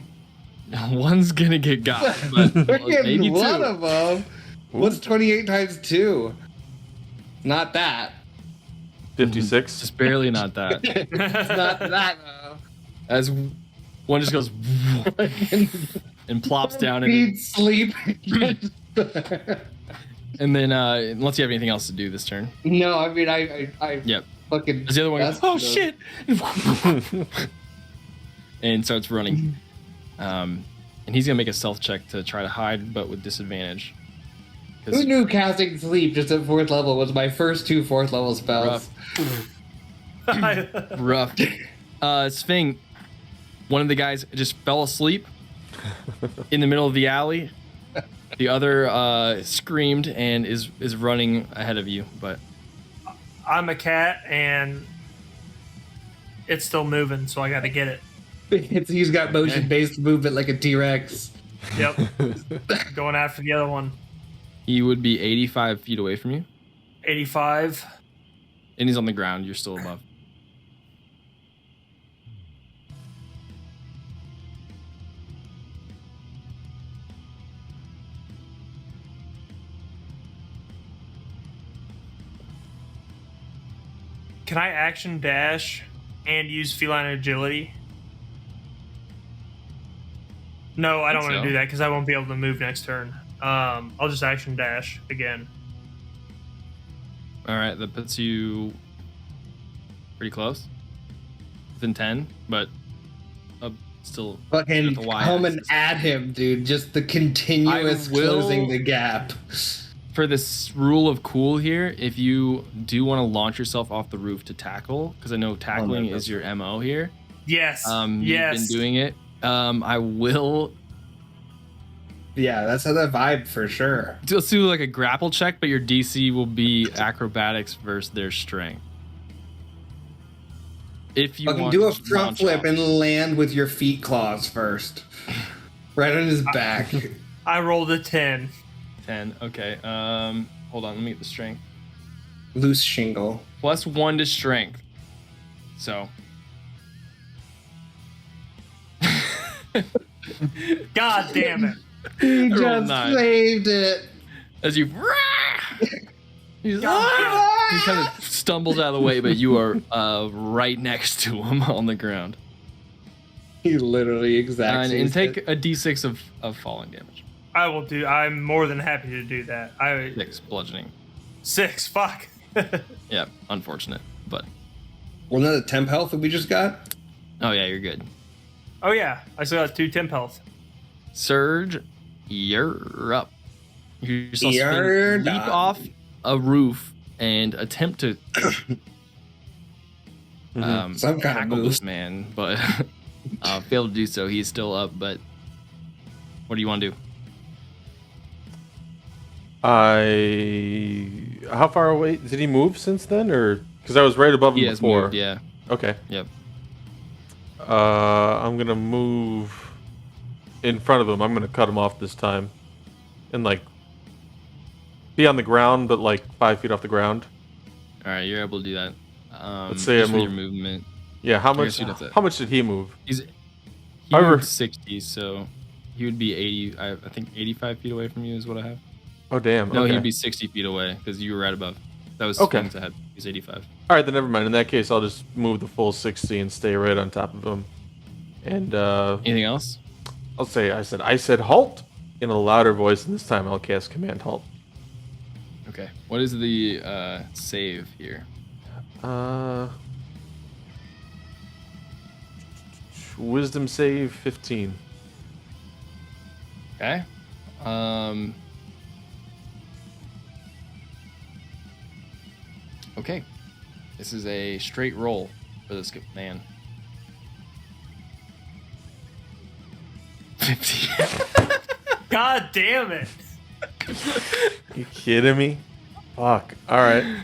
S2: One's gonna get got, but
S4: We're
S2: maybe
S4: getting
S2: two.
S4: one of them. What's 28 times 2? Not that.
S1: 56.
S2: Just barely not that.
S4: It's not that.
S2: As one just goes and plops down,
S4: Feed sleep.
S2: and then unless you have anything else to do this turn.
S4: No, I mean I
S2: Yep.
S4: fucking.
S2: As the other one goes,
S4: that's
S2: oh
S4: the-
S2: shit, and starts running. And he's gonna make a stealth check to try to hide, but with disadvantage.
S4: Who knew casting sleep just at 4th level was my first 2 4th level spells?
S2: Rough. Sving, one of the guys just fell asleep in the middle of the alley. The other screamed and is running ahead of you, but
S3: I'm a cat and it's still moving, so I got to get it.
S4: He's got motion-based movement like a T-Rex.
S3: Yep. Going after the other one.
S2: he would be 85 feet away from you,
S3: 85.
S2: and he's on the ground. You're still above.
S3: Can I action dash and use feline agility? No, I don't want
S2: so.
S3: to do that because I won't be able to move next turn. I'll just action dash again.
S2: All right, that puts you pretty close, within 10, but still
S4: Fucking
S2: with the Y
S4: coming
S2: axis.
S4: at him, dude. Just the continuous
S2: I will-
S4: closing the gap.
S2: For this rule of cool here, if you do want to launch yourself off the roof to tackle, because I know tackling is your MO here.
S3: Yes.
S2: You've
S3: yes.
S2: been doing it. I will.
S4: Yeah, that's how that vibe for sure.
S2: Let's do like a grapple check, but your DC will be acrobatics versus their strength. If you
S4: Fucking
S2: want
S4: do a
S2: to
S4: front
S2: launch
S4: flip
S2: off.
S4: and land with your feet claws first. Right on his back.
S3: I rolled a 10.
S2: 10. Okay. Hold on. Let me get the strength.
S4: Loose shingle.
S2: +1 to strength. So.
S3: God damn it.
S4: He
S2: rolled
S4: just
S2: 9.
S4: saved it.
S2: As you. He's
S3: God
S2: he kind of stumbles out of the way, but you are right next to him on the ground.
S4: He literally exactly.
S2: And take a d6 of falling damage.
S3: I will do. I'm more than happy to do that.
S2: 6 bludgeoning.
S3: 6. Fuck.
S2: Yeah, unfortunate, but
S4: Wasn't that a temp health that we just got?
S2: oh yeah, you're good.
S3: Oh yeah, I still got 2 temp health.
S2: Surge, you're up. You saw
S4: You're
S2: Spin leap
S4: done.
S2: off a roof and attempt to
S4: Some kind of
S2: tackle
S4: move.
S2: this man, but failed to do so. He's still up, but what do you want to do?
S1: How far away did he move since then, or because I was right above him
S2: He has
S1: before?
S2: moved, yeah.
S1: Okay.
S2: Yep.
S1: I'm gonna move in front of him. I'm gonna cut him off this time, and like be on the ground, but like 5 feet off the ground.
S2: All right, you're able to do that.
S1: Let's say I
S2: just with your
S1: move-
S2: movement.
S1: Yeah. How
S2: I
S1: much?
S2: guess you'd have to-
S1: How much did he move?
S2: He
S1: However-
S2: moved 60, so he would be 80. I think 85 feet away from you is what I have.
S1: Oh damn.
S2: No,
S1: okay.
S2: he'd be 60 feet away because you were right above. That was
S1: Okay.
S2: Sphinx ahead. He's 85.
S1: All right, then never mind. In that case, I'll just move the full 60 and stay right on top of him. And
S2: Anything else?
S1: I'll say I said halt in a louder voice, and this time I'll cast command halt.
S2: Okay. What is the save here?
S1: wisdom save 15.
S2: Okay. Okay. This is a straight roll for this man. 50.
S3: God damn it!
S1: You kidding me? Fuck. All right.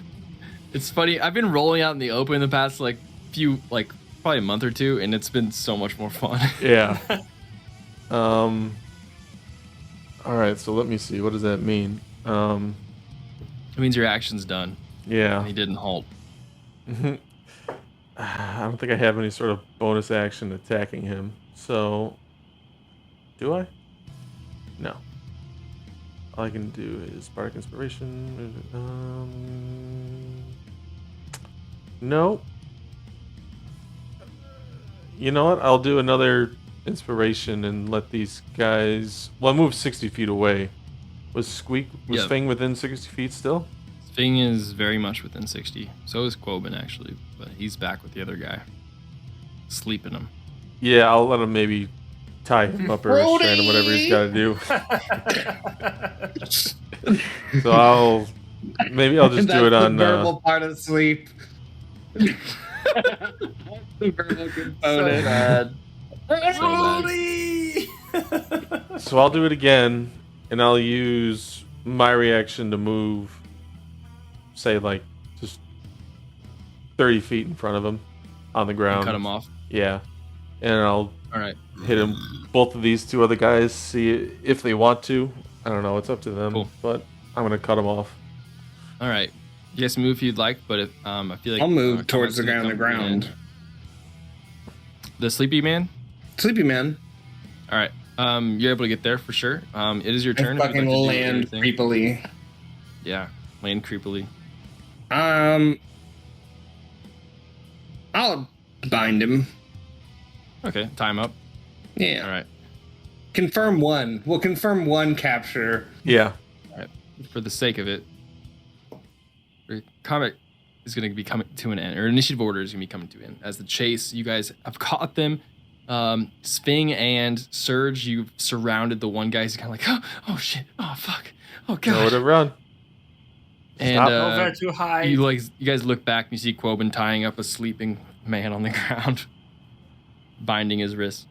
S2: It's funny. I've been rolling out in the open the past probably a month or two, and it's been so much more fun.
S1: Yeah. All right. So let me see. What does that mean?
S2: It means your action's done.
S1: Yeah.
S2: And he didn't halt.
S1: I don't think I have any sort of bonus action attacking him. So, do I? No. All I can do is Spark Inspiration. No. You know what? I'll do another Inspiration and let these guys... Well, I moved 60 feet away. Was Fing within 60 feet still?
S2: Fing is very much within 60. So is Quoben, actually. But he's back with the other guy. Sleeping him.
S1: Yeah, I'll let him maybe tie him up or restrain him, whatever he's got to do. So I'll just do it on...
S4: the verbal part of sleep. The verbal component.
S2: bad.
S3: Rudy!
S1: So I'll do it again, and I'll use my reaction to move, say, like, just 30 feet in front of him on the ground.
S2: Cut him off.
S1: Yeah. And I'll
S2: All right.
S1: hit him, both of these two other guys, see if they want to. I don't know. It's up to them.
S2: Cool.
S1: But I'm going to cut them off.
S2: All right. You guys can move if you'd like, but if, I feel like...
S4: I'll move towards the guy on the ground.
S2: The sleepy man?
S4: Sleepy man.
S2: All right. You're able to get there for sure. It is your turn.
S4: I fucking land creepily.
S2: Yeah, land creepily.
S4: I'll bind him.
S2: Okay, time up.
S4: Yeah.
S2: All right.
S4: Confirm one. We'll confirm one capture.
S1: Yeah.
S2: All right. For the sake of it, combat is going to be coming to an end, or initiative order is going to be coming to an end. As the chase, you guys have caught them. Sping and Surge, you've surrounded the one guy. He's kind of like, oh shit, oh fuck, oh god.
S1: Nowhere to run.
S2: And
S3: Over too high.
S2: you guys look back and you see Quoben tying up a sleeping man on the ground, binding his wrists.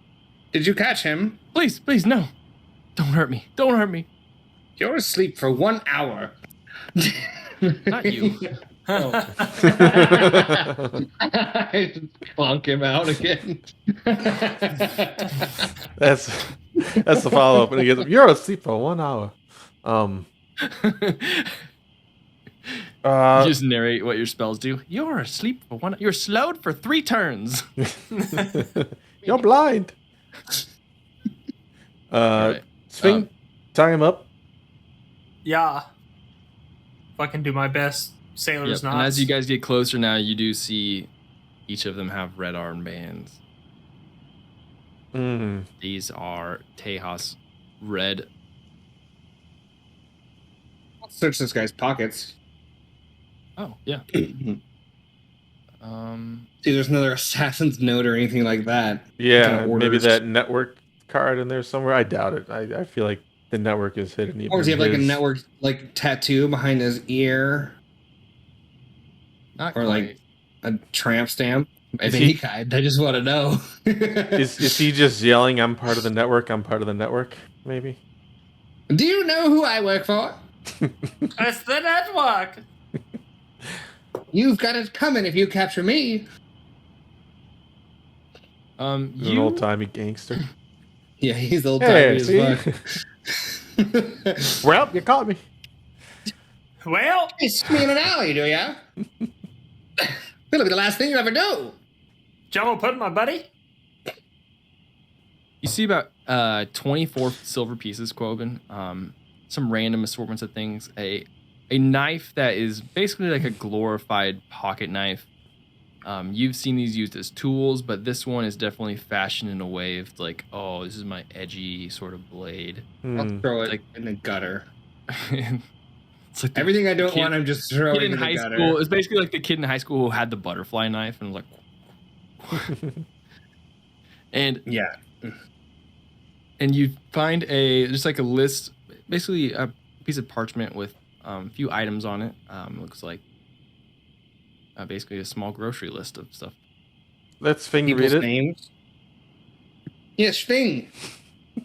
S4: Did you catch him?
S2: Please, no, don't hurt me, don't hurt me.
S4: You're asleep for 1 hour.
S2: Not you.
S4: I clonk him out again.
S1: That's the follow up. And he gets, you're asleep for 1 hour.
S2: You just narrate what your spells do. You're asleep for 1 hour. You're slowed for 3 turns.
S1: You're blind.
S2: Right.
S1: Sping, tie him up.
S3: Yeah. Fucking do my best. Sailor's knots.
S2: And as you guys get closer now, you do see each of them have red armbands. These are Tejas red.
S4: I'll search this guy's pockets.
S2: Oh, yeah.
S4: See, there's another assassin's note or anything like that.
S1: Yeah, maybe that network card in there somewhere. I doubt it. I feel like the network is hidden.
S4: Or does he have like a network like tattoo behind his ear?
S2: Not
S4: or
S2: quite.
S4: Like a tramp stamp of any kind. I just want to know.
S1: is he just yelling, I'm part of the network, I'm part of the network, maybe?
S4: Do you know who I work for?
S3: It's the network.
S4: You've got it coming if you capture me.
S1: An old-timey gangster.
S4: Yeah, he's old-timey as fuck.
S1: Well, you caught me.
S3: Well,
S4: It's me in an alley, do ya? It'll be the last thing you ever do.
S3: Jumbo Puddin', my buddy.
S2: You see about 24 silver pieces, Quoben. Some random assortments of things. A knife that is basically like a glorified pocket knife. You've seen these used as tools, but this one is definitely fashioned in a way of like, oh, this is my edgy sort of blade.
S4: I'll throw it
S2: like,
S4: in the gutter.
S2: It's like
S4: Everything I don't want, I'm just throwing in the
S2: high
S4: gutter.
S2: school. It's basically like the kid in high school who had the butterfly knife and was like, And
S4: Yeah.
S2: and you find just like a list, basically a piece of parchment with a few items on it. Looks like basically a small grocery list of stuff.
S1: Let's Fing read
S4: People's
S1: it.
S4: names. Yes, Fing.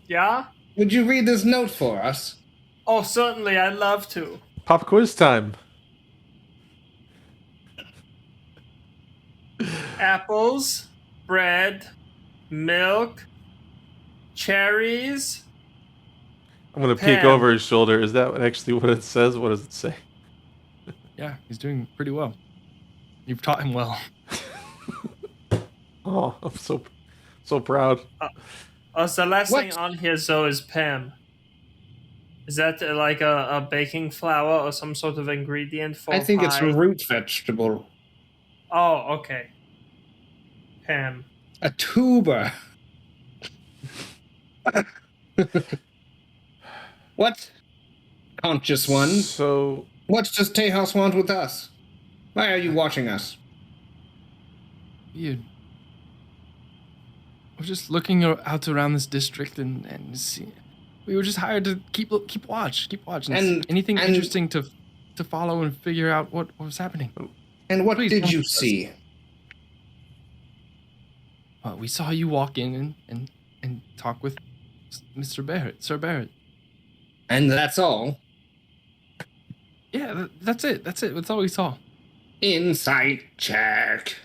S3: Yeah?
S4: Would you read this note for us?
S3: Oh, certainly, I'd love to.
S1: Pop quiz time.
S3: Apples, bread, milk, cherries.
S1: I'm gonna peek
S3: Pam.
S1: over his shoulder. Is that actually what it says? What does it say?
S2: Yeah, he's doing pretty well. You've taught him well.
S1: Oh, I'm so proud.
S3: So the last
S4: What?
S3: thing on here, so is Pam. Is that like a baking flour or some sort of ingredient for
S4: I think it's
S3: pie?
S4: a root vegetable.
S3: Oh, okay. Pam.
S4: A tuber. What? Conscious one.
S1: So
S4: What does Tejas want with us? Why are you watching us?
S2: You. We're just looking out around this district and see. We were just hired to keep watch.
S4: And-
S2: Anything
S4: and-
S2: interesting to follow and figure out what was happening.
S4: And what
S2: Please
S4: did
S2: help
S4: you
S2: us.
S4: see?
S2: We saw you walk in and talk with Mr. Barrett, Sir Barrett.
S4: And that's all?
S2: Yeah, that's it. That's all we saw.
S4: Insight check.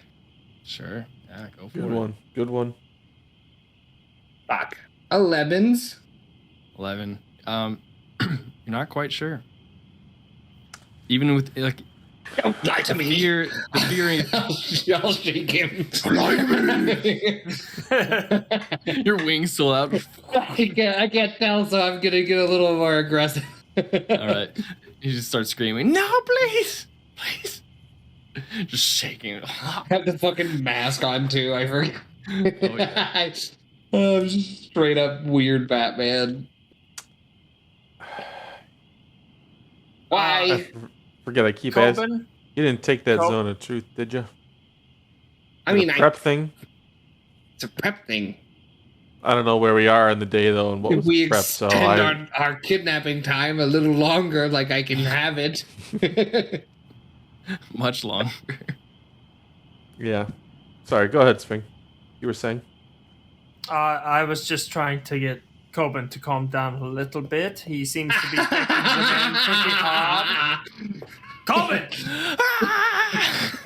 S2: Sure. Yeah, go for
S1: good
S2: it.
S1: one. Good one.
S4: Fuck. 11s.
S2: 11. You're not quite sure. Even with like
S4: Don't lie to
S2: the
S4: me.
S2: fear,
S4: I'll shake him.
S2: your wings still out.
S4: I can't tell, so I'm gonna get a little more aggressive.
S2: All right. You just start screaming, "No, please! Please!" Just shaking.
S4: I have the fucking mask on too. I forget.
S2: Oh, yeah.
S4: I'm just straight up weird Batman. Why?
S1: I forget. I keep asking.
S3: Coben?
S1: You didn't take that
S3: Col-
S1: zone of truth, did you?
S4: I mean,
S1: the prep thing.
S4: it's a prep thing.
S1: I don't know where we are in the day though, and what
S4: If
S1: was
S4: we
S1: the prep. So
S4: extend our kidnapping time a little longer, like I can have it.
S2: Much longer.
S1: yeah. Sorry. Go ahead, Spring. You were saying.
S3: I was just trying to get Coben to calm down a little bit. He seems to be taking the man pretty hard. Coben!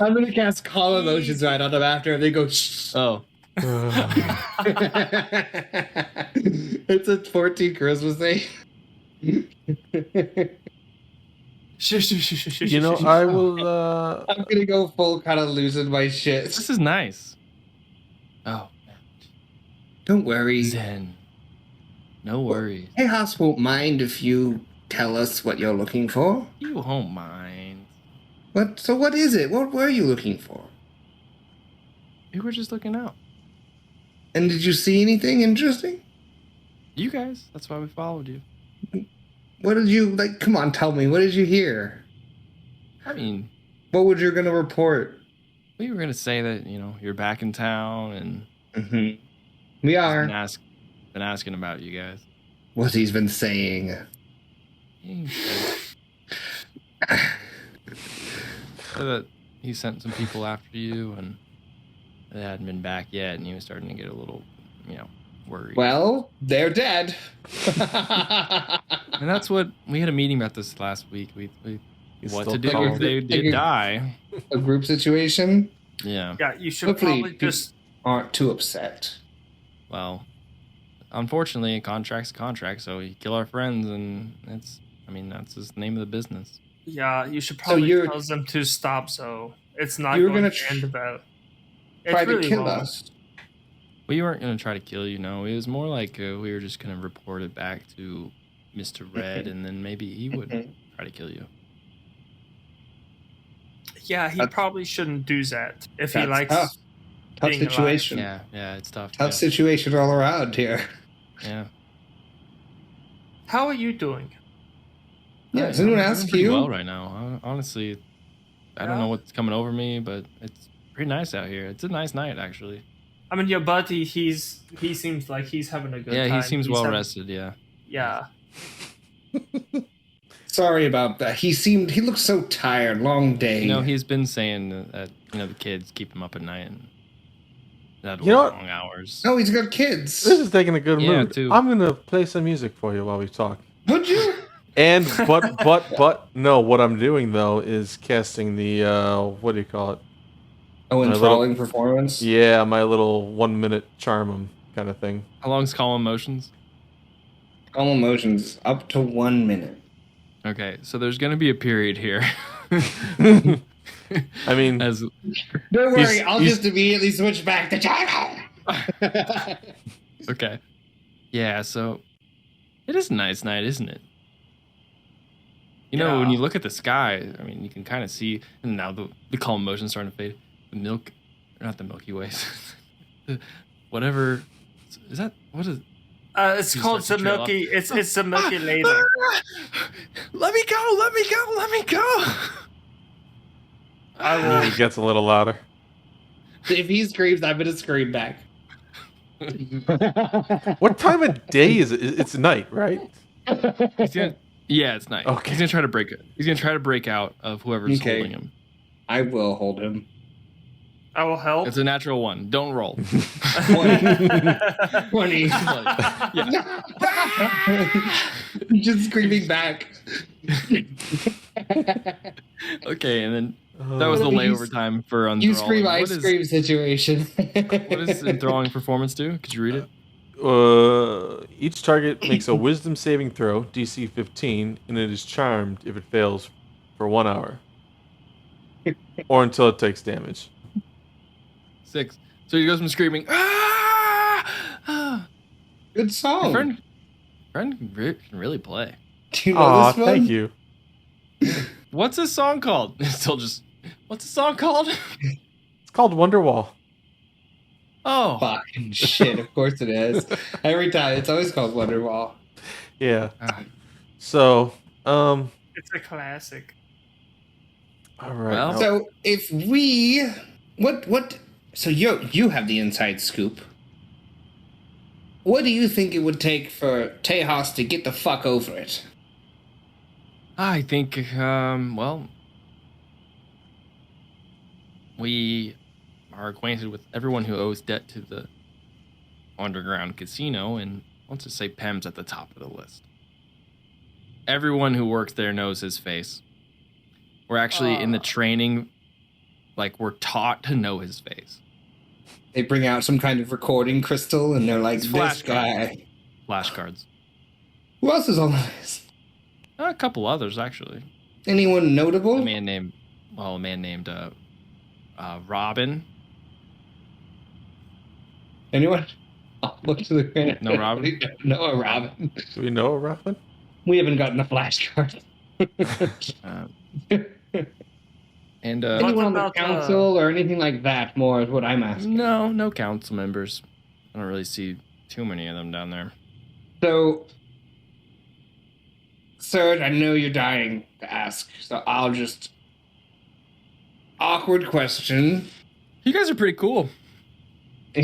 S4: I'm gonna cast calm emotions right on them after, and they go. Shh.
S2: Oh.
S4: It's a 14 Christmas Day.
S1: You know, I will.
S4: I'm gonna go full kind of losing my shit.
S2: This is nice. Oh,
S4: Don't worry.
S2: Zen. No worries.
S4: Tejas won't mind if you tell us what you're looking for.
S2: You won't mind.
S4: What? So what is it? What were you looking for?
S2: We were just looking out.
S4: And did you see anything interesting?
S2: You guys. That's why we followed you.
S4: What did you like? Come on, tell me. What did you hear?
S2: I mean,
S4: What would you gonna report?
S2: we were gonna say that you're back in town and
S4: Mm-hmm. We are.
S2: been asking about you guys.
S4: What he's been saying.
S2: He said that he sent some people after you and they hadn't been back yet, and he was starting to get a little, worried.
S4: Well, they're dead.
S2: And that's what we had a meeting about this last week. We
S1: He's
S2: what
S1: still
S2: to do
S1: calm.
S2: if they did die.
S4: A group situation.
S2: Yeah.
S3: Yeah, you should
S4: Hopefully
S3: probably just.
S4: Aren't too upset.
S2: Well, unfortunately, a contract's a contract, so we kill our friends, and that's just the name of the business.
S3: Yeah, you should probably
S4: you're-
S3: tell them to stop. So it's not
S4: You're
S3: going
S4: gonna
S3: to end about.
S4: Try to kill us.
S2: We weren't gonna try to kill you. No, it was more like we were just gonna report it back to Mr. Red, and then maybe he would try to kill you.
S3: Yeah, he probably shouldn't do that if he
S4: That's
S3: likes.
S4: tough. Tough
S3: being alive.
S4: situation.
S2: Yeah, it's tough.
S4: Tough situation all around here.
S2: Yeah.
S3: How are you doing?
S4: Yeah, does anyone
S2: I'm
S4: ask
S2: doing pretty
S4: you?
S2: well right now. Honestly, I don't
S3: Yeah?
S2: know what's coming over me, but it's pretty nice out here. It's a nice night, actually.
S3: I mean, your buddy, he seems like he's having a good time.
S2: Yeah, he seems well
S3: having-
S2: rested. Yeah.
S3: Yeah.
S4: Sorry about that. He looked so tired. Long day.
S2: You know, he's been saying that the kids keep him up at night and that
S1: You know what?
S2: long hours.
S4: Oh, he's got kids.
S1: This is taking a good
S2: Yeah,
S1: mood.
S2: too.
S1: I'm gonna play some music for you while we talk.
S4: Would you?
S1: And but no, what I'm doing though is casting the what do you call it?
S4: Oh,
S1: My
S4: enthralling performance.
S1: Yeah, my little 1 minute charm 'em kind of thing.
S2: How long's Calm Emotions?
S4: All emotions up to 1 minute.
S2: Okay, so there's gonna be a period here.
S1: I mean,
S2: As
S4: Don't worry,
S1: He's-
S4: I'll
S1: he's-
S4: just immediately switch back to channel.
S2: okay, yeah. So it is a nice night, isn't it? You know, when
S3: Yeah.
S2: you look at the sky, I mean, you can kind of see. And now the calm emotion's starting to fade. The not the Milky Ways. Whatever. Is that what is?
S3: It's
S2: You
S3: called the
S2: start to trail
S3: Milky. It's the Milky Lady.
S2: Let me go! Let me go! Let me go!
S3: I will.
S1: it gets a little louder.
S4: If he screams, I'm gonna scream back.
S1: What time of day is it? It's night, right?
S2: Yeah, it's nice.
S1: Okay.
S2: He's gonna try to break it. He's gonna try to break out of whoever's
S4: Okay.
S2: holding him.
S4: I will hold him.
S3: I will help.
S2: It's a natural one. Don't roll.
S4: 20.
S2: Yeah.
S4: Just screaming back.
S2: Okay, and then that was the
S4: You-
S2: layover time for
S4: You
S2: enthralling.
S4: scream, I
S2: What is-
S4: scream situation.
S2: What does enthralling performance do? Could you read it?
S1: Each target makes a wisdom saving throw, DC 15, and it is charmed if it fails for 1 hour. Or until it takes damage.
S2: 6. So he goes from screaming, ah! Ah!
S4: Good
S2: Your
S4: song.
S2: friend can really play.
S4: Do you know
S1: Aw,
S4: this one?
S1: thank you.
S2: What's this song called? It's still just. What's the song called?
S1: It's called Wonderwall.
S2: Oh,
S4: Fucking shit, of course it is. Every time, it's always called Wonderwall.
S1: Yeah.
S2: Ah.
S1: So,
S3: It's a classic.
S1: all right.
S2: Well,
S1: now-
S4: So if we, what? So you have the inside scoop. What do you think it would take for Tejas to get the fuck over it?
S2: I think. Well, we are acquainted with everyone who owes debt to the underground casino, and let's just say Pem's at the top of the list. Everyone who works there knows his face. We're actually in the training, like we're taught to know his face.
S4: They bring out some kind of recording crystal, and they're like,
S2: It's
S4: "This
S2: flashcards.
S4: guy."
S2: Flashcards.
S4: Who else is on the list?
S2: A couple others actually.
S4: Anyone notable?
S2: A man named Robin.
S4: Anyone? I'll look to the
S2: No Robin?
S4: No, a Robin.
S1: Do we know Robin?
S4: We haven't gotten a flashcard.
S2: Uh, and
S4: Anyone on the
S3: about,
S4: council or anything like that? More is what I'm asking.
S2: no council members. I don't really see too many of them down there.
S4: So, Serge, I know you're dying to ask, so I'll just awkward question.
S2: You guys are pretty cool.
S4: Do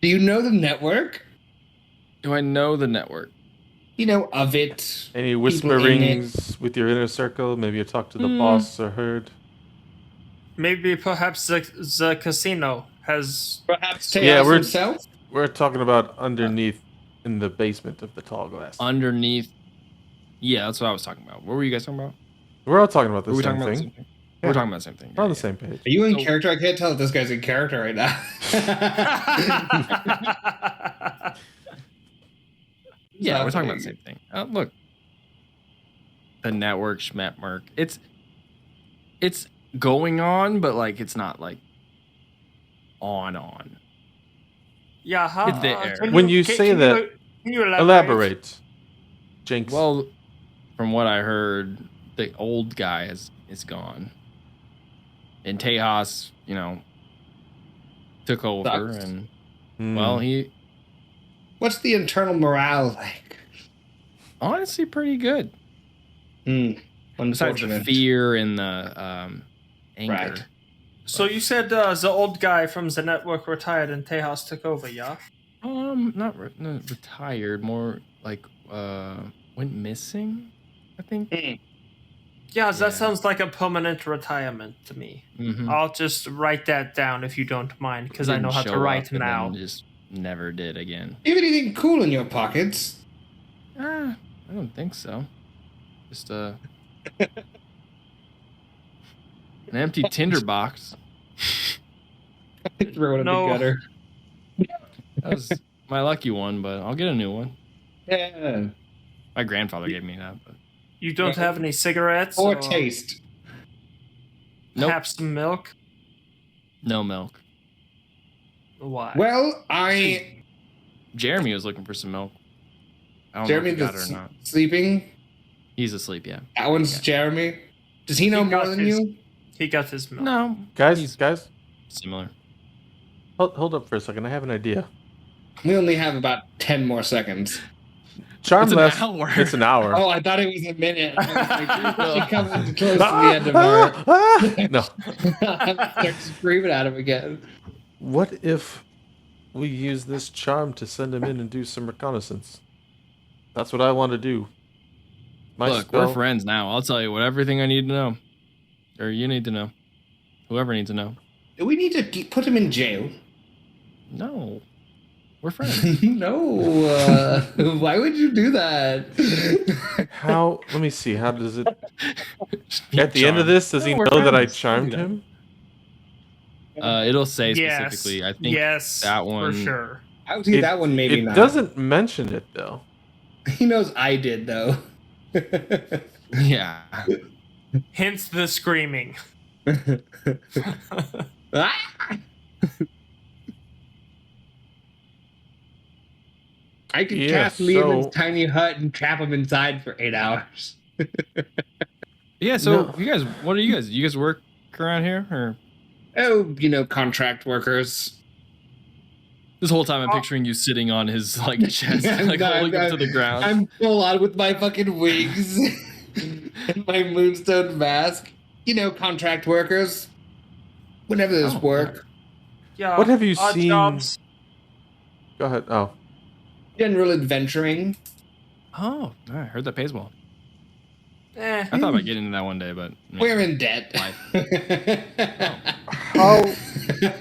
S4: you know the network?
S2: Do I know the network?
S4: You know of it.
S1: Any
S4: People in
S1: whisperings with your inner circle? Maybe you talked to the boss or heard.
S3: Maybe perhaps the casino has.
S4: Perhaps
S1: Yeah,
S4: Tejas
S1: we're-
S4: himself?
S1: We're talking about underneath in the basement of the tall glass.
S2: Underneath. Yeah, that's what I was talking about. What were you guys talking about?
S1: We're all talking about the
S2: Were we
S1: same
S2: talking about the
S1: thing.
S2: same thing?
S1: Yeah.
S2: We're talking about the same thing.
S1: We're on
S2: Yeah,
S1: the same page.
S4: Are you in
S2: So-
S4: character? I can't tell if this guy's in character right now.
S2: Yeah, we're talking about the same thing. Look, the network, schmetmark. It's going on, but like it's not like on.
S3: Yeah, how?
S2: It's there.
S1: When you say that,
S3: can you
S1: Elaborate. Jinx.
S2: Well, from what I heard, the old guy is gone, and Tejas, took over,
S4: Sucks.
S2: and
S1: Hmm.
S2: well, he
S4: What's the internal morale like?
S2: honestly pretty good.
S4: Hmm.
S2: Besides the
S4: Unfortunate.
S2: fear and the anger.
S4: Right.
S3: So you said the old guy from the network retired and Tejas took over, yeah?
S2: Not retired, more like went missing, I think.
S3: Yeah,
S2: Yeah.
S3: that sounds like a permanent retirement to me.
S2: Mm-hmm.
S3: I'll just write that down if you don't mind, because I know how to write now.
S2: And just never did again.
S4: You have anything cool in your pockets?
S2: I don't think so. Just an empty tinderbox.
S4: Throw it in
S3: No.
S4: the gutter.
S2: That was my lucky one, but I'll get a new one.
S4: Yeah.
S2: My grandfather gave me that. But
S3: You don't have any cigarettes?
S4: Or taste.
S2: Nope.
S3: Perhaps some milk?
S2: No milk.
S3: Why?
S4: Well,
S2: Jeremy was looking for some milk. I don't
S4: Jeremy
S2: know if he got it or not.
S4: sleeping.
S2: He's asleep, yeah.
S4: That one's Jeremy. Does he know more than you?
S3: He got his milk.
S2: No.
S1: Guys,
S2: Similar.
S1: hold up for a second. I have an idea.
S4: We only have about 10 more seconds.
S1: Charm
S2: It's an
S1: left.
S2: hour.
S1: It's an hour.
S4: Oh, I thought it was a minute. I was like, she comes close to the end of our.
S1: No.
S4: I'm start screaming at him again.
S1: What if we use this charm to send him in and do some reconnaissance? That's what I want to do.
S2: Look, we're friends now. I'll tell you everything I need to know. Or you need to know. Whoever needs to know.
S4: Do we need to put him in jail?
S2: No. We're friends.
S4: No. Why would you do that?
S1: How? Let me see. How does it? At the end of this, does he know that I charmed him?
S2: It'll say
S3: Yes.
S2: specifically. I think
S3: yes,
S2: that one
S3: for sure.
S4: I would see that one maybe
S1: it
S4: not.
S1: doesn't mention it though.
S4: He knows I did though.
S2: Yeah.
S3: Hence the screaming.
S4: Ah! I could cast Liam's tiny hut and trap him inside for 8 hours.
S2: Yeah, so
S1: No.
S2: you guys, what are you guys? You guys work around here? Or
S4: Oh, contract workers.
S2: this whole time I'm picturing you sitting on his like chest, like
S4: No,
S2: holding him to the ground.
S4: I'm full on with my fucking wings and my moonstone mask. Contract workers. Whenever there's work.
S3: Yeah.
S1: What have you
S3: odd
S1: seen?
S3: jobs.
S1: Go ahead. Oh,
S4: General adventuring.
S2: Oh, I heard that pays well.
S3: Eh.
S2: I thought about getting into that one day, but
S4: We're in debt.
S1: how?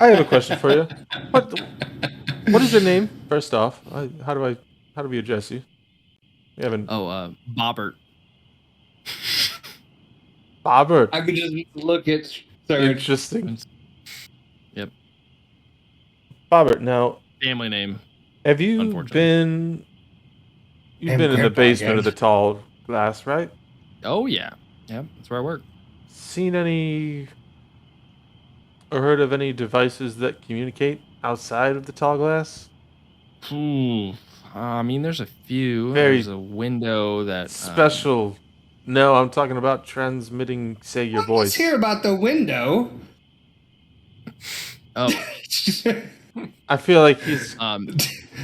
S1: I have a question for you. What is your name? First off, how do we address you? We haven't.
S2: Oh, Bobbert.
S1: Bobbert.
S4: I could just look at Serge.
S1: Interesting.
S2: Yep.
S1: Bobbert. Now,
S2: Family name.
S1: have you
S2: Unfortunately.
S1: been? You've been in the basement of the tall glass, right?
S2: Oh yeah. Yep. That's where I work.
S1: Seen any or heard of any devices that communicate outside of the tall glass?
S2: Ooh. I mean, there's a few.
S1: Very
S2: There's a window that
S1: Special. No, I'm talking about transmitting, say, your
S4: Let's
S1: voice.
S4: hear about the window.
S2: Oh,
S1: I feel like he's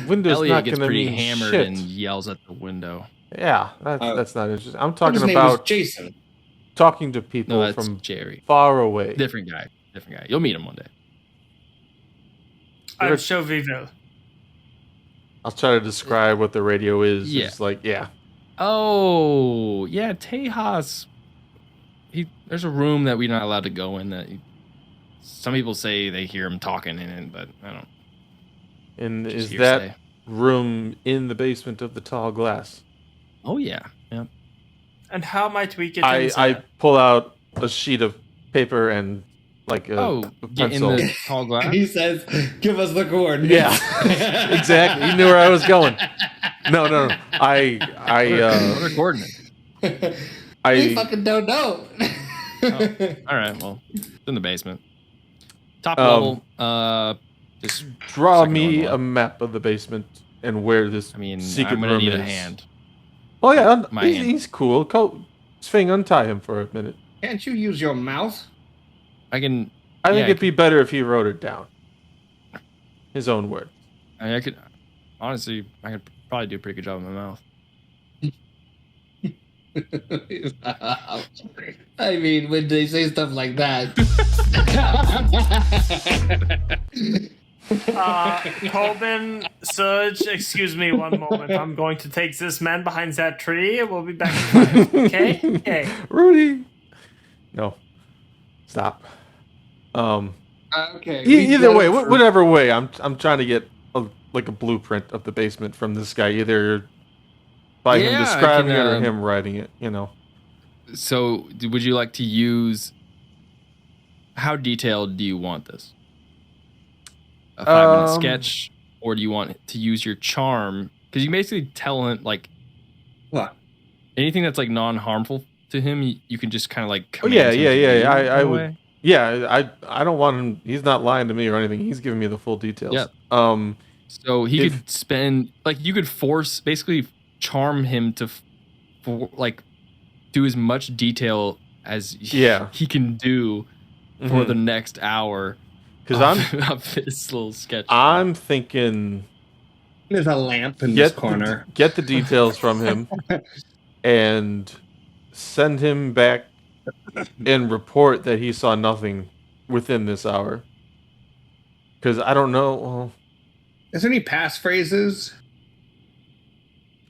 S1: Windows
S2: Elliot
S1: not
S2: gets
S1: going to
S2: pretty
S1: mean
S2: hammered
S1: shit.
S2: and yells at the window.
S1: Yeah, that's not interesting. I'm
S4: His
S1: talking
S4: name was
S1: about
S4: Jason.
S1: talking to people
S2: No, that's
S1: from
S2: Jerry.
S1: far away.
S2: Different guy. Different guy. You'll meet him one day.
S3: I'm sure we will.
S1: I'll try to describe what the radio is.
S2: Yeah.
S1: It's like, yeah.
S2: Oh, yeah, Tejas. There's a room that we're not allowed to go in. Some people say they hear him talking in it, but I don't.
S1: And
S2: Just
S1: is
S2: hearsay.
S1: that room in the basement of the tall glass?
S2: Oh yeah, yeah.
S3: And how might we get in
S1: I
S3: there?
S1: pull out a sheet of paper and like a
S2: Get in
S1: pencil.
S2: the tall glass.
S4: He says, "Give us the coordinates."
S1: Yeah, exactly. You knew where I was going. No.
S2: What are coordinates?
S4: We
S1: I
S4: fucking don't know.
S2: All right, well, it's in the basement. Top level. Just
S1: draw
S2: second
S1: me
S2: level
S1: a
S2: up.
S1: map of the basement and where this
S2: I mean,
S1: secret
S2: I'm gonna
S1: room
S2: need
S1: is.
S2: a hand.
S1: Oh yeah,
S2: My
S1: he's,
S2: hand.
S1: he's cool. Swing, untie him for a minute.
S4: Can't you use your mouth?
S2: I can.
S1: I think
S2: Yeah,
S1: it'd be better if he wrote it down. His own words.
S2: I could. Honestly, I could probably do a pretty good job with my mouth.
S4: I mean, when they say stuff like that.
S3: Colvin, Surge, excuse me one moment. I'm going to take this man behind that tree. We'll be back in 5. Okay? Okay.
S1: Rudy. No. Stop.
S4: Okay.
S1: Either way, whatever way, I'm trying to get a blueprint of the basement from this guy, either by him
S2: Yeah, I
S1: describing
S2: can,
S1: it or him writing it. You know.
S2: So, would you like to use? How detailed do you want this? A 5-minute sketch, or do you want to use your charm? Because you basically tell him like
S4: What?
S2: anything that's like non-harmful to him. You can just kind of like.
S1: Oh yeah. I would.
S2: Way.
S1: Yeah, I don't want him. He's not lying to me or anything. He's giving me the full details.
S2: Yeah. So he could spend like you could force basically charm him to like do as much detail as he can do for the next hour.
S1: Because I'm
S2: of this little sketch.
S1: I'm thinking
S4: there's a lamp in this corner.
S1: Get the details from him and send him back and report that he saw nothing within this hour. Because I don't know. Well,
S4: is there any passphrases?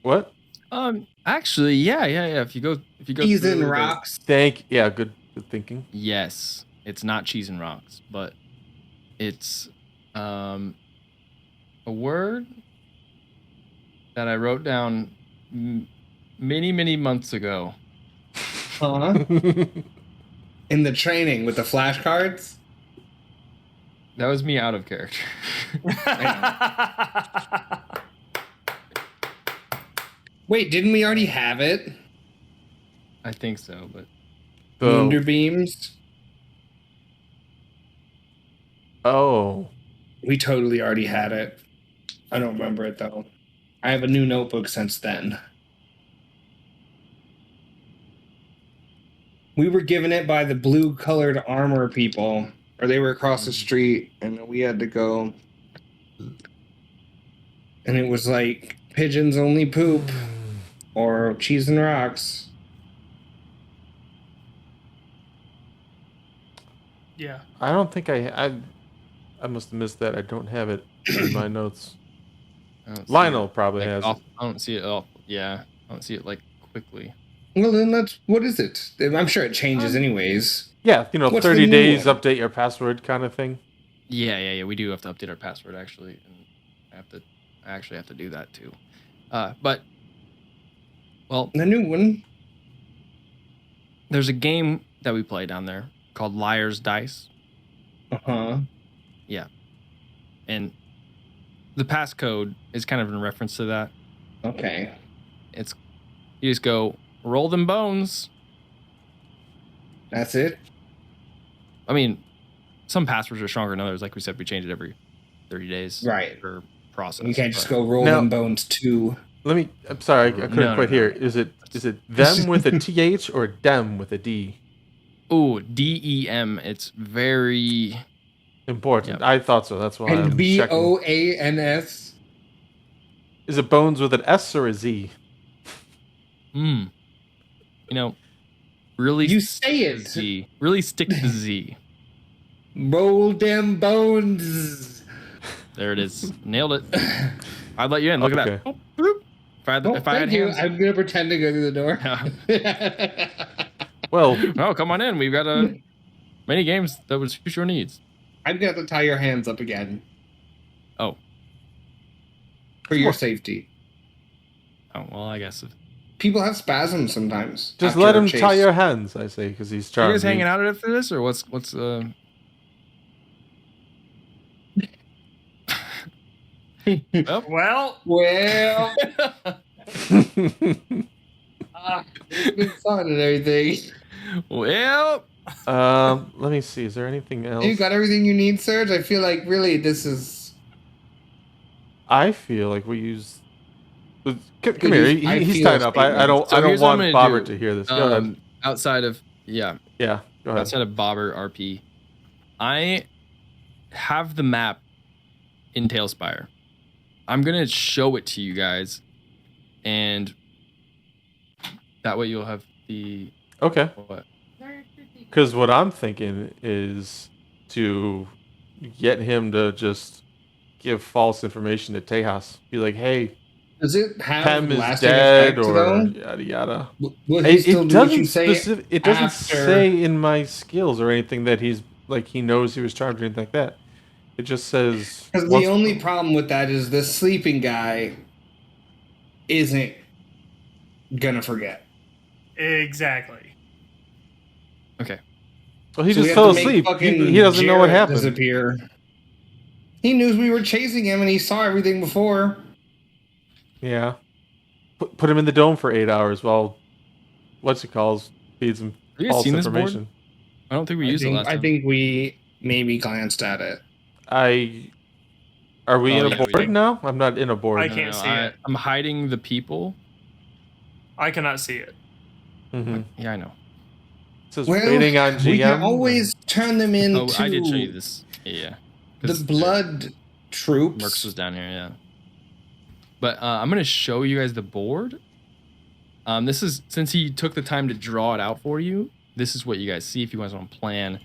S1: What?
S2: Actually, yeah. If you go
S4: cheese and rocks.
S1: Good thinking.
S2: Yes, it's not cheese and rocks, but it's a word that I wrote down many months ago.
S4: Huh? In the training with the flashcards?
S2: That was me out of character.
S4: Wait, didn't we already have it?
S2: I think so, but
S4: Wonder beams.
S1: Oh,
S4: we totally already had it. I don't remember it though. I have a new notebook since then. We were given it by the blue-colored armor people, or they were across the street, and we had to go. And it was like pigeons only poop, or cheese and rocks.
S3: Yeah.
S1: I don't think I must have missed that. I don't have it in my notes. Lionel probably has it.
S2: I don't see it off. Yeah, I don't see it like quickly.
S4: Well, then what is it? I'm sure it changes anyways.
S1: Yeah, 30 days, update your password kind of thing.
S2: Yeah. We do have to update our password actually, and I actually have to do that too. But well,
S4: the new one.
S2: There's a game that we play down there called Liar's Dice. Yeah, and the passcode is kind of in reference to that.
S4: Okay.
S2: You just go roll them bones.
S4: That's it.
S2: I mean, some passwords are stronger than others. Like we said, we change it every 30 days.
S4: Right.
S2: For process.
S4: You can't just go roll them bones too.
S1: I'm sorry, I couldn't quite hear. Is it them with a TH or dem with a D?
S2: Ooh, DEM. It's very
S1: important. Yep. I thought so. That's why
S4: and
S1: I'm checking.
S4: BOANS.
S1: Is it bones with an S or a Z?
S2: Really.
S4: You say it.
S2: Z. Really stick to Z.
S4: Roll them bones.
S2: There it is. Nailed it. I'd let you in. Look at that. Oh, boop. If I had hands,
S4: I'm gonna pretend to go through the door.
S1: Well,
S2: come on in. We've got many games that would suit your needs.
S4: I'm gonna have to tie your hands up again.
S2: Oh.
S4: For your safety.
S2: Oh well, I guess.
S4: People have spasms sometimes.
S1: Just let him tie your hands, I say, because he's charmed.
S2: Are you guys hanging out after this, or what's
S3: Well.
S4: It's been fun and everything.
S2: Well,
S1: let me see. Is there anything else?
S4: You got everything you need, Serge? I feel like really this is.
S1: I feel like we use. Come here. He's tied up. I don't want Bobber to hear this. Go ahead.
S2: Outside of
S1: yeah. Go ahead.
S2: Outside of Bobber RP, I have the map in TaleSpire. I'm gonna show it to you guys, and That way you'll have the
S1: Okay.
S2: what?
S1: Because what I'm thinking is to get him to just give false information to Tejas. Be like, hey,
S4: Does it have
S1: Pem is
S4: lasting
S1: dead,
S4: effect,
S1: or
S4: though?
S1: yada yada.
S4: Will he still do what you say
S1: It doesn't
S4: after?
S1: say in my skills or anything that he's like he knows he was charmed or anything like that. It just says
S4: Because the only problem with that is the sleeping guy isn't gonna forget.
S3: Exactly.
S2: Okay.
S1: Well, he
S4: So we
S1: just
S4: have
S1: fell
S4: to make
S1: asleep.
S4: fucking
S1: He doesn't know what
S4: Jarrett
S1: happened.
S4: disappear. He knew we were chasing him, and he saw everything before.
S1: Yeah. Put him in the dome for 8 hours while what's it calls feeds him
S2: Have you guys
S1: false
S2: seen this board?
S1: information.
S2: I don't think we used it last
S4: I
S2: time.
S4: think we maybe glanced at it.
S1: Are we
S2: Oh,
S1: in a
S2: yeah, we
S1: board
S2: did.
S1: now? I'm not in a board.
S3: I can't see it.
S2: I'm hiding the people.
S3: I cannot see it.
S1: Mm-hmm.
S2: Yeah, I know.
S1: It says
S4: Well,
S1: waiting on GM.
S4: we can always turn them into
S2: Oh, I did show you this. Yeah.
S4: the
S2: 'Cause
S4: blood troops.
S2: Mercs was down here, yeah. But I'm gonna show you guys the board. This is since he took the time to draw it out for you. This is what you guys see if you guys want to plan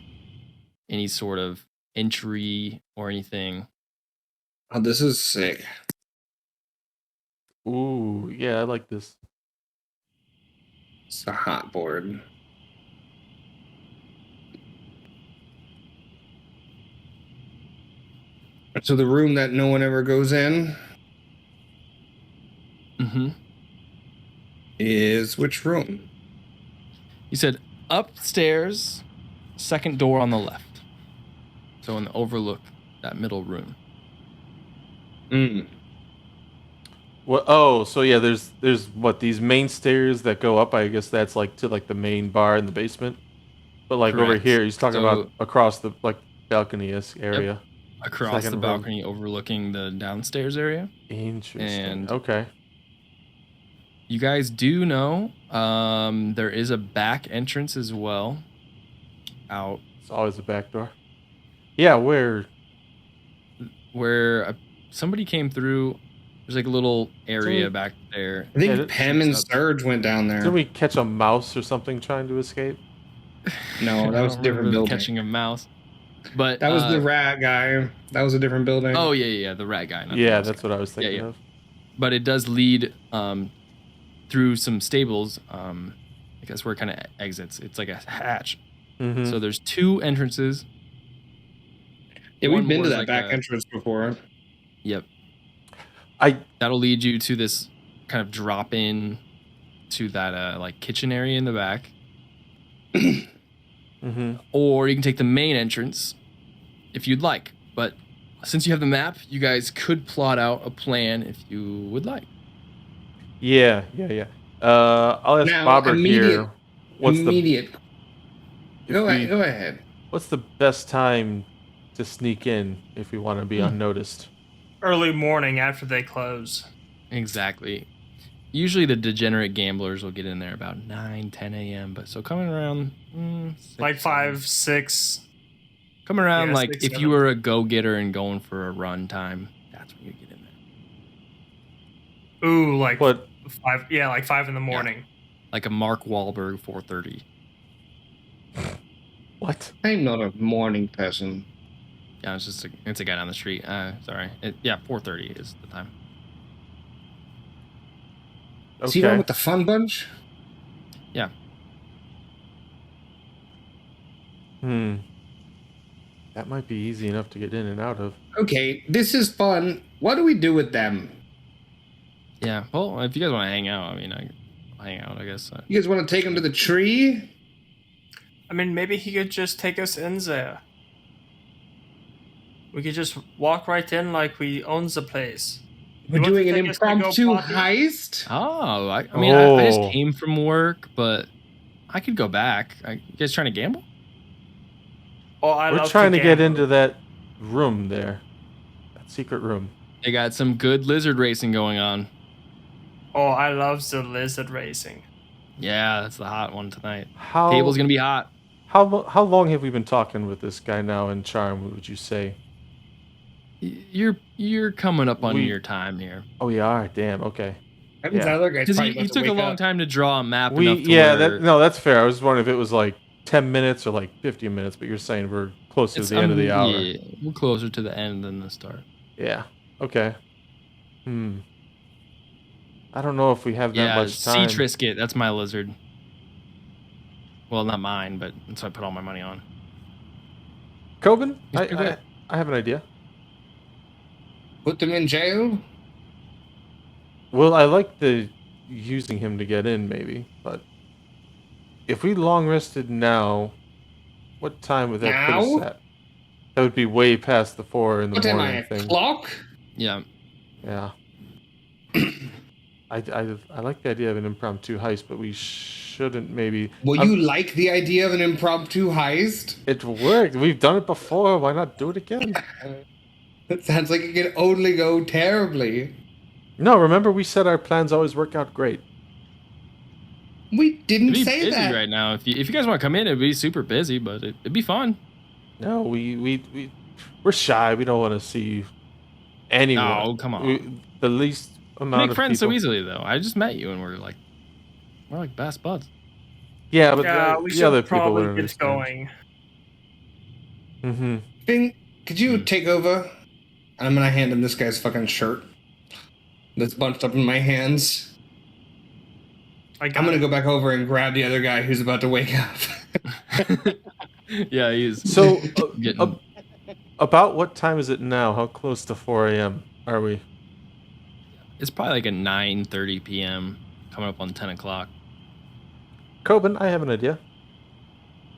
S2: any sort of entry or anything.
S4: Oh, this is sick.
S1: Ooh, yeah, I like this.
S4: It's a hot board. So the room that no one ever goes in
S2: Mm-hmm.
S4: is which room?
S2: He said upstairs, second door on the left. So in the overlook, that middle room.
S4: Mm.
S1: Well, oh, so yeah, there's what these main stairs that go up. I guess that's like to like the main bar in the basement. But like over
S2: Correct.
S1: here, he's talking
S2: So-
S1: about across the like balcony-esque area.
S2: Across
S1: Second
S2: the
S1: room.
S2: balcony overlooking the downstairs area.
S1: Interesting.
S2: And-
S1: Okay.
S2: You guys do know there is a back entrance as well. Out
S1: It's always a back door. Yeah, where?
S2: where somebody came through. There's like a little area back there.
S4: I think
S1: Yeah,
S4: Pem and
S2: it's up-
S4: Surge went down there.
S1: Did we catch a mouse or something trying to escape?
S4: No,
S2: I
S4: that was
S2: don't
S4: a different
S2: remember
S4: building.
S2: catching a mouse. But
S4: That was the rat guy. That was a different building.
S2: Oh yeah, the rat guy. not the
S1: Yeah,
S2: mouse
S1: that's
S2: guy.
S1: what I was thinking
S2: yeah.
S1: of.
S2: But it does lead through some stables. I guess where it kind of exits. It's like a hatch.
S1: Mm-hmm.
S2: So there's two entrances.
S4: yeah,
S2: one
S4: we've been
S2: more
S4: to
S2: is
S4: that
S2: like
S4: back
S2: a-
S4: entrance before.
S2: Yep.
S1: I
S2: That'll lead you to this kind of drop in to that like kitchen area in the back.
S1: mm-hmm.
S2: Or you can take the main entrance if you'd like. But since you have the map, you guys could plot out a plan if you would like.
S1: Yeah. I'll ask
S4: Now,
S1: Bobber
S4: immediate-
S1: here. What's
S4: Immediate. Go
S1: the
S4: ahead.
S1: what's the best time to sneak in if we want to be unnoticed?
S3: Early morning after they close.
S2: Exactly. Usually the degenerate gamblers will get in there about 9, 10 a.m. But so coming around 6,
S3: Like
S2: 7.
S3: 5, 6.
S2: Coming around
S3: Yeah,
S2: like
S3: 6,
S2: if
S3: 7.
S2: you were a go-getter and going for a run time, that's when you get in there.
S3: Ooh, like
S1: What?
S3: 5. Yeah, like 5 in the morning.
S2: Like a Mark Wahlberg 4:30.
S1: What?
S4: I'm not a morning person.
S2: Yeah, it's a guy down the street. Sorry. 4:30 is the time.
S4: Is he one
S1: Okay.
S4: with the fun bunch?
S1: That might be easy enough to get in and out of.
S4: Okay, this is fun. What do we do with them?
S2: Yeah. Well, if you guys want to hang out, I mean, I'll hang out, I guess.
S4: You guys want to take them to the tree?
S3: I mean, maybe he could just take us in there. We could just walk right in like we own the place.
S4: We're
S3: You want to
S4: doing an
S3: take us to go
S4: impromptu
S3: party?
S4: heist?
S2: Oh, I mean, I just
S1: Oh.
S2: came from work, but I could go back. You guys trying to gamble?
S3: Oh, I
S1: We're
S3: love
S1: trying to get
S3: gamble.
S1: into that room there. That secret room.
S2: They got some good lizard racing going on.
S3: Oh, I love the lizard racing.
S2: Yeah, that's the hot one tonight.
S1: How
S2: Table's gonna be hot.
S1: how long have we been talking with this guy now in Charm, would you say?
S2: You're coming up on
S1: We-
S2: your time here.
S1: Oh, we are. Damn. Okay.
S4: That means
S1: Yeah.
S4: that other guy's
S2: Because
S4: probably
S2: he
S4: about to
S2: took a
S4: wake
S2: long
S4: up.
S2: time to draw a map
S1: We
S2: enough to where
S1: that's fair. I was wondering if it was like 10 minutes or like 15 minutes, but you're saying we're closer to
S2: it's
S1: the end of the hour.
S2: Yeah, we're closer to the end than the start.
S1: Yeah. Okay. I don't know if we have that
S2: Yeah,
S1: much time.
S2: C-Trisket, that's my lizard. Well, not mine, but that's what I put all my money on.
S1: Coben,
S2: He's pretty good.
S1: I have an idea.
S4: Put them in jail?
S1: Well, I like the using him to get in, maybe, but if we long rested now, what time would that put us
S4: Now?
S1: at? That would be way past the 4 in the
S4: What am I,
S1: morning
S4: a
S1: thing.
S4: clock?
S2: Yeah.
S1: Yeah. I like the idea of an impromptu heist, but we shouldn't maybe.
S4: Well, you like the idea of an impromptu heist?
S1: It worked. We've done it before. Why not do it again?
S4: That sounds like it can only go terribly.
S1: No, remember we said our plans always work out great.
S4: We didn't
S2: It'd be
S4: say
S2: busy
S4: that.
S2: right now. If you guys want to come in, it'd be super busy, but it'd be fun.
S1: No, we're shy. We don't want to see anyone.
S2: No, come on.
S1: The least amount
S2: Make
S1: of
S2: friends
S1: people.
S2: so easily, though. I just met you, and we're like best buds.
S1: Yeah, but
S3: Yeah,
S1: the
S3: we
S1: other
S3: should
S1: people
S3: probably
S1: wouldn't
S3: get
S1: understand.
S3: going.
S4: Bing, could you take over? And I'm gonna hand him this guy's fucking shirt that's bunched up in my hands. I'm gonna go back over and grab the other guy who's about to wake up.
S2: Yeah, he's
S1: So,
S2: getting.
S1: about what time is it now? How close to 4 a.m. are we?
S2: It's probably like a 9:30 p.m. coming up on 10 o'clock.
S1: Coben, I have an idea.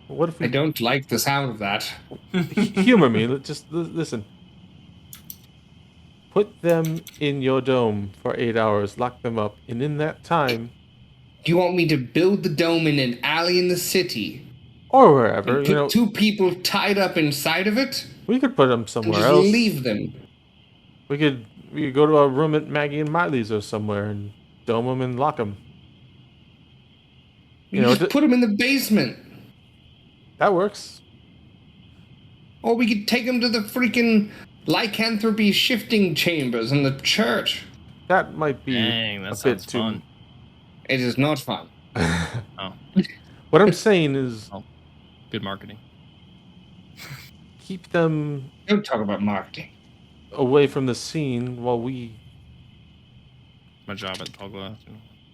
S1: What if
S4: I
S1: we
S4: don't like the sound of that.
S1: humor me? Just listen. Put them in your dome for 8 hours. Lock them up, and in that time,
S4: Do you want me to build the dome in an alley in the city?
S1: or wherever,
S4: And
S1: you
S4: put
S1: know,
S4: two people tied up inside of it?
S1: we could put them
S4: And
S1: somewhere
S4: just
S1: else.
S4: leave them?
S1: We could go to a room at Maggie and Miley's or somewhere and dome them and lock them.
S4: You just put them in the basement.
S1: That works.
S4: Or we could take them to the freaking lycanthropy shifting chambers in the church.
S1: That might be
S2: Dang, that
S1: a bit
S2: sounds
S1: too.
S2: fun.
S4: It is not fun.
S2: Oh,
S1: What I'm saying is,
S2: good marketing.
S1: keep them
S4: Don't talk about marketing.
S1: away from the scene while we
S2: My job at Tall Glass.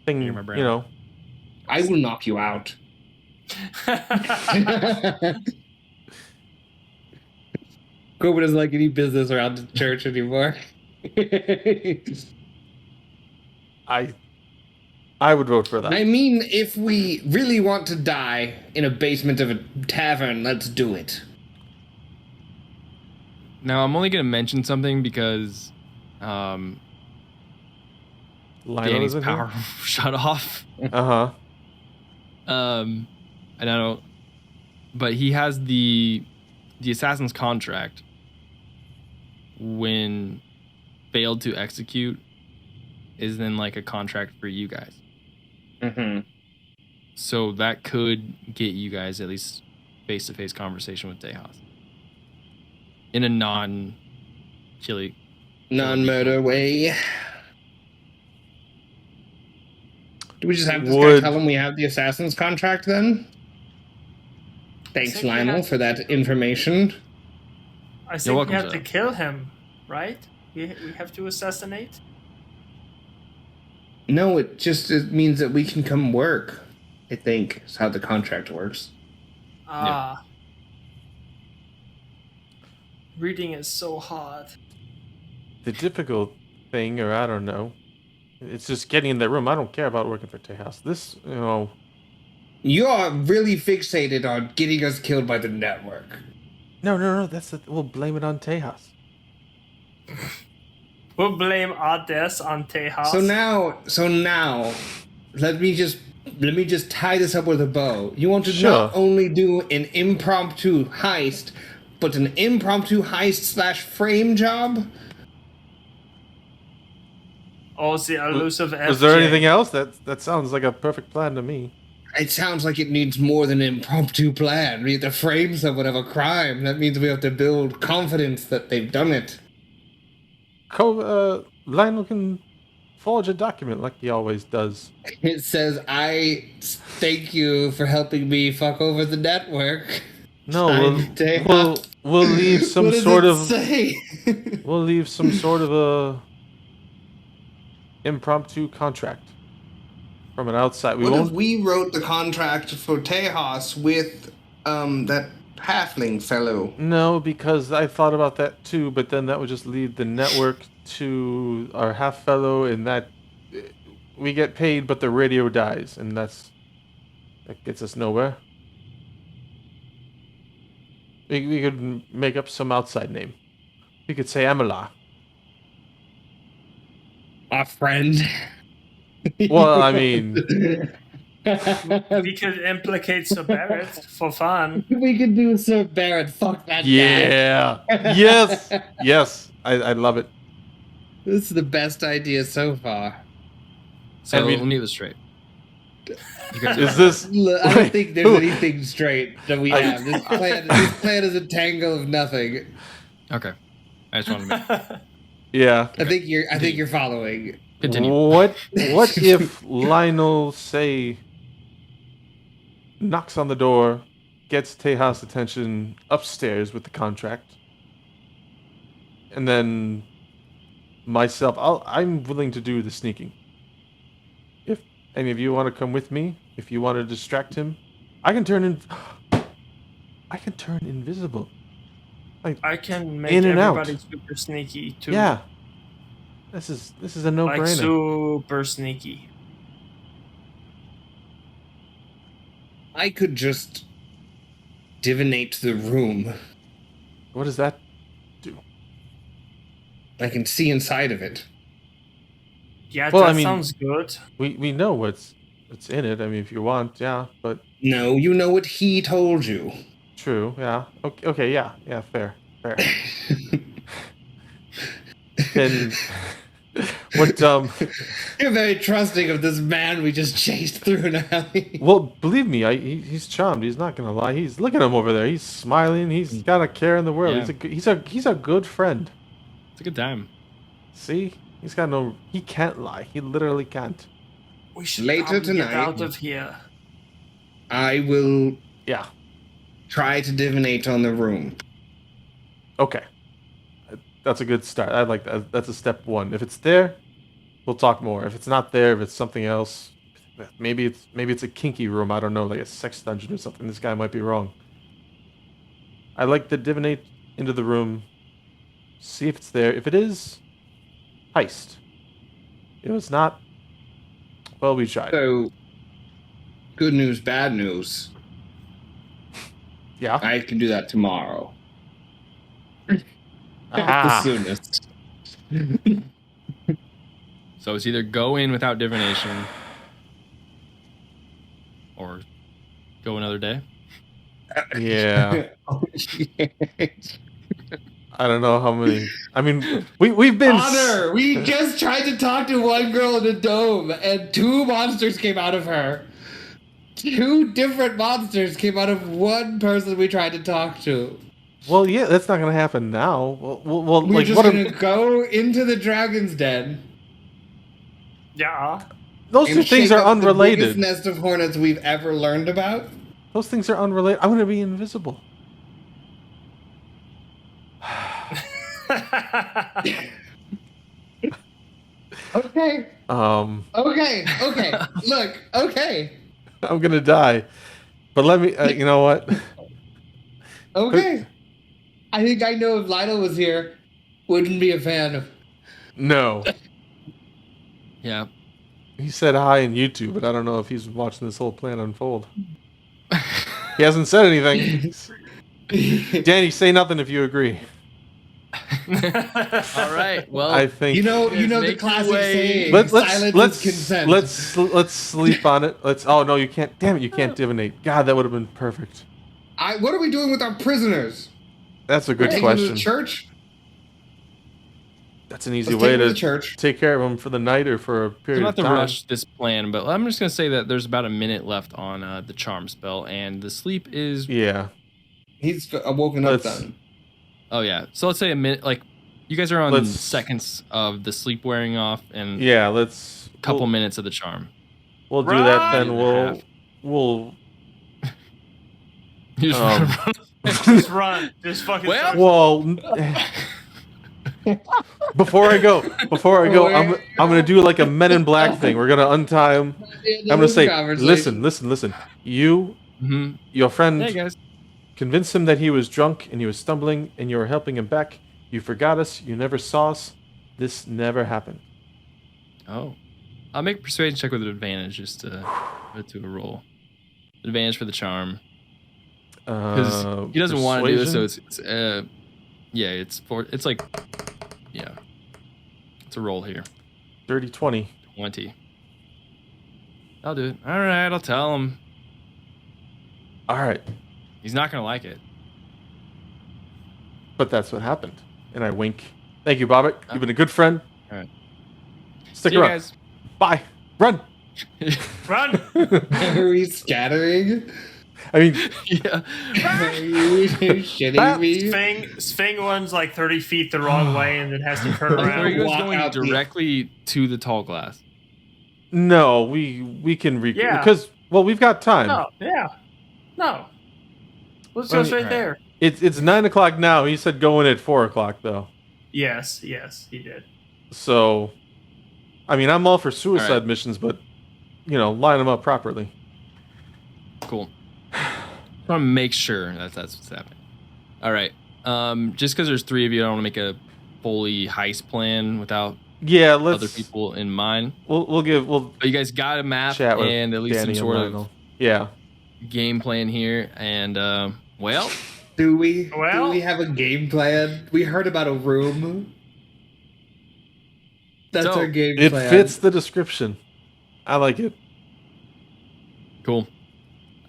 S1: thing,
S2: You're my brain.
S1: you know.
S4: I will knock you out. Kobe doesn't like any business around the church anymore.
S1: I would vote for that.
S4: I mean, if we really want to die in a basement of a tavern, let's do it.
S2: Now I'm only gonna mention something because
S1: Lionel
S2: Danny's
S1: isn't
S2: power shut off.
S1: here? Uh-huh.
S2: And I don't, but he has the assassin's contract. When failed to execute, is then like a contract for you guys.
S4: Mm-hmm.
S2: So that could get you guys at least face-to-face conversation with Tejas in a non-chilly.
S4: Non-murder way. Do we just have this guy tell him we have the assassin's contract then? Thanks,
S3: think we
S4: Lionel,
S3: have
S4: for that information.
S3: I think
S2: welcome,
S3: we have
S2: sir.
S3: to kill him, right? We have to assassinate?
S4: No, it means that we can come work, I think, is how the contract works.
S3: Ah. Reading is so hard.
S1: The difficult thing, or I don't know, it's just getting in that room. I don't care about working for Tejas. This, you know.
S4: You're really fixated on getting us killed by the network.
S1: No. We'll blame it on Tejas.
S3: We'll blame Ades on Tejas.
S4: So now, let me just tie this up with a bow. You want to
S1: Sure.
S4: not only do an impromptu heist, but an impromptu heist / frame job?
S3: Oh, the elusive FJ.
S1: Was there anything else? That sounds like a perfect plan to me.
S4: It sounds like it needs more than an impromptu plan. We have to frame someone of a crime. That means we have to build confidence that they've done it.
S1: Lionel can forge a document like he always does.
S4: It says, "I thank you for helping me fuck over the network."
S1: No,
S4: Signed,
S1: we'll leave some
S4: what does
S1: sort
S4: it
S1: of
S4: say?
S1: we'll leave some sort of a impromptu contract from an outside. We
S4: What
S1: won't.
S4: if we wrote the contract for Tejas with that halfling fellow?
S1: No, because I thought about that too, but then that would just lead the network to our half fellow, and that we get paid, but the radio dies, and that gets us nowhere. We could make up some outside name. We could say Amala.
S4: Our friend.
S1: Well, I mean,
S3: We could implicate Sir Barrett for fun.
S4: We could do Sir Barrett. Fuck that guy.
S1: yeah, yes, I love it.
S4: This is the best idea so far.
S2: So
S1: I mean-
S2: let me get this straight. You guys
S1: Is this?
S4: Look, I don't think there's anything straight that we
S1: I-
S4: have. This plan is a tangle of nothing.
S2: okay? I just wanted to make
S1: Yeah.
S4: I think you're following.
S2: continue.
S1: What if Lionel knocks on the door, gets Tejas' attention upstairs with the contract, and then myself, I'm willing to do the sneaking. If any of you want to come with me, if you want to distract him, I can turn invisible.
S3: I can make
S1: In and out.
S3: everybody super sneaky too.
S1: Yeah. This is a
S3: Like
S1: no-brainer.
S3: super sneaky.
S4: I could just divinate the room.
S1: What does that?
S4: I can see inside of it.
S3: Yeah,
S1: Well,
S3: that
S1: I mean-
S3: sounds good.
S1: We know what's in it. I mean, if you want, yeah, but
S4: No, you know what he told you.
S1: true, yeah. Okay, yeah, fair. And what
S4: You're very trusting of this man we just chased through an alley.
S1: well, believe me, he's charmed. He's not gonna lie. Look at him over there. He's smiling. He's got a care in the world.
S2: Yeah.
S1: He's a good friend.
S2: It's a good time.
S1: See, he can't lie. He literally can't.
S3: We should
S4: Later
S3: probably
S4: tonight-
S3: get out of here.
S4: I will
S1: Yeah.
S4: try to divinate on the room.
S1: Okay. That's a good start. I like that. That's a step one. If it's there, we'll talk more. If it's not there, if it's something else, maybe it's a kinky room. I don't know, like a sex dungeon or something. This guy might be wrong. I like to divinate into the room, see if it's there. If it is, heist. If it's not, well, we tried.
S4: So, good news, bad news.
S1: Yeah.
S4: I can do that tomorrow. The
S1: Ah.
S4: soonest.
S2: So it's either go in without divination, or go another day.
S1: Yeah.
S4: Oh, shit.
S1: I don't know how many. I mean, we've been.
S4: Honor! We just tried to talk to one girl in a dome, and 2 monsters came out of her. 2 different monsters came out of one person we tried to talk to.
S1: Well, yeah, that's not gonna happen now. Well
S4: We're
S1: like
S4: just
S1: what?
S4: gonna go into the dragon's den.
S3: Yeah.
S1: Those two
S4: and
S1: things
S4: shake
S1: are
S4: up the
S1: unrelated.
S4: biggest nest of hornets we've ever learned about.
S1: Those things are unrelated. I'm gonna be invisible.
S4: Okay. Okay. Look. Okay.
S1: I'm gonna die. But let me. You know what?
S4: Okay. I think I know if Lionel was here, wouldn't be a fan.
S1: No.
S2: Yeah.
S1: He said hi in YouTube, but I don't know if he's watching this whole plan unfold. He hasn't said anything. Danny, say nothing if you agree.
S2: All right. Well,
S1: I think.
S4: You know
S2: Make
S4: the
S2: your
S4: classic
S2: way.
S4: saying.
S1: Let's
S4: Silence is consent.
S1: let's sleep on it. Oh no, you can't. Damn it, you can't divinate. God, that would have been perfect.
S4: What are we doing with our prisoners?
S1: That's a good
S4: Taking them to
S1: question.
S4: the church.
S1: That's an easy
S4: Let's
S1: way
S4: take them
S1: to
S4: the church.
S1: take care of them for the night or for a
S2: I'm
S1: period
S2: not
S1: of
S2: to
S1: time.
S2: rush this plan, but I'm just gonna say that there's about a minute left on the charm spell, and the sleep is.
S1: Yeah.
S4: He's woken up
S1: Let's-
S4: then.
S2: Oh yeah. So let's say a minute, like You guys are on
S1: Let's-
S2: seconds of the sleep wearing off and
S1: Yeah, let's
S2: a couple minutes of the charm.
S1: We'll do that.
S3: Run!
S1: Then we'll
S2: You just
S1: Um,
S2: run.
S3: Just run. Just fucking
S2: Well-
S3: start.
S1: before I go, I'm gonna do like a Men in Black thing. We're gonna untie him. I'm gonna say, listen. You,
S2: Mhm.
S1: your friend,
S2: Hey guys.
S1: convinced him that he was drunk and he was stumbling, and you were helping him back. You forgot us. You never saw us. This never happened.
S2: Oh. I'll make a persuasion check with an advantage just to put it to a roll. Advantage for the charm. Because he doesn't want to do this, so it's yeah, it's a roll here.
S1: dirty 20.
S2: 20. I'll do it. All right, I'll tell him.
S1: All right,
S2: He's not gonna like it.
S1: but that's what happened. And I wink. Thank you, Bobbitt. You've been a good friend.
S2: All right.
S1: Stick
S2: See you
S1: around.
S2: guys.
S1: Bye. Run.
S3: Run!
S4: Are we scattering?
S1: I mean,
S2: Yeah.
S4: Are you shitting me?
S3: Sphing runs like 30 feet the wrong way and then has to turn
S2: Like, are
S3: around.
S2: you guys
S4: walk
S2: going
S4: out the-
S2: directly to the tall glass?
S1: no, we can
S3: Yeah.
S1: because we've got time.
S3: No, yeah. No. Let's
S1: Well,
S3: go straight
S2: alright.
S3: there.
S1: It's 9:00 now. He said go in at 4:00 though.
S3: Yes, he did.
S1: So, I mean, I'm all for suicide
S2: Alright.
S1: missions, but line them up properly.
S2: Cool. I want to make sure that's what's happening. All right. Just because there's 3 of you, I don't want to make a fully heist plan without
S1: Yeah, let's.
S2: other people in mind.
S1: We'll
S2: But you guys got a map
S1: chat with
S2: and at least
S1: Danny
S2: some
S1: and
S2: sort of
S1: Lionel. Yeah.
S2: game plan here. And well,
S4: Do we
S3: Well-
S4: have a game plan? We heard about a room. That's
S2: So,
S4: our game
S1: It
S4: plan.
S1: fits the description. I like it.
S2: cool.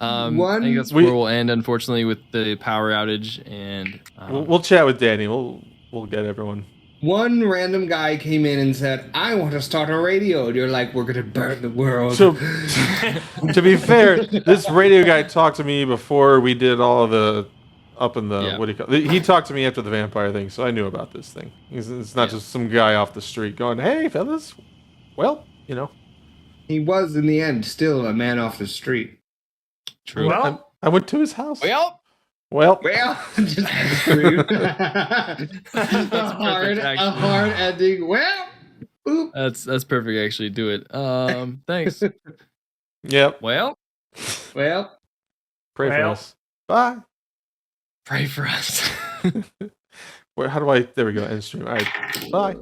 S2: I
S4: One-
S2: think that's where we'll end, unfortunately, with the power outage. And
S1: We'll chat with Danny. We'll get everyone.
S4: One random guy came in and said, "I want to start a radio." And you're like, "We're gonna burn the world."
S1: So, to be fair, this radio guy talked to me before we did all of the up in the
S2: Yeah.
S1: what do you call it? He talked to me after the vampire thing, so I knew about this thing. It's not
S2: Yeah.
S1: just some guy off the street going, "Hey, fellas." Well,
S4: He was in the end still a man off the street.
S2: true.
S3: Well,
S1: I went to his house.
S2: Well,
S1: Well,
S4: Well, just screwed.
S2: perfect,
S4: a hard ending. Well, boop.
S2: that's perfect. Actually, do it. Thanks.
S1: yep.
S2: Well,
S4: Well.
S1: Pray for
S3: Well.
S1: us. Bye.
S2: pray for us.
S1: How do I? There we go. End stream. All right. Bye.